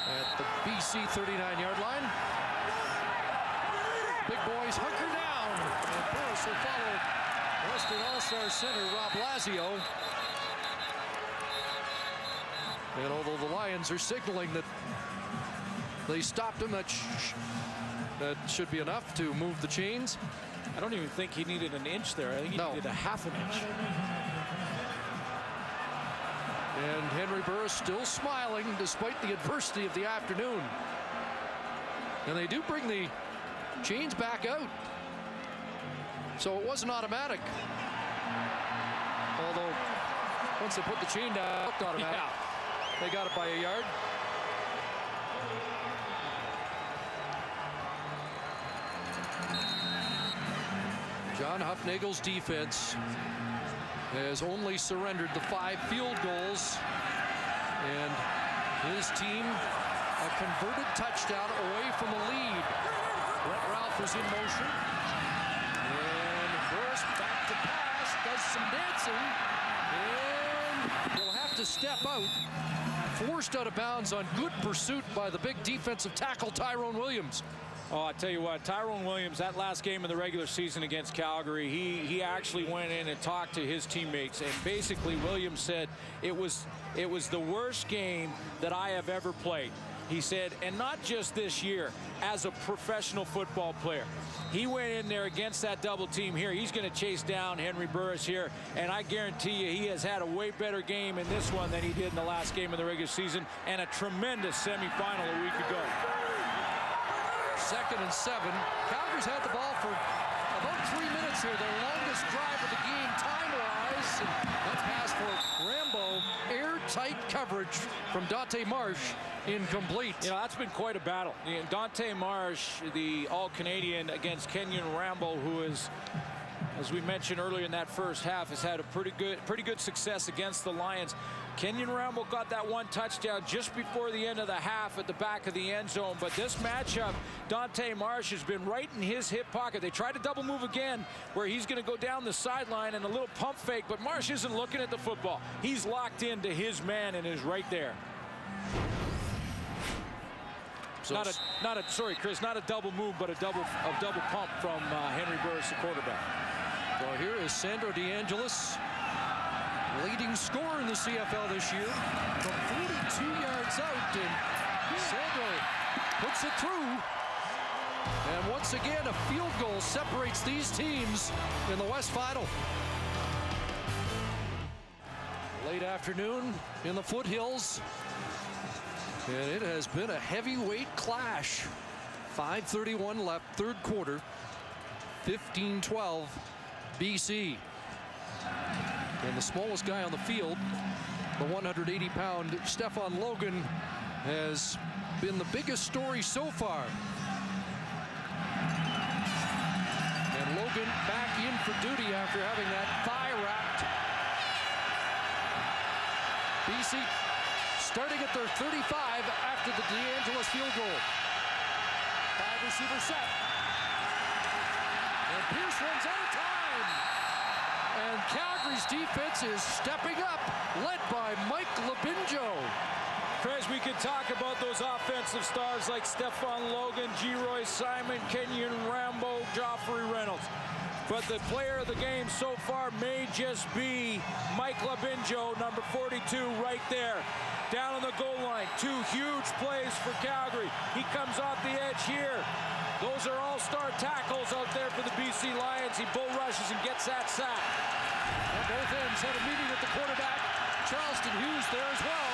At the BC 39-yard line. Big boys hunker down. And Burris will follow Western All-Star center Rob Lazio. And although the Lions are signaling that they stopped him, that should be enough to move the chains. I don't even think he needed an inch there. I think he needed a half an inch. And Henry Burris still smiling despite the adversity of the afternoon. And they do bring the chains back out. So it wasn't automatic. Although once they put the chain down, it looked automatic. Yeah. They got it by a yard. John Hufnagel's defense has only surrendered the 5 field goals, and his team a converted touchdown away from the lead. Brett Ralph is in motion, and Burris back to pass, does some dancing, and will have to step out. Forced out of bounds on good pursuit by the big defensive tackle Tyrone Williams. Oh, I tell you what, Tyrone Williams, that last game of the regular season against Calgary, he actually went in and talked to his teammates, and basically Williams said it was the worst game that I have ever played. He said, and not just this year, as a professional football player. He went in there against that double team here. He's going to chase down Henry Burris here, and I guarantee you he has had a way better game in this one than he did in the last game of the regular season, and a tremendous semifinal a week ago. 2nd and 7. Calgary's had the ball for about 3 minutes here. Their longest drive of the game time-wise. And that pass for Rambo. Airtight coverage from Dante Marsh. Incomplete. You know, that's been quite a battle. Dante Marsh, the All-Canadian, against Kenyon Rambo, who is, as we mentioned earlier in that first half, has had a pretty good success against the Lions. Kenyon Rambo got that one touchdown just before the end of the half at the back of the end zone. But this matchup, Dante Marsh has been right in his hip pocket. They tried to double move again where he's going to go down the sideline and a little pump fake, but Marsh isn't looking at the football. He's locked into his man and is right there. So sorry, Chris, not a double move, but a double pump from Henry Burris, the quarterback. Well, here is Sandro DeAngelis, leading scorer in the CFL this year, from 42 yards out, and Sandro puts it through. And once again, a field goal separates these teams in the West Final. Late afternoon in the foothills, and it has been a heavyweight clash. 5:31 left, third quarter, 15-12 BC. And the smallest guy on the field, the 180-pound Stefan Logan, has been the biggest story so far. And Logan back in for duty after having that thigh wrapped. BC starting at their 35 after the DeAngelis field goal. 5-receiver set. And Pierce runs out of time. And Calgary's defense is stepping up, led by Mike Labinjo. Chris, we could talk about those offensive stars like Stefan Logan, G-Roy Simon, Kenyon Rambo, Joffrey Reynolds. But the player of the game so far may just be Mike Labinjo, number 42, right there. Down on the goal line, 2 huge plays for Calgary. He comes off the edge here. Those are all-star tackles out there for the BC Lions. He bull rushes and gets that sack. And both ends had a meeting with the quarterback. Charleston Hughes there as well.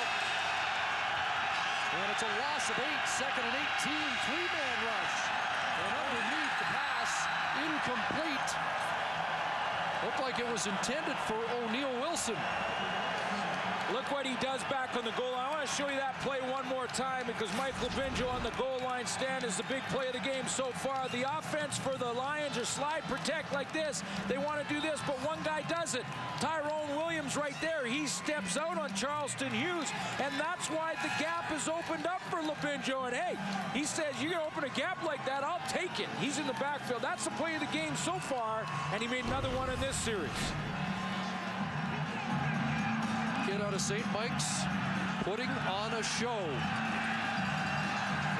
And it's a loss of 8, 2nd and 18, 3-man rush. And underneath the pass, incomplete. Looked like it was intended for O'Neal Wilson. Look what he does back on the goal line. I want to show you that play one more time because Mike Labinjo on the goal line stand is the big play of the game so far. The offense for the Lions are slide protect like this. They want to do this, but one guy does it. Tyrone Williams right there. He steps out on Charleston Hughes, and that's why the gap is opened up for Labinjo. And hey, he says, you're going to open a gap like that, I'll take it. He's in the backfield. That's the play of the game so far, and he made another one in this series. Kid out of St. Mike's putting on a show.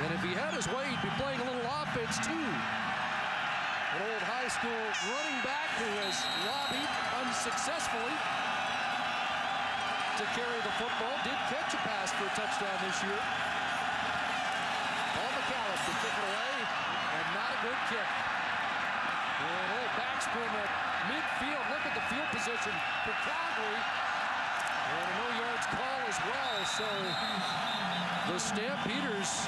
And if he had his way, he'd be playing a little offense too. An old high school running back who has lobbied unsuccessfully. to carry the football. Did catch a pass for a touchdown this year. Paul McAllister took it away, and not a good kick. And a little backspin at midfield. Look at the field position for Calgary. And a no yards call as well. So the Stampeders,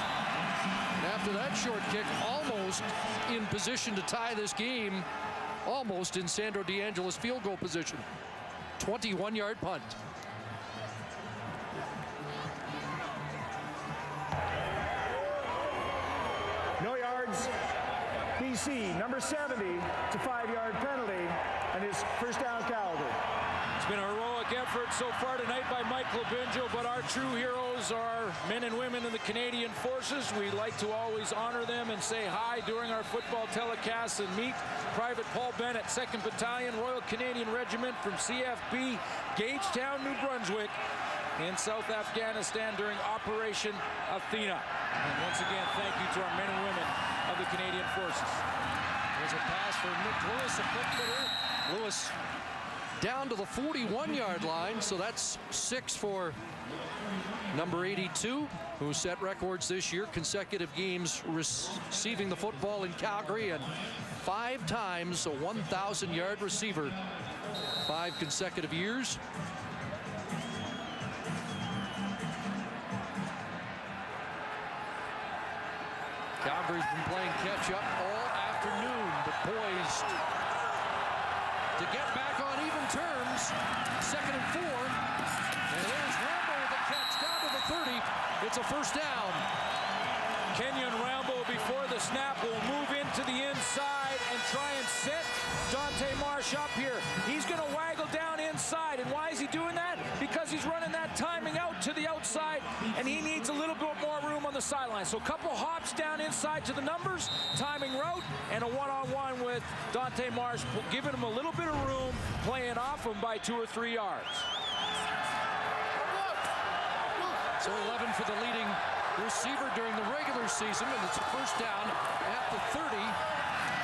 after that short kick, almost in position to tie this game. Almost in Sandro DeAngelo's field goal position. 21-yard punt. No yards. BC, number 70, it's a 5-yard penalty, and it's first down Calgary. It's been a heroic effort so far tonight by Mike Labinjo, but our true heroes are men and women in the Canadian Forces. We like to always honor them and say hi during our football telecasts and meet Private Paul Bennett, 2nd Battalion, Royal Canadian Regiment from CFB, Gagetown, New Brunswick, in South Afghanistan during Operation Athena. And once again, thank you to our men and women of the Canadian Forces. There's a pass for Nick Lewis, a quick hitter. Lewis down to the 41-yard line, so that's 6 for number 82, who set records this year, consecutive games receiving the football in Calgary, and 5 times a 1,000-yard receiver, 5 consecutive years. Calgary's been playing catch-up all afternoon, but poised to get back on even terms. 2nd and 4. And there's Rambo with the catch down to the 30. It's a first down. Kenyon Rambo, before the snap, will move into the inside and try and set Dante Marsh up here. He's going to waggle down inside. And why is he doing that? Because he's running that timing out to the outside, and he needs a little bit more room on the sideline. So a couple hops down inside to the numbers, timing route, and a one-on-one with Dante Marsh, giving him a little bit of room, playing off him by 2 or 3 yards. So 11 for the leading receiver during the regular season, and it's a first down at the 30.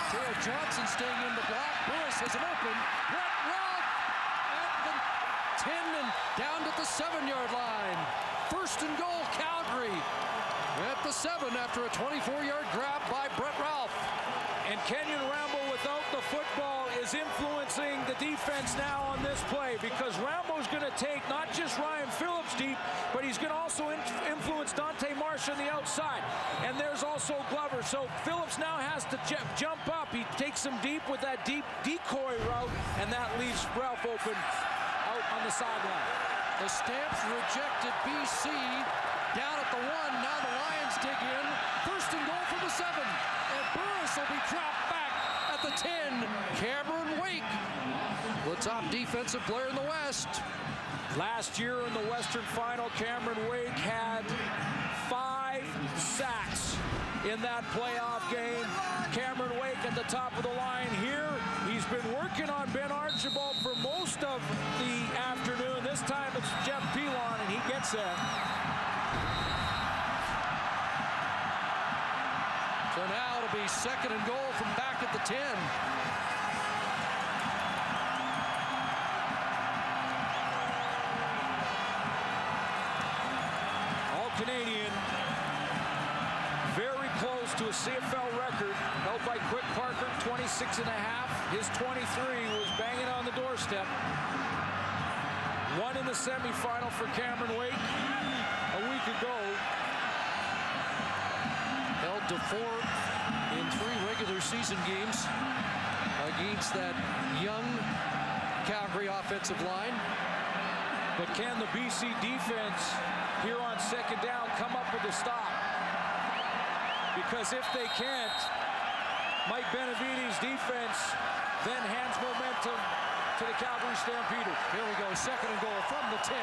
Taylor Johnson staying in the block. Burris has an open. Brett Ralph at the 10 and down to the 7-yard line. First and goal, Calgary at the 7 after a 24-yard grab by Brett Ralph. And Kenyon Rambo without the football is influencing the defense now on this play, because Rambo's going to take not just Ryan Phillips deep, but he's going to also influence Dante Marsh on the outside. And there's also Glover. So Phillips now has to jump up. He takes him deep with that deep decoy route, and that leaves Ralph open out on the sideline. The Stamps rejected BC down at the 1. Now the Lions dig in. First and goal for the 7. And Burris will be dropped back at the 10. Cameron Wake, the top defensive player in the West. Last year in the Western Final, Cameron Wake had 5 sacks in that playoff game. Cameron Wake at the top of the line here. He's been working on Ben Archibald for most of the afternoon. This time it's Jeff Pilon, and he gets there. So now it'll be 2nd and goal from back at the 10. All-Canadian, very close to a CFL record held by Quick Parker, 26 and a half. His 23 was banging on the doorstep. Won in the semifinal for Cameron Wake a week ago. Held to 4 in 3 regular season games against that young Calgary offensive line. But can the BC defense here on 2nd down come up with a stop? Because if they can't, Mike Benavides' defense then hands momentum to the Calgary Stampeders. Here we go, 2nd and goal from the 10.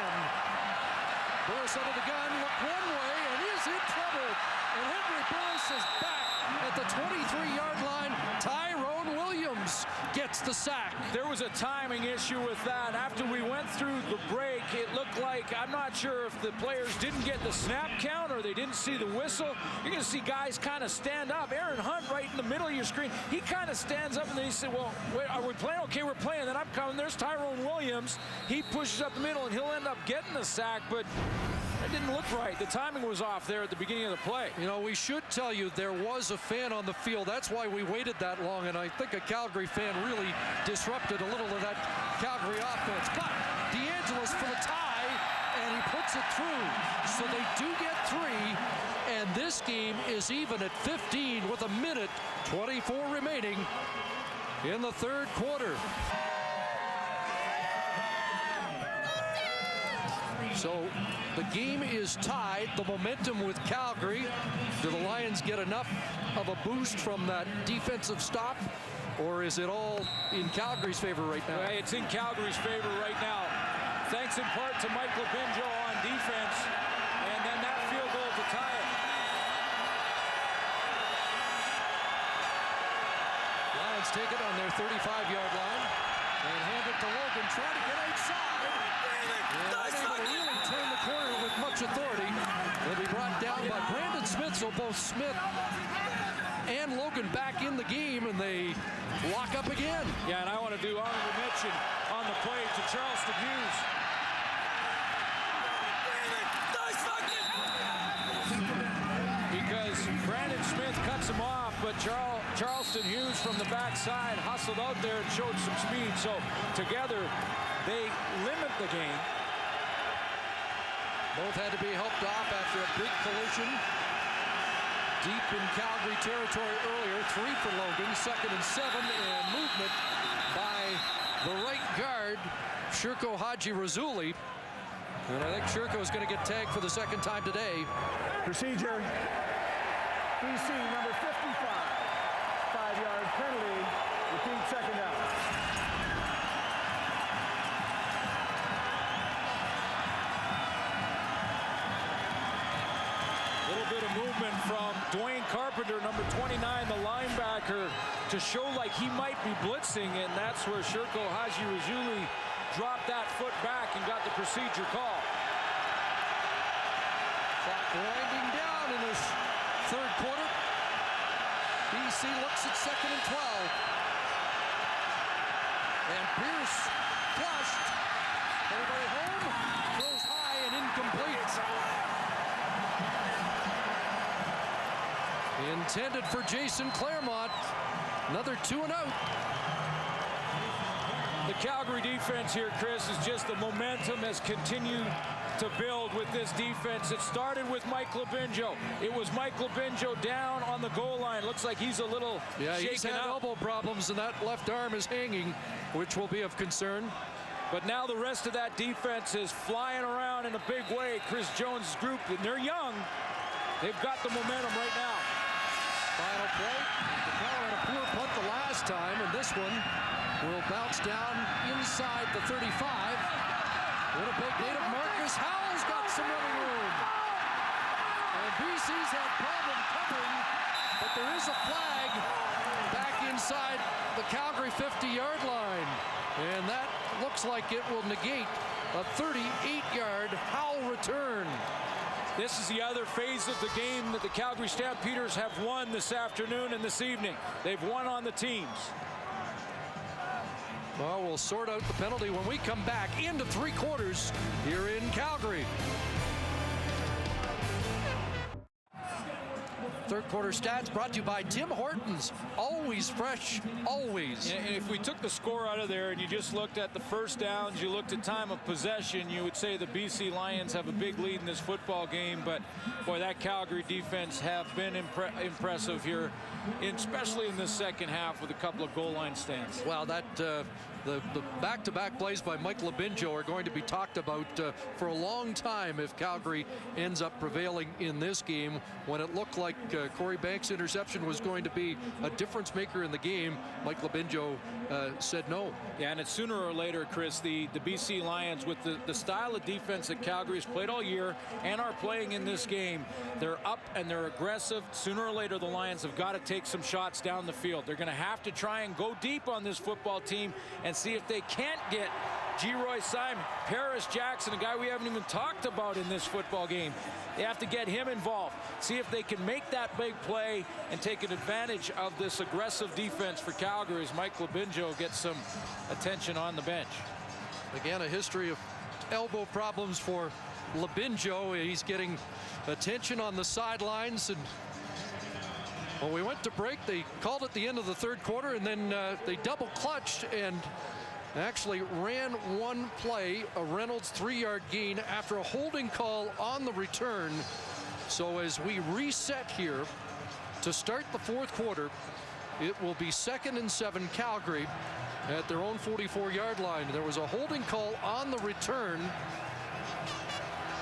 Burris under the gun, look one way, and is in trouble. And Henry Burris is back at the 23-yard line. Tyrone Williams gets the sack. There was a timing issue with that. After we went through the break, it looked like, I'm not sure if the players didn't get the snap count or they didn't see the whistle. You're going to see guys kind of stand up. Aaron Hunt right in the middle of your screen. He kind of stands up and then he said, well, wait, are we playing? Okay, we're playing. Then I'm coming. There's Tyrone Williams. He pushes up the middle and he'll end up getting the sack, but it didn't look right. The timing was off there at the beginning of the play. You know, we should tell you there was a fan on the field. That's why we waited that long, and I think a Calgary fan really disrupted a little of that Calgary offense. But DeAngelis for the tie, and he puts it through. So they do get 3, and this game is even at 15 with 1:24 remaining in the third quarter. So the game is tied. The momentum with Calgary. Do the Lions get enough of a boost from that defensive stop, or is it all in Calgary's favor right now? It's in Calgary's favor right now. Thanks in part to Mike Labinjo on defense, and then that field goal to tie it. Lions take it on their 35-yard line and hand it to Logan, trying to get outside. Unable to really turn the corner with much authority. They'll be brought down by Brandon Smith, so both Smith and Logan back in the game, and they lock up again. Yeah, and I want to do honorable mention on the play to Charleston Hughes. Because Brandon Smith cuts him off, but Charleston Hughes from the backside hustled out there and showed some speed. So together, they limit the game. Both had to be helped off after a big collision deep in Calgary territory earlier. 3 for Logan, 2nd and 7, and movement by the right guard, Shirko Haji-Razuli. And I think Shirko is going to get tagged for the 2nd time today. Procedure. BC number 55. 5-yard penalty. Repeat 2nd down. Movement from Dwayne Carpenter, number 29, the linebacker, to show like he might be blitzing, and that's where Shirko Haji-Razuli dropped that foot back and got the procedure call. Clock winding down in this third quarter. BC looks at 2nd and 12. And Pierce flushed. Everybody home. Goes high and incomplete. Intended for Jason Claremont. Another 2 and out. The Calgary defense here, Chris, is just the momentum has continued to build with this defense. It started with Mike Labinjo. It was Mike Labinjo down on the goal line. Looks like he's a little shaken he's had up. elbow problems, and that left arm is hanging, which will be of concern. But now the rest of that defense is flying around in a big way. Chris Jones' group, and they're young. They've got the momentum right now. Final play. The Cal had a poor punt the last time, and this one will bounce down inside the 35. Winnipeg native Marcus Howell's got some running room. And BC's had problem covering, but there is a flag back inside the Calgary 50-yard line. And that looks like it will negate a 38-yard Howell return. This is the other phase of the game that the Calgary Stampeders have won this afternoon and this evening. They've won on the teams. Well, we'll sort out the penalty when we come back into 3 quarters here in Calgary. Third quarter stats brought to you by Tim Hortons. Always fresh, always. And if we took the score out of there and you just looked at the first downs, you looked at time of possession, you would say the BC Lions have a big lead in this football game. But, boy, that Calgary defense have been impressive here, especially in the second half with a couple of goal line stands. Well, that the back-to-back plays by Mike Labinjo are going to be talked about for a long time if Calgary ends up prevailing in this game, when it looked like Corey Banks' interception was going to be a difference maker in the game, Mike Labinjo said no. Yeah, and it's sooner or later, Chris, the BC Lions, with the style of defense that Calgary's played all year and are playing in this game, they're up and they're aggressive. Sooner or later, the Lions have got to take some shots down the field. They're going to have to try and go deep on this football team and see if they can't get G-Roy Simon, Paris Jackson, a guy we haven't even talked about in this football game. They have to get him involved, see if they can make that big play and take an advantage of this aggressive defense for Calgary as Mike Labinjo gets some attention on the bench. Again, a history of elbow problems for Labinjo. He's getting attention on the sidelines, and when we went to break, they called it the end of the third quarter, and then they double clutched and actually ran one play, a Reynolds 3-yard gain after a holding call on the return. So as we reset here to start the fourth quarter, it will be 2nd and 7 Calgary at their own 44-yard line. There was a holding call on the return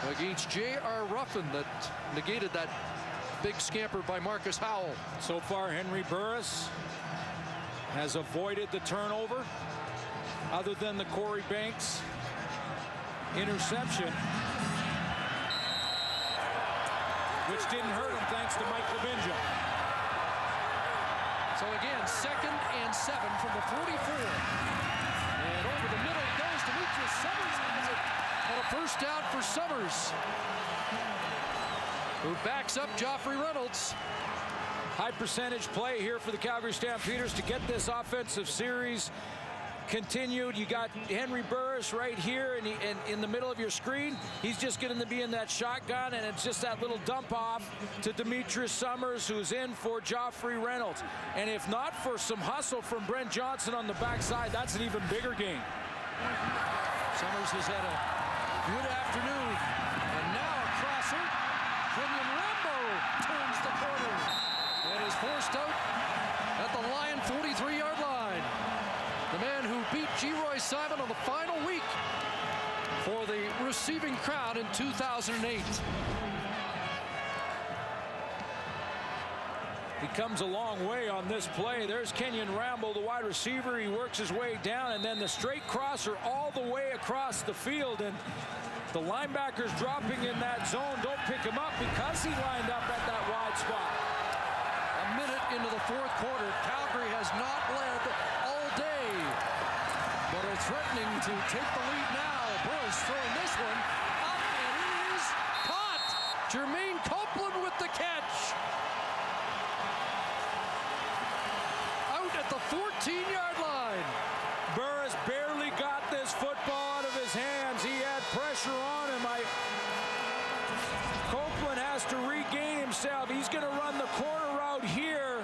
against J.R. Ruffin that negated that big scamper by Marcus Howell. So far, Henry Burris has avoided the turnover, other than the Corey Banks interception, which didn't hurt him thanks to Mike Labinjo. So again, 2nd and 7 from the 44. And over the middle goes Demetrius Summers, has it, and a first down for Summers, who backs up Joffrey Reynolds. High percentage play here for the Calgary Stampeders to get this offensive series continued. You got Henry Burris right here and in the middle of your screen. He's just going to be in that shotgun, and it's just that little dump off to Demetrius Summers, who's in for Joffrey Reynolds. And if not for some hustle from Brent Johnson on the backside, that's an even bigger gain. Summers has had a good afternoon, and now a crosser. Kenyon Rambo turns the corner and is forced out at the Lion 43-yard line. The man who beat G-Roy Simon on the final week for the receiving crowd in 2008. He comes a long way on this play. There's Kenyon Rambo, the wide receiver. He works his way down, and then the straight crosser all the way across the field. And the linebackers dropping in that zone don't pick him up because he lined up at that wide spot. A minute into the fourth quarter, Calgary has not led all day, but are threatening to take the lead now. Burris throwing this one up, and it is caught. Jermaine Copeland with the catch. Out at the 14-yard line. Burris barely got this football out of his hands. He had pressure on him. Copeland has to regain himself. He's going to run the corner route here,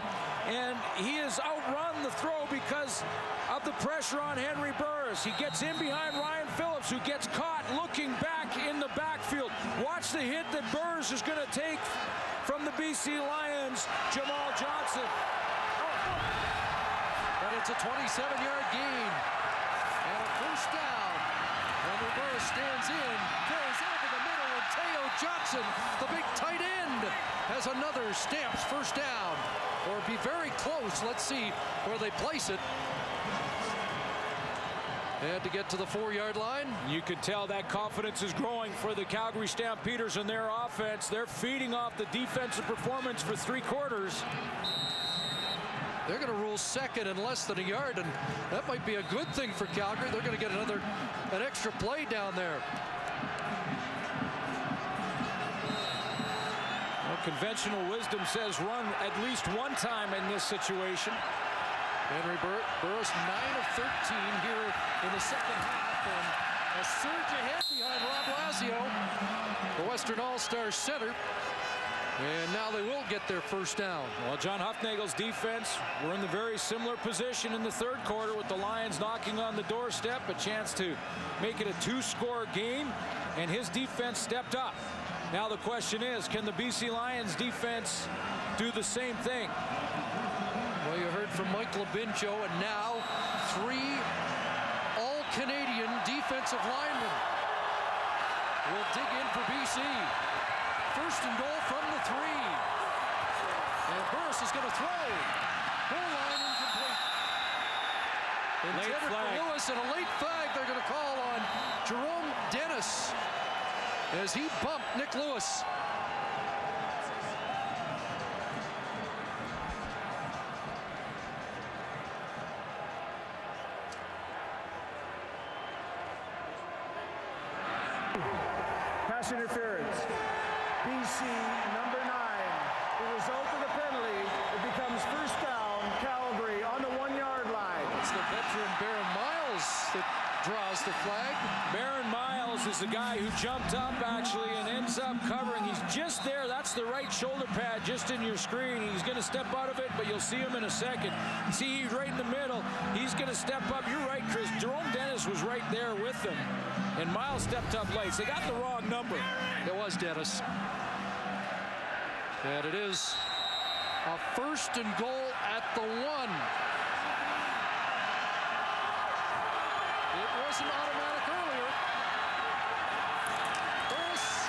and he has outrun the throw because of the pressure on Henry Burris. He gets in behind Ryan Phillips, who gets caught looking back in the backfield. Watch the hit that Burris is going to take from the BC Lions, Jamal Johnson. But it's a 27-yard gain and a first down. Henry Burris stands in, goes over the middle, and Teo Johnson, the big tight end, has another Stamps first down. Or be very close. Let's see where they place it. And to get to the 4-yard line. You can tell that confidence is growing for the Calgary Stampeders and their offense. They're feeding off the defensive performance for 3 quarters. They're going to rule second and less than a yard, and that might be a good thing for Calgary. They're going to get an extra play down there. Well, conventional wisdom says run at least one time in this situation. Henry Burris 9 of 13 here in the second half, and a surge ahead behind Rob Lazio, the Western All-Star center. And now they will get their first down. Well, John Huffnagel's defense, we're in the very similar position in the third quarter with the Lions knocking on the doorstep, a chance to make it a 2-score game, and his defense stepped up. Now the question is, can the BC Lions defense do the same thing? Well, you heard from Mike Labinjo, and now 3 all-Canadian defensive linemen will dig in for BC. First and goal from the 3. And Burris is going to throw. Goal line incomplete. Intended for Lewis, and a late flag they're going to call on Jerome Dennis as he bumped Nick Lewis. Pass interference. BC number 9. The result of the penalty, it becomes first down, Calgary on the 1-yard line. It's the veteran Baron Miles that draws the flag. Baron Miles is the guy who jumped up actually and ends up covering. He's just there. That's the right shoulder pad just in your screen. He's going to step out of it, but you'll see him in a second. See, he's right in the middle. He's going to step up. You're right, Chris. Jerome Dennis was right there with them. And Miles stepped up late. So they got the wrong number. It was Dennis. And it is a first and goal at the 1. It wasn't automatic earlier. Burris,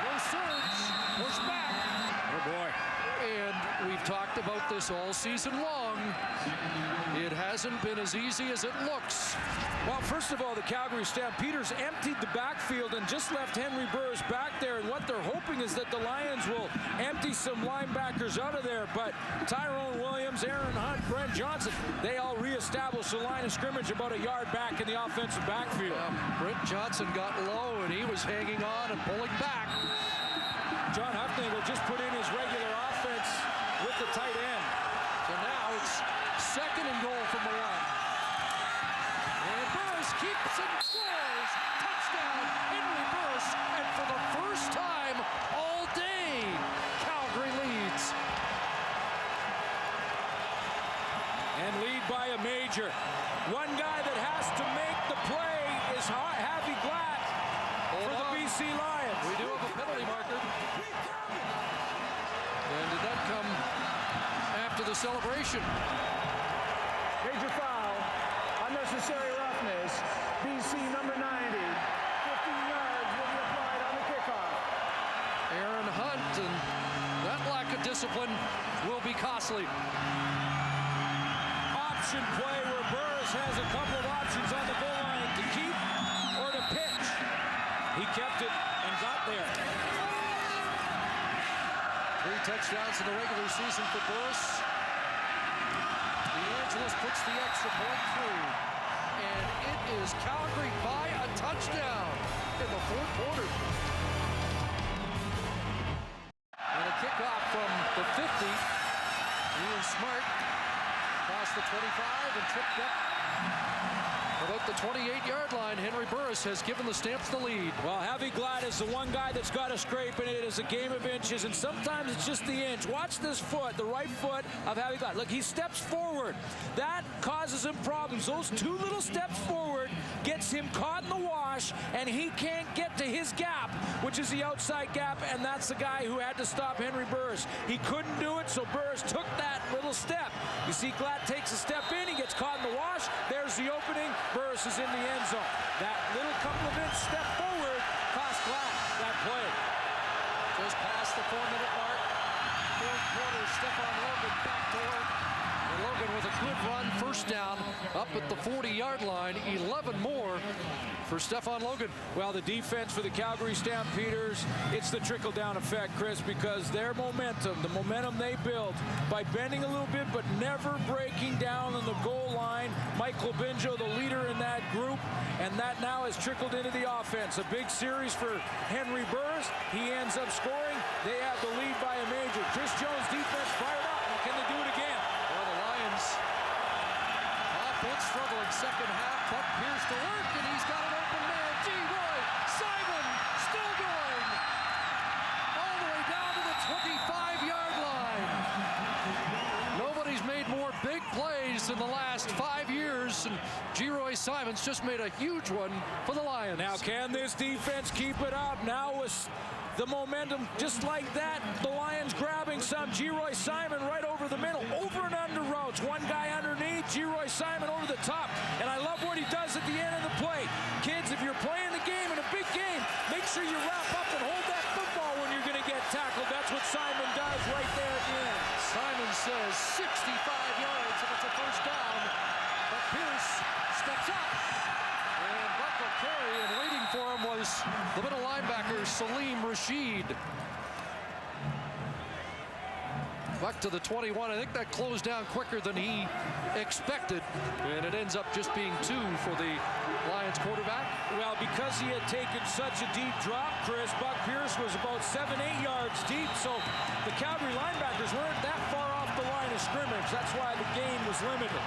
no surge, push back. Oh boy. And we've talked about this all season long. It hasn't been as easy as it looks. Well, first of all, the Calgary Stampeders emptied the backfield and just left Henry Burris back there. And what they're hoping is that the Lions will empty some linebackers out of there. But Tyrone Williams, Aaron Hunt, Brent Johnson, they all reestablished the line of scrimmage about a yard back in the offensive backfield. Brent Johnson got low, and he was hanging on and pulling back. John Huffney will just put in his regular offense with the tight end. So now it's second and goal from the 1. And Burris keeps and scores. Touchdown, Henry Burris. And for the first time all day, Calgary leads. And lead by a major. One guy that has to make the play is Javi Glatt for the BC Lions. We do have a penalty marker. And did that come after the celebration? Major foul, unnecessary roughness. BC number 90. 15 yards will be applied on the kickoff. Aaron Hunt, and that lack of discipline will be costly. Option play where Burris has a couple of options on the goal line to keep or to pitch. He kept it and got there. 3 touchdowns in the regular season for Burris. DeAngelis puts the extra point through. And it is Calgary by a touchdown in the 4th quarter. And a kickoff from the 50. Ian Smart past the 25 and tripped up about the 28-yard line. Henry Burris has given the Stamps the lead. Well, Javi Glatt is the one guy that's got a scrape in it. It is a game of inches, and sometimes it's just the inch. Watch this foot, the right foot of Javi Glatt. Look, he steps forward. That causes him problems. Those 2 little steps forward gets him caught in the wash, and he can't get to his gap, which is the outside gap, and that's the guy who had to stop Henry Burris. He couldn't do it, so Burris took that little step. You see Glatt takes a step in, he gets caught in the wash. There's the opening. Burris is in the end zone. That little couple of inch step forward cost Glatt that play. Just past the 4-minute mark. 4th quarter, Stephon Logan back to work. And Logan with a good run, first down, up at the 40-yard line. 11 more for Stephon Logan. Well, the defense for the Calgary Stampeders, it's the trickle-down effect, Chris, because their momentum, the momentum they build by bending a little bit but never breaking down on the goal line. Michael Binjo, the leader in that group, and that now has trickled into the offense. A big series for Henry Burris. He ends up scoring. They have the lead by a major. Chris Jones' defense fired up. Can they do it again? Well, the Lions offense struggling second half. Buck Pierce to work, and he's got an open man. Roy Simon still going all the way down to the 25-yard line. Nobody's made more big plays in the last 5 years, and Roy Simon's just made a huge one for the Lions. Now, can this defense keep it up? Now with the momentum just like that, the Lions grabbing some. Roy Simon right over the middle, over and under routes. One guy underneath, Roy Simon over the top. And I love what he does at the end of the play. Kids, if you're playing the game in a big game, make sure you wrap up and hold that football when you're going to get tackled. That's what Simon does right there at the end. Simon says 65 yards and it's a first down. But Pierce steps up. And Buck will carry, and waiting for him was the middle linebacker, Salim Rashid. Buck to the 21. I think that closed down quicker than he expected. And it ends up just being 2 for the Lions quarterback. Well, because he had taken such a deep drop, Chris, Buck Pierce was about 7-8 yards deep. So the Calgary linebackers weren't that far off the line of scrimmage. That's why the gain was limited.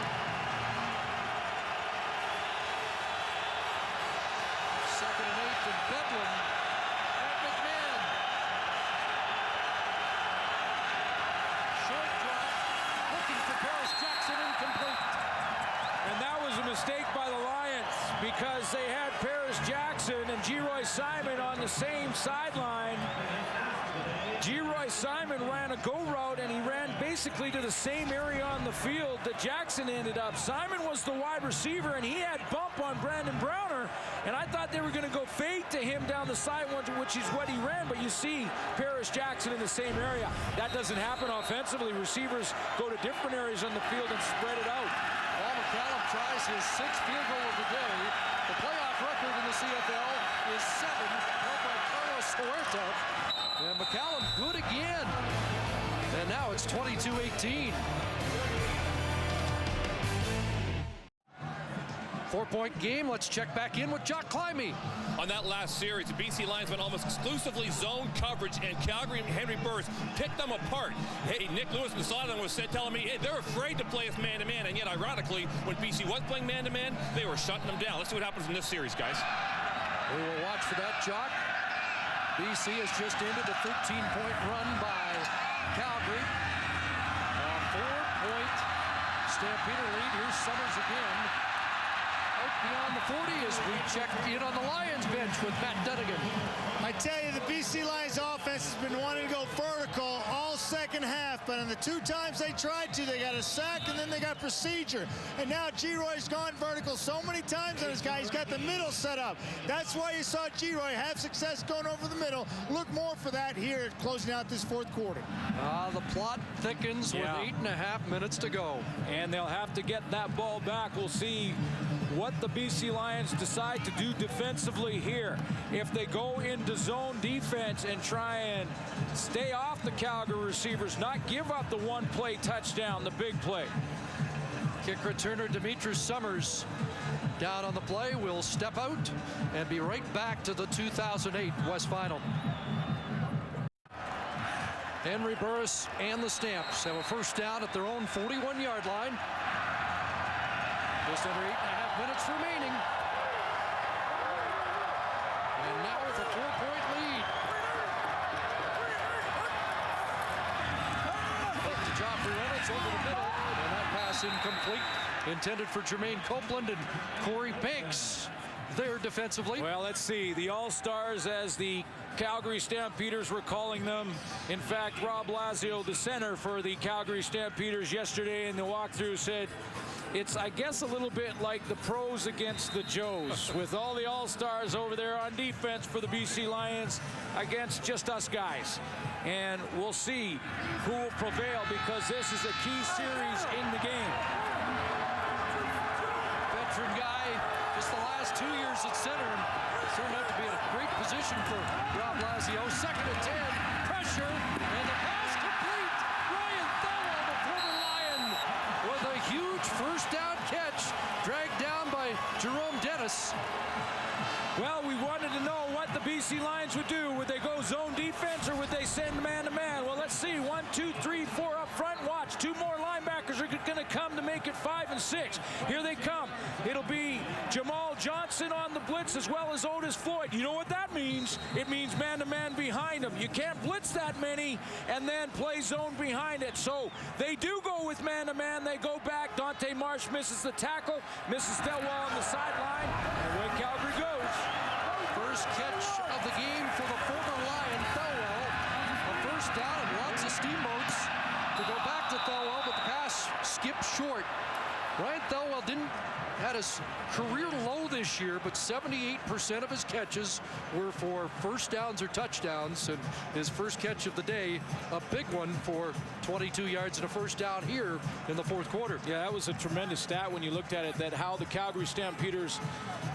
Second and 8 to Bedlam. And McMahon. Short drop. Looking for Paris Jackson, incomplete. And that was a mistake by the Lions because they had Paris Jackson and Geroy Simon on the same sideline. Geroy Simon ran a go route, and he ran basically to the same area on the field that Jackson ended up. Simon was the wide receiver, and he had bump on Brandon Browner, and I thought they were going to go fade to him down the side, which is what he ran, but you see Paris Jackson in the same area. That doesn't happen offensively. Receivers go to different areas on the field and spread it out. Paul McCallum tries his 6th field goal of the day. The playoff record in the CFL is 7, held by Carlos Huerta. And McCallum good again. And now it's 22-18. 4-point game. Let's check back in with Jock Climby. On that last series, the BC Lions went almost exclusively zone coverage, and Calgary and Henry Burris picked them apart. Hey, Nick Lewis from the sideline was telling me, hey, they're afraid to play us man-to-man, and yet, ironically, when BC was playing man-to-man, they were shutting them down. Let's see what happens in this series, guys. We will watch for that, Jock. BC has just ended a 13-point run by Calgary. A 4-point Stampeder lead. Here's Summers again. Out beyond the 40 as we check in on the Lions bench with Matt Dunnigan. I tell you, the BC Lions offense has been wanting to go vertical all second half, but in the 2 times they tried to, they got a sack and then they got procedure. And now Geroy's gone vertical so many times on this guy. He's got the middle set up. That's why you saw Geroy have success going over the middle. Look more for that here closing out this 4th quarter. The plot thickens with 8.5 minutes to go. And they'll have to get that ball back. We'll see what the BC Lions decide to do defensively here. If they go into zone defense and try and stay off the Calgary receivers, not give up the 1-play touchdown, the big play. Kick returner Demetrius Summers down on the play will step out and be right back to the 2008 West Final. Henry Burris and the Stamps have a first down at their own 41-yard line. Just under 8.5 minutes remaining. And now with a 4-point lead. Up to Joffrey Reynolds over the middle. And that pass incomplete. Intended for Jermaine Copeland and Corey Banks there defensively. Well, let's see. The All-Stars, as the Calgary Stampeders were calling them. In fact, Rob Lazio, the center for the Calgary Stampeders yesterday in the walkthrough, said it's, I guess, a little bit like the pros against the Joes, with all the All-Stars over there on defense for the BC Lions against just us guys. And we'll see who will prevail, because this is a key series in the game. Veteran guy, just the last 2 years at center, turned out to be in a great position for Rob Lazio. 2nd and 10, pressure, and the pass complete. Ryan Thowell, the former Lion, with a huge first down catch, dragged down by Jerome Dennis. Well, we wanted to know what the BC Lions would do. Would they go zone defense, or would they send man-to-man? Well, let's see. 1, 2, 3, 4 up front. Watch. 2 more linebackers are going to come to make it 5 and 6. Here they come. It'll be Jamal Johnson on the blitz, as well as Otis Floyd. You know what that means? It means man-to-man behind them. You can't blitz that many and then play zone behind it. So they do go with man-to-man. They go back. Dante Marsh misses the tackle, misses Stelwell on the sideline, and away Calgary goes. First catch of the game for the former Lion, Thelwell. A first down and lots of steamboats to go back to Thelwell, but the pass skipped short. Ryan Thelwell had a career low this year, but 78% of his catches were for first downs or touchdowns, and his first catch of the day, a big one for 22 yards and a first down here in the fourth quarter. Yeah, that was a tremendous stat when you looked at it, that how the Calgary Stampeders,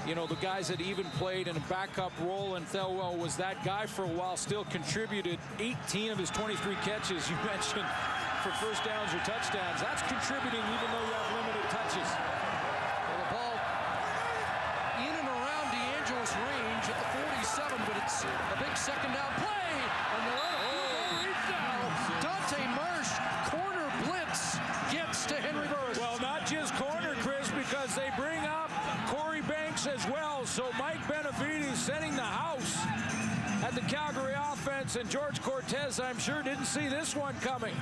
you know, the guys that even played in a backup role, and Thelwell was that guy for a while, still contributed 18 of his 23 catches you mentioned for first downs or touchdowns. That's contributing even though you have limited touches. Well, the ball in and around DeAngelo's range at the 47, but it's a big second down play. And they're on a reach now. Dante Marsh, corner blitz, gets to Henry Burris. Well, not just corner, Chris, because they bring up Corey Banks as well. So Mike Benavides setting the house at the Calgary offense, and George Cortez, I'm sure, didn't see this one coming.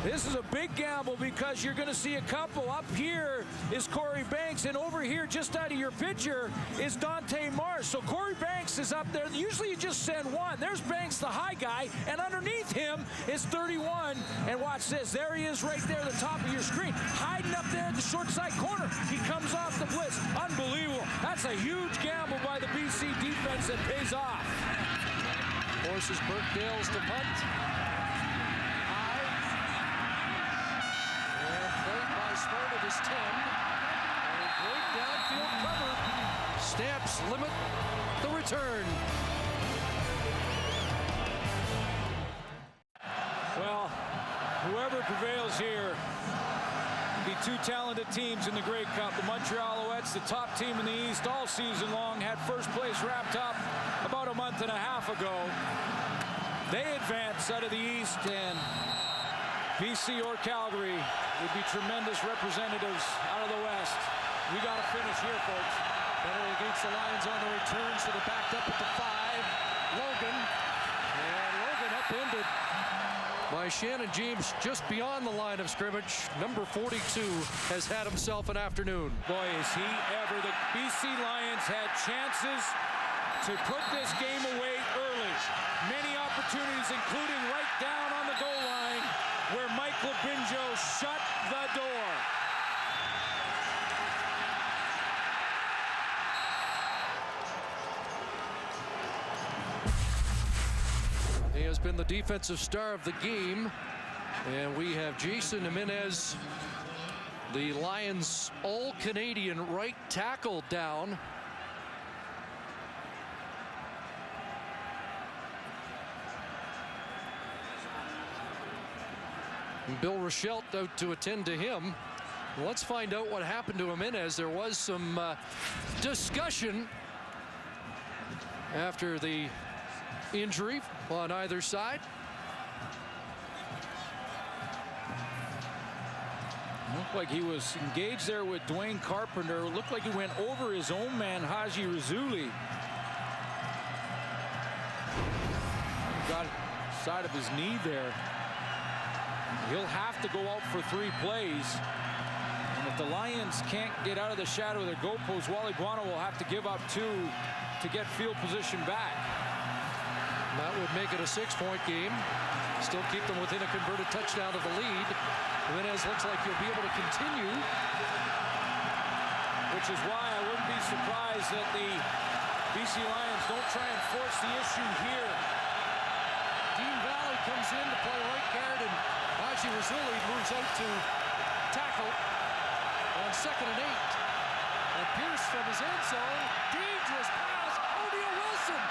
This is a big gamble because you're going to see a couple. Up here is Corey Banks, and over here, just out of your picture, is Dante Marsh. So Corey Banks is up there. Usually you just send one. There's Banks, the high guy, and underneath him is 31. And watch this. There he is right there at the top of your screen, hiding up there at the short side corner. He comes off the blitz. Unbelievable. That's a huge gamble by the BC defense that pays off. Forces Burkdale's to punt. High. And played by Smart at his 10. And a great downfield cover. Stamps limit the return. Well, whoever prevails here, be two talented teams in the Grey Cup. The Montreal Alouettes, the top team in the East all season long, had first place wrapped up about a month and a half ago. They advance out of the East, and BC or Calgary would be tremendous representatives out of the West. We got to finish here, folks. Penalty against the Lions on the return, so they're backed up at the 5. Logan. And Logan upended by Shannon James just beyond the line of scrimmage. Number 42 has had himself an afternoon. Boy, is he ever. The BC Lions had chances to put this game away early. Many opportunities, including right down on the goal line, where Mike Labinjo shut the door. He has been the defensive star of the game. And we have Jason Jimenez, the Lions all-Canadian right tackle, down. And Bill Rochelle out to attend to him. Let's find out what happened to Jimenez. There was some discussion after the injury on either side. Looked like he was engaged there with Dwayne Carpenter. It looked like he went over his own man, Haji Razuli. Got side of his knee there. He'll have to go out for 3 plays. And if the Lions can't get out of the shadow of their goalpost, Wally Buono will have to give up 2 to get field position back. That would make it a 6-point game. Still keep them within a converted touchdown of the lead. Jimenez looks like he'll be able to continue. Which is why I wouldn't be surprised that the BC Lions don't try and force the issue here. Dean Valley comes in to play right guard, and Haji Razuli moves out to tackle on 2nd and 8. And Pierce from his end zone. Dangerous pass. O'Neal Wilson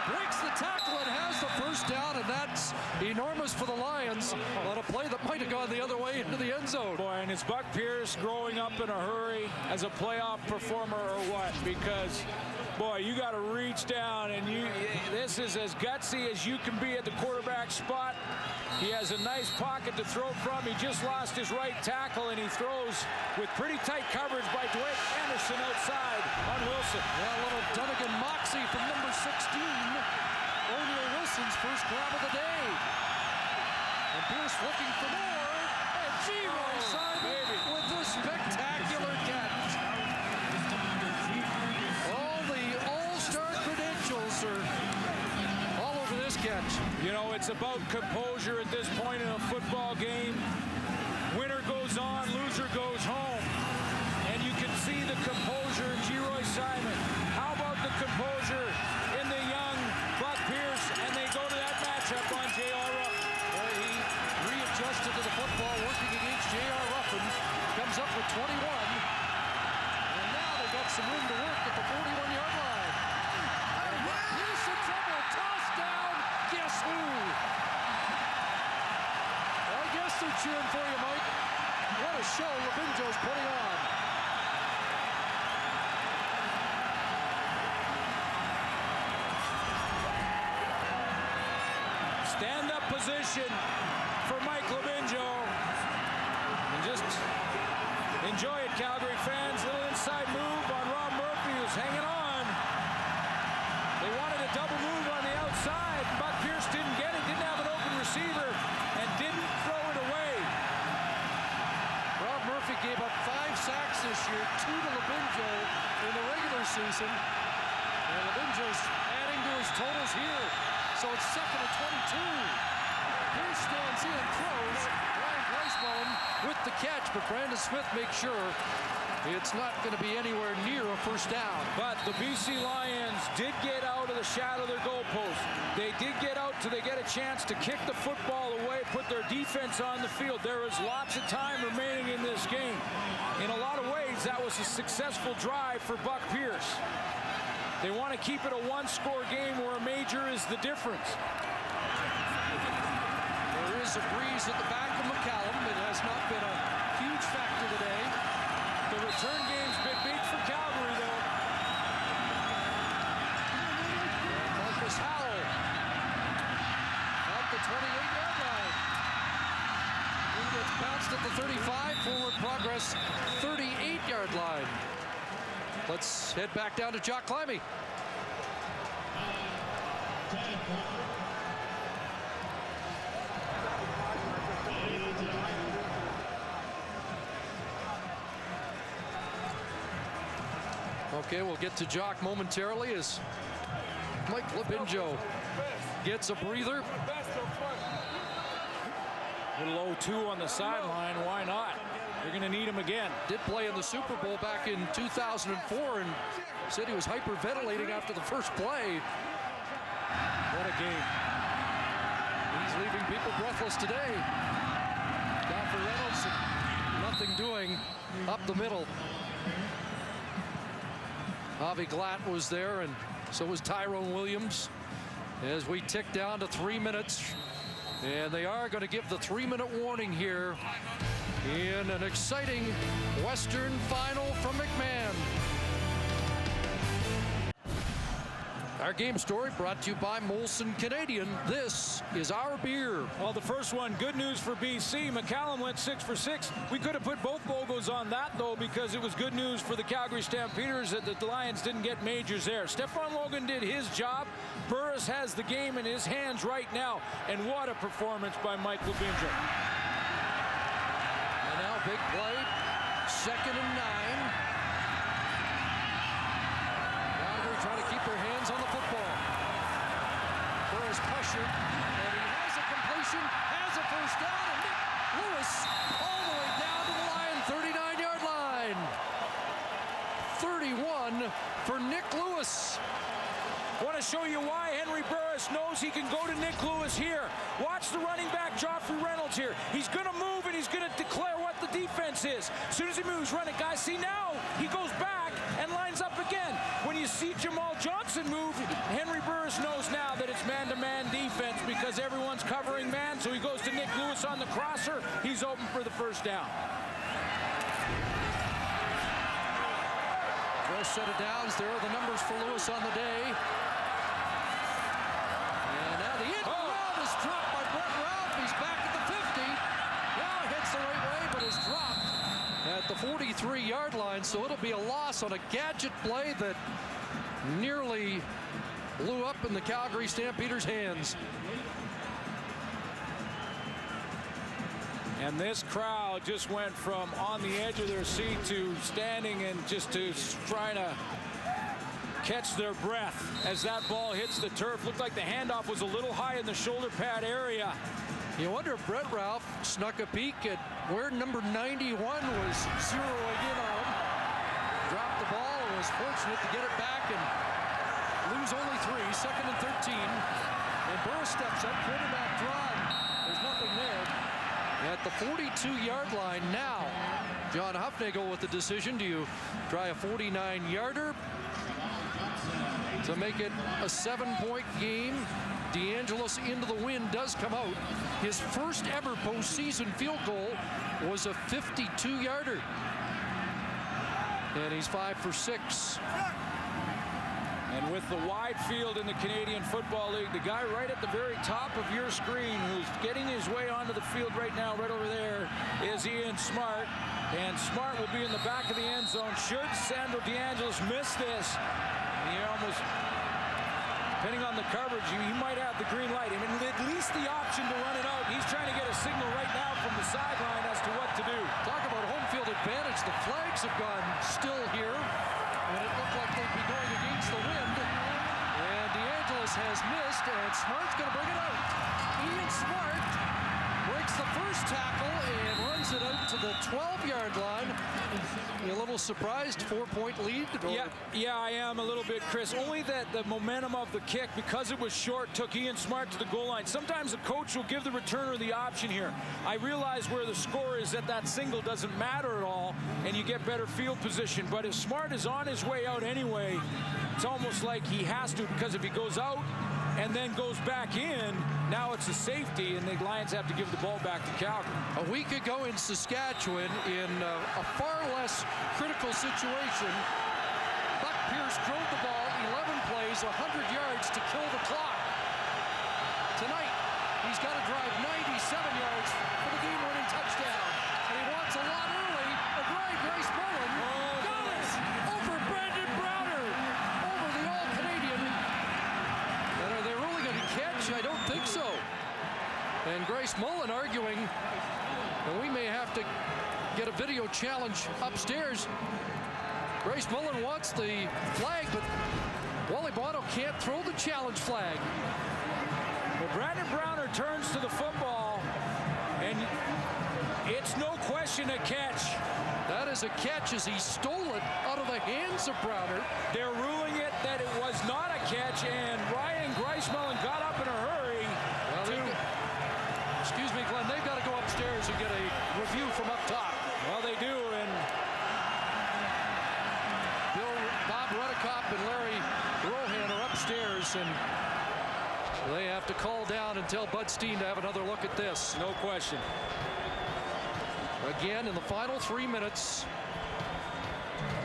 breaks the tackle and has the first down, and that's enormous for the Lions on a play that might have gone the other way into the end zone. Boy, and is Buck Pierce growing up in a hurry as a playoff performer or what? Because, boy, you got to reach down, and this is as gutsy as you can be at the quarterback spot. He has a nice pocket to throw from. He just lost his right tackle, and he throws with pretty tight coverage by Dwight Anderson outside on Wilson. Yeah, a little Dunnigan moxie from number 16. O'Neal Wilson's first grab of the day. And Pierce looking for more. And Giro Simon with this spectacular catch. All the all-star credentials are all over this catch. You know, it's about composure at this point in a football game. Winner goes on, loser goes home. And you can see the composure some room to work at the 41-yard line. Here's some trouble. Tossed down. Guess who? I guess they're cheering for you, Mike. What a show Labinjo's putting on. Stand-up position for Mike Labinjo. And just enjoy it, Calgary fans. Little inside move on Rob Murphy, who's hanging on. They wanted a double move on the outside. Buck Pierce didn't get it, didn't have an open receiver, and didn't throw it away. Rob Murphy gave up 5 sacks this year, 2 to Labinjo in the regular season. And Labinjo's adding to his totals here. So it's 2nd and 22. Pierce stands in, throws. Ryan Gleisbaum with the catch, but Brandon Smith makes sure it's not going to be anywhere near a first down. But the BC Lions did get out of the shadow of their goalpost. They did get out till they get a chance to kick the football away, put their defense on the field. There is lots of time remaining in this game. In a lot of ways, that was a successful drive for Buck Pierce. They want to keep it a one-score game where a major is the difference. There is a breeze at the back of McCallum. It has not been a huge factor today. The return game's been big for Calgary, though. And Marcus Howell at the 28-yard line. He gets bounced at the 35. Forward progress, 38-yard line. Let's head back down to Jock Climby. Okay, we'll get to Jock momentarily as Mike Labinjo gets a breather. Little 0-2 on the sideline. Why not? You're going to need him again. Did play in the Super Bowl back in 2004 and said he was hyperventilating after the first play. What a game. He's leaving people breathless today. Godfrey Reynolds, nothing doing up the middle. Avi Glatt was there, and so was Tyrone Williams. As we tick down to 3 minutes, and they are going to give the 3-minute warning here in an exciting Western final from McMahon. Our game story brought to you by Molson Canadian. This is our beer. Well, the first one, good news for BC. McCallum went 6 for 6. We could have put both logos on that, though, because it was good news for the Calgary Stampeders that the Lions didn't get majors there. Stephon Logan did his job. Burris has the game in his hands right now. And what a performance by Mike Labinjo. And now big play, 2nd and 9. Calgary trying to keep their hands on the football. Burris pressured, and he has a completion, has a first down, and Nick Lewis all the way down to the Lion 39-yard line. 31 for Nick Lewis. Want to show you why Henry Burris knows he can go to Nick Lewis here. Watch the running back, Joffrey Reynolds here. He's going to move, and he's going to declare what the defense is. As soon as he moves, run it, guys. See, now he goes back and lines up again. When you see Jamal Johnson move, Henry Burris knows now that it's man-to-man defense because everyone's covering man, so he goes to Nick Lewis on the crosser. He's open for the first down. First set of downs. There are the numbers for Lewis on the day. And now the end round is dropped by Brett Ralph. He's back at the 50. Now hits the right way, but is dropped at the 43-yard line. So it'll be a loss on a gadget play that nearly blew up in the Calgary Stampeders' hands. And this crowd just went from on the edge of their seat to standing and just to trying to catch their breath as that ball hits the turf. Looked like the handoff was a little high in the shoulder pad area. You wonder if Brett Ralph snuck a peek at where number 91 was zeroing in on him. Dropped the ball and was fortunate to get it back and lose only 3, 2nd and 13. And Burris steps up, quarterback draw. There's nothing there. at the 42-yard line. Now, John Huffnagel with the decision. Do you try a 49-yarder to make it a 7-point game? DeAngelis into the wind does come out. His first ever postseason field goal was a 52-yarder. And he's 5 for 6. And with the wide field in the Canadian Football League, the guy right at the very top of your screen who's getting his way onto the field right now, right over there, is Ian Smart. And Smart will be in the back of the end zone. Should Sandro DeAngelis miss this, he almost, depending on the coverage, he might have the green light. I mean, at least the option to run it out. He's trying to get a signal right now from the sideline as to what to do. Talk about home field advantage. The flags have gone still here, and it looked like they'd be going against the wind. And DeAngelis has missed, and Smart's going to bring it out. Ian Smart breaks the first tackle and runs it out to the 12-yard line. You a little surprised, 4-point lead? Yeah, I am a little bit, Chris. Only that the momentum of the kick, because it was short, took Ian Smart to the goal line. Sometimes the coach will give the returner the option here. I realize where the score is, that single doesn't matter at all, and you get better field position. But if Smart is on his way out anyway, it's almost like he has to, because if he goes out and then goes back in, now it's a safety, and the Lions have to give the ball back to Calgary. A week ago in Saskatchewan, in a far less critical situation, Buck Pierce drove the ball 11 plays, 100 yards to kill the clock. Tonight, he's got to drive 97 yards for the game-winning touchdown. And he wants a lot early. Grace Mullen got it over Brandon Browner, over the All-Canadian. And are they really going to catch? I don't think so. And Grace Mullen arguing, and we may have to get a video challenge upstairs. Grace Mullen wants the flag, but Wally Bono can't throw the challenge flag. Well, Brandon Browner turns to the football, and it's no question a catch. That is a catch as he stole it out of the hands of Browner. They're ruling it that it was not a catch, and Ryan Grice-Mullen got up in a hurry. Excuse me, Glenn, they've got to go upstairs and get a review from up top. Well, they do, and Bob Rudikoff and Larry Rohan are upstairs, and they have to call down and tell Bud Steen to have another look at this. No question. Again, in the final 3 minutes,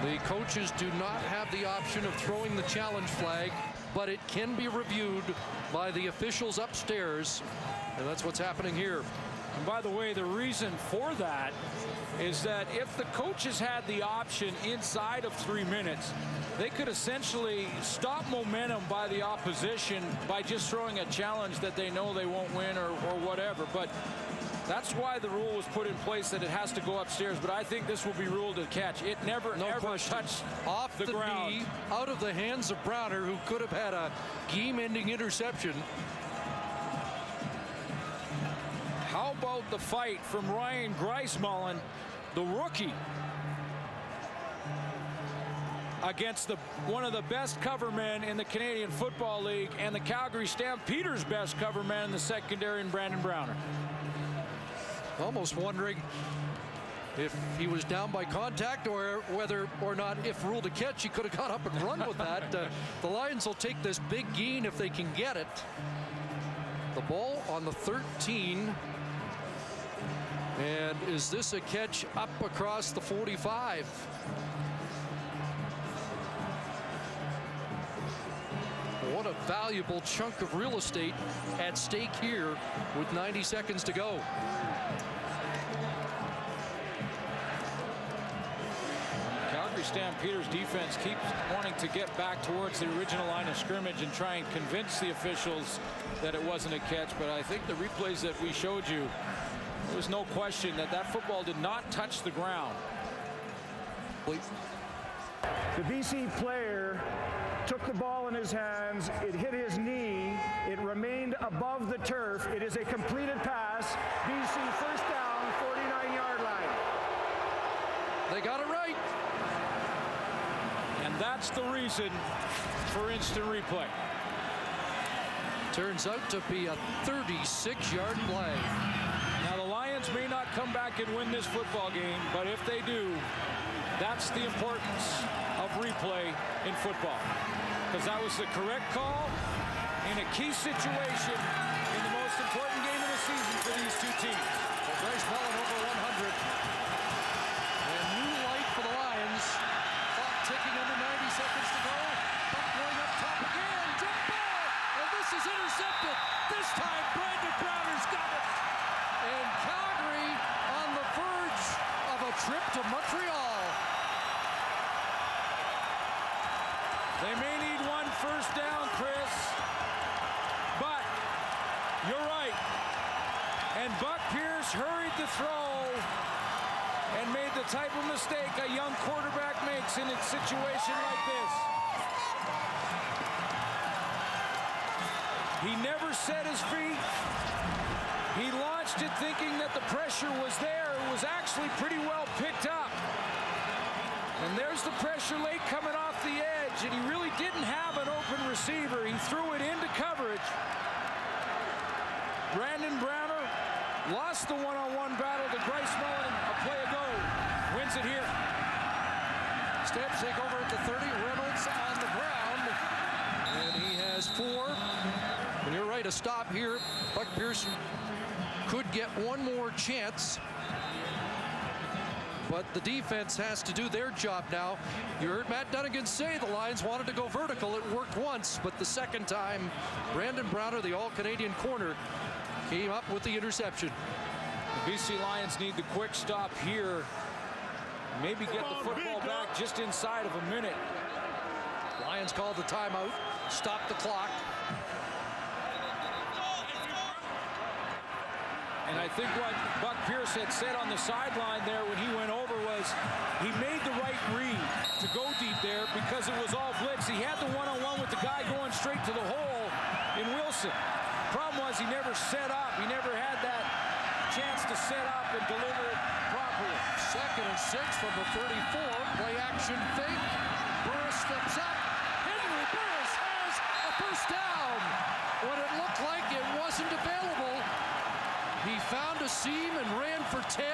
the coaches do not have the option of throwing the challenge flag, but it can be reviewed by the officials upstairs, and that's what's happening here. And by the way, the reason for that is that if the coaches had the option inside of 3 minutes, they could essentially stop momentum by the opposition by just throwing a challenge that they know they won't win or whatever. But that's why the rule was put in place, that it has to go upstairs. But I think this will be ruled a catch. It never, ever touched off the ground. Knee, out of the hands of Browner, who could have had a game-ending interception. How about the fight from Ryan Grice-Mullen, the rookie, against one of the best cover men in the Canadian Football League and the Calgary Stampeders' best cover man in the secondary, in Brandon Browner. Almost wondering if he was down by contact, or whether or not, if ruled a catch, he could have got up and run with that. The Lions will take this big gain if they can get it. The ball on the 13. And is this a catch up across the 45? What a valuable chunk of real estate at stake here with 90 seconds to go. Calgary Stampeders defense keeps wanting to get back towards the original line of scrimmage and try and convince the officials that it wasn't a catch. But I think the replays that we showed you, there was no question that football did not touch the ground. The BC player took the ball in his hands. It hit his knee. It remained above the turf. It is a completed pass. BC first down, 49-yard line. They got it right. And that's the reason for instant replay. Turns out to be a 36-yard play. Now the Lions Horns may not come back and win this football game, but if they do, that's the importance of replay in football. Because that was the correct call in a key situation in the most important game of the season for these two teams. Well, Bryce Mullen over 100. And new light for the Lions. Clock ticking under 90 seconds to go. Buck going up top again. Jump ball. And this is intercepted. This time Brandon Browner's got it. And Calgary on the verge of a trip to Montreal. They may need one first down, Chris. But you're right. And Buck Pierce hurried the throw and made the type of mistake a young quarterback makes in a situation like this. He never set his feet. He launched it thinking that the pressure was there. It was actually pretty well picked up. And there's the pressure late coming off the edge, and he really didn't have an open receiver. He threw it into coverage. Brandon Browner lost the one-on-one battle to Bryce Mullen. A play ago. Wins it here. Stamps take over at the 30. Reynolds on the ground. And he has 4. And you're right, a stop here. Buck Pierce could get one more chance. But the defense has to do their job now. You heard Matt Dunnigan say the Lions wanted to go vertical. It worked once, but the second time, Brandon Browner, the all-Canadian corner, came up with the interception. The BC Lions need the quick stop here. Maybe get the football back just inside of a minute. Lions called the timeout, stop the clock. And I think what Buck Pierce had said on the sideline there when he went over was he made the right read to go deep there because it was all blitz. He had the one-on-one with the guy going straight to the hole in Wilson. Problem was he never set up. He never had that chance to set up and deliver it properly. 2nd and 6 from the 34. Play action fake. Burris steps up. Henry Burris has a first down. When it looked like it wasn't available, he found a seam and ran for 10.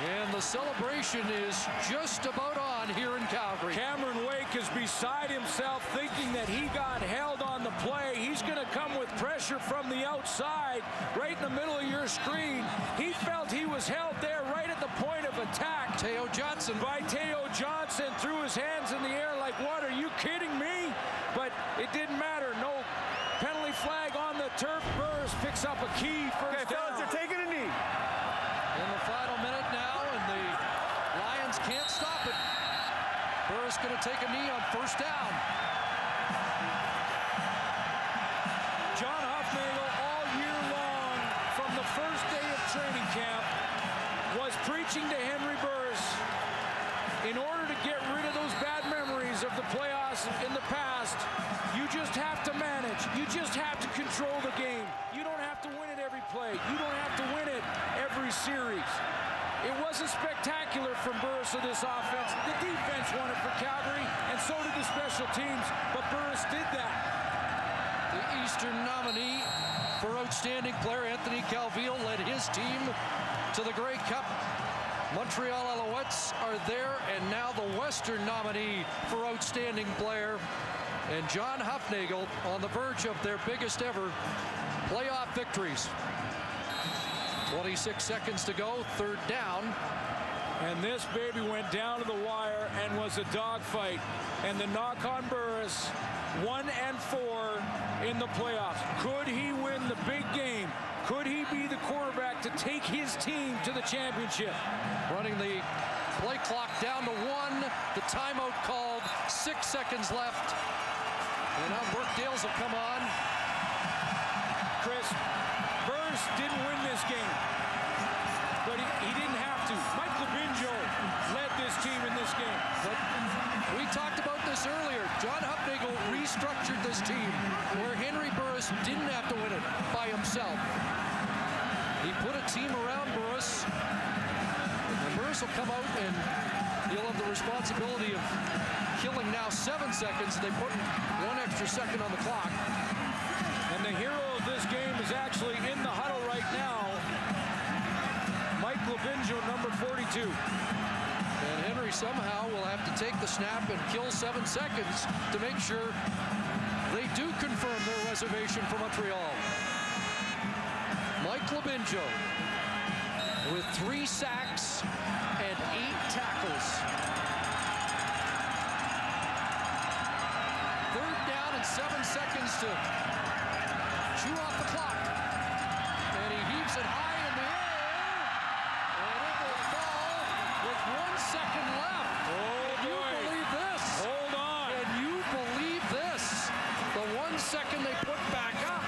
And the celebration is just about on here in Calgary. Cameron Wake is beside himself thinking that he got held on the play. He's going to come with pressure from the outside right in the middle of your screen. He felt he was held there right at the point of attack. Teo Johnson. By Teo Johnson, threw his hands in the air like, what, are you kidding me? But it didn't matter. No penalty flag on the turf. Burris picks up a key first down. Fellas, they're taking a knee. In the final minute now, and the Lions can't stop it. Burris going to take a knee on first down. John Huffnagel all year long from the first day of training camp was preaching to Henry Burris in order to get rid of those bad memories of the playoffs in the past. You just have to manage. You just have to control the game. You don't have to win it every play. You don't have to win it every series. It wasn't spectacular from Burris of this offense. The defense won it for Calgary, and so did the special teams, but Burris did that. The Eastern nominee for outstanding player, Anthony Calvillo, led his team to the Grey Cup. Montreal Alouettes are there, and now the Western nominee for outstanding player, and John Huffnagel on the verge of their biggest ever playoff victories. 26 seconds to go, 3rd down. And this baby went down to the wire and was a dogfight. And the knock on Burris, 1 and 4 in the playoffs. Could he win the big game? Could he be the quarterback to take his team to the championship? Running the play clock down to 1. The timeout called, 6 seconds left. And now Burke Dales will come on. Chris, Burris didn't win this game, but he didn't have to. Mike Labinjo led this team in this game. But we talked about this earlier. John Huffnagel restructured this team where Henry Burris didn't have to win it by himself. He put a team around Burris, and Burris will come out and he'll have the responsibility of killing now 7 seconds. They put 1 extra second on the clock. And the hero of this game is actually in the huddle right now. Labinjo, number 42. And Henry somehow will have to take the snap and kill 7 seconds to make sure they do confirm their reservation for Montreal. Mike Labinjo with 3 sacks and 8 tackles. 3rd down and 7 seconds to chew off the clock. And he heaves it high in the air. And it will fall with 1 second left. Oh, Can you boy. believe this? Hold on. Can you believe this? The 1 second they put back up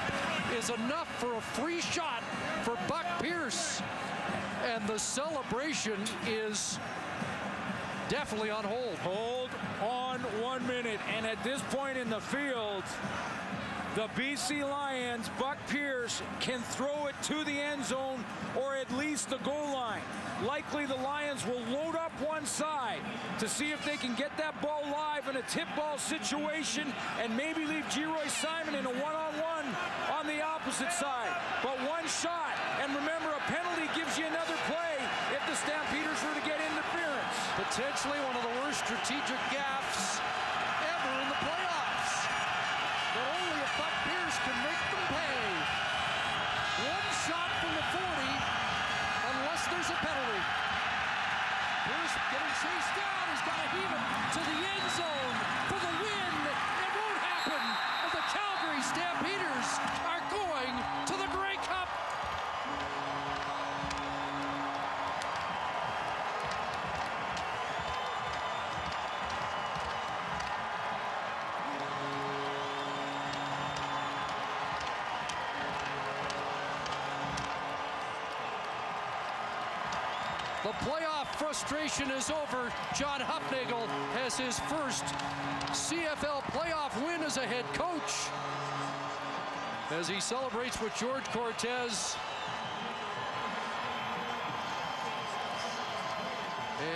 is enough for a free shot for Buck Pierce. And the celebration is definitely on hold. Hold on 1 minute. And at this point in the field, the BC Lions, Buck Pierce, can throw it to the end zone or at least the goal line. Likely the Lions will load up one side to see if they can get that ball live in a tip ball situation and maybe leave Geroy Simon in a one-on-one on the opposite side. But one shot, and remember, a penalty gives you another play if the Stampeders were to get interference. Potentially one of the worst strategic gaffes ever in the playoffs. But only if Buck Pierce can make them pay. One shot from the 40, unless there's a penalty. Pierce getting chased down. He's got to heave it to the end zone for the win. It won't happen. And the Calgary Stampeders are going to the Grey Cup. The playoff frustration is over. John Hufnagel has his first CFL playoff win as a head coach as he celebrates with George Cortez.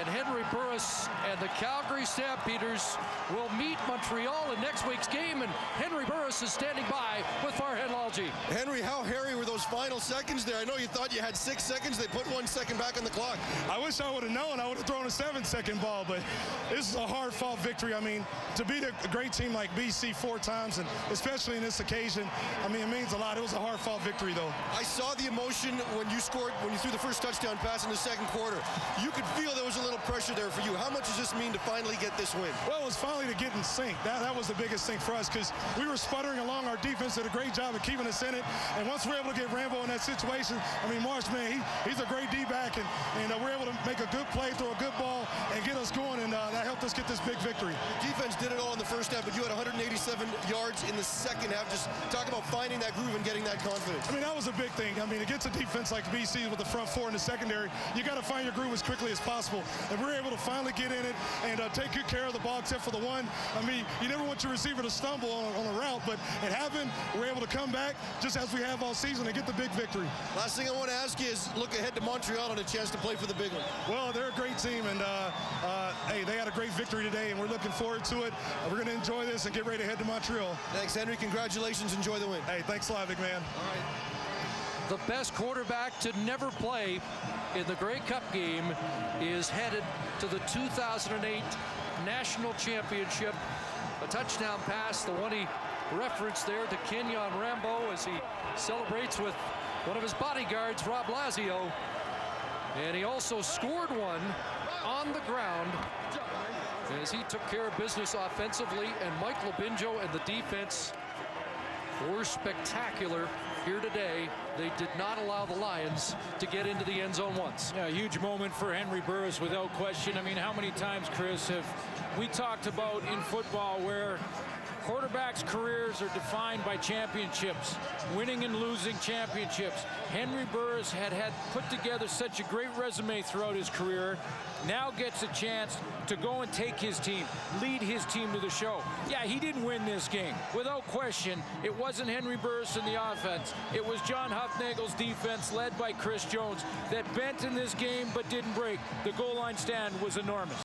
And Henry Burris and the Calgary Stampeders will meet Montreal in next week's game, and Henry Burris is standing by with Farhan Lalji. Henry, how hairy were those final seconds there? I know you thought you had 6 seconds. They put 1 second back on the clock. I wish I would have known. I would have thrown a 7-second ball, but this is a hard-fought victory. I mean, to beat a great team like BC 4 times, and especially in this occasion, I mean, it means a lot. It was a hard-fought victory, though. I saw the emotion when you scored, when you threw the first touchdown pass in the second quarter. You could feel there was a little pressure there for you. How much does this mean to finally get this win? Well, it was finally to get in sync. That was the biggest thing for us because we were sputtering along. Our defense did a great job of keeping us in it. And once we're able to get Rambo in that situation, I mean, Marsh, man, he's a great D-back, and we're able to make a good play, throw a good ball, and get us going, and that helped us get this big victory. The defense did it all in the first half, but you had 187 yards in the second half. Just talk about finding that groove and getting that confidence. I mean, that was a big thing. I mean, against a defense like BC with the front 4 in the secondary, you got to find your groove as quickly as possible. And we're able to finally get in it and take good care of the ball, except for the one. I mean, you never want your receiver to stumble on a route, but it happened. We're able to come back just as we have all season and get the big victory. Last thing I want to ask you is look ahead to Montreal and a chance to play for the big one. Well, they're a great team, and hey, they had a great victory today, and we're looking forward to it. We're going to enjoy this and get ready to head to Montreal. Thanks, Henry. Congratulations. Enjoy the win. Hey, thanks a lot, big man. All right. The best quarterback to never play in the Grey Cup game is headed to the 2008 National Championship. A touchdown pass, the one he referenced there to Kenyon Rambo as he celebrates with one of his bodyguards, Rob Lazio. And he also scored one on the ground as he took care of business offensively, and Mike Labinjo and the defense were spectacular here today. They did not allow the Lions to get into the end zone once. Yeah, a huge moment for Henry Burris without question. I mean, how many times, Chris, have we talked about in football where quarterbacks' careers are defined by championships, winning and losing championships. Henry Burris had put together such a great resume throughout his career, now gets a chance to go and take his team, lead his team to the show. Yeah, he didn't win this game. Without question, it wasn't Henry Burris in the offense. It was John Hufnagel's defense, led by Chris Jones, that bent in this game but didn't break. The goal line stand was enormous.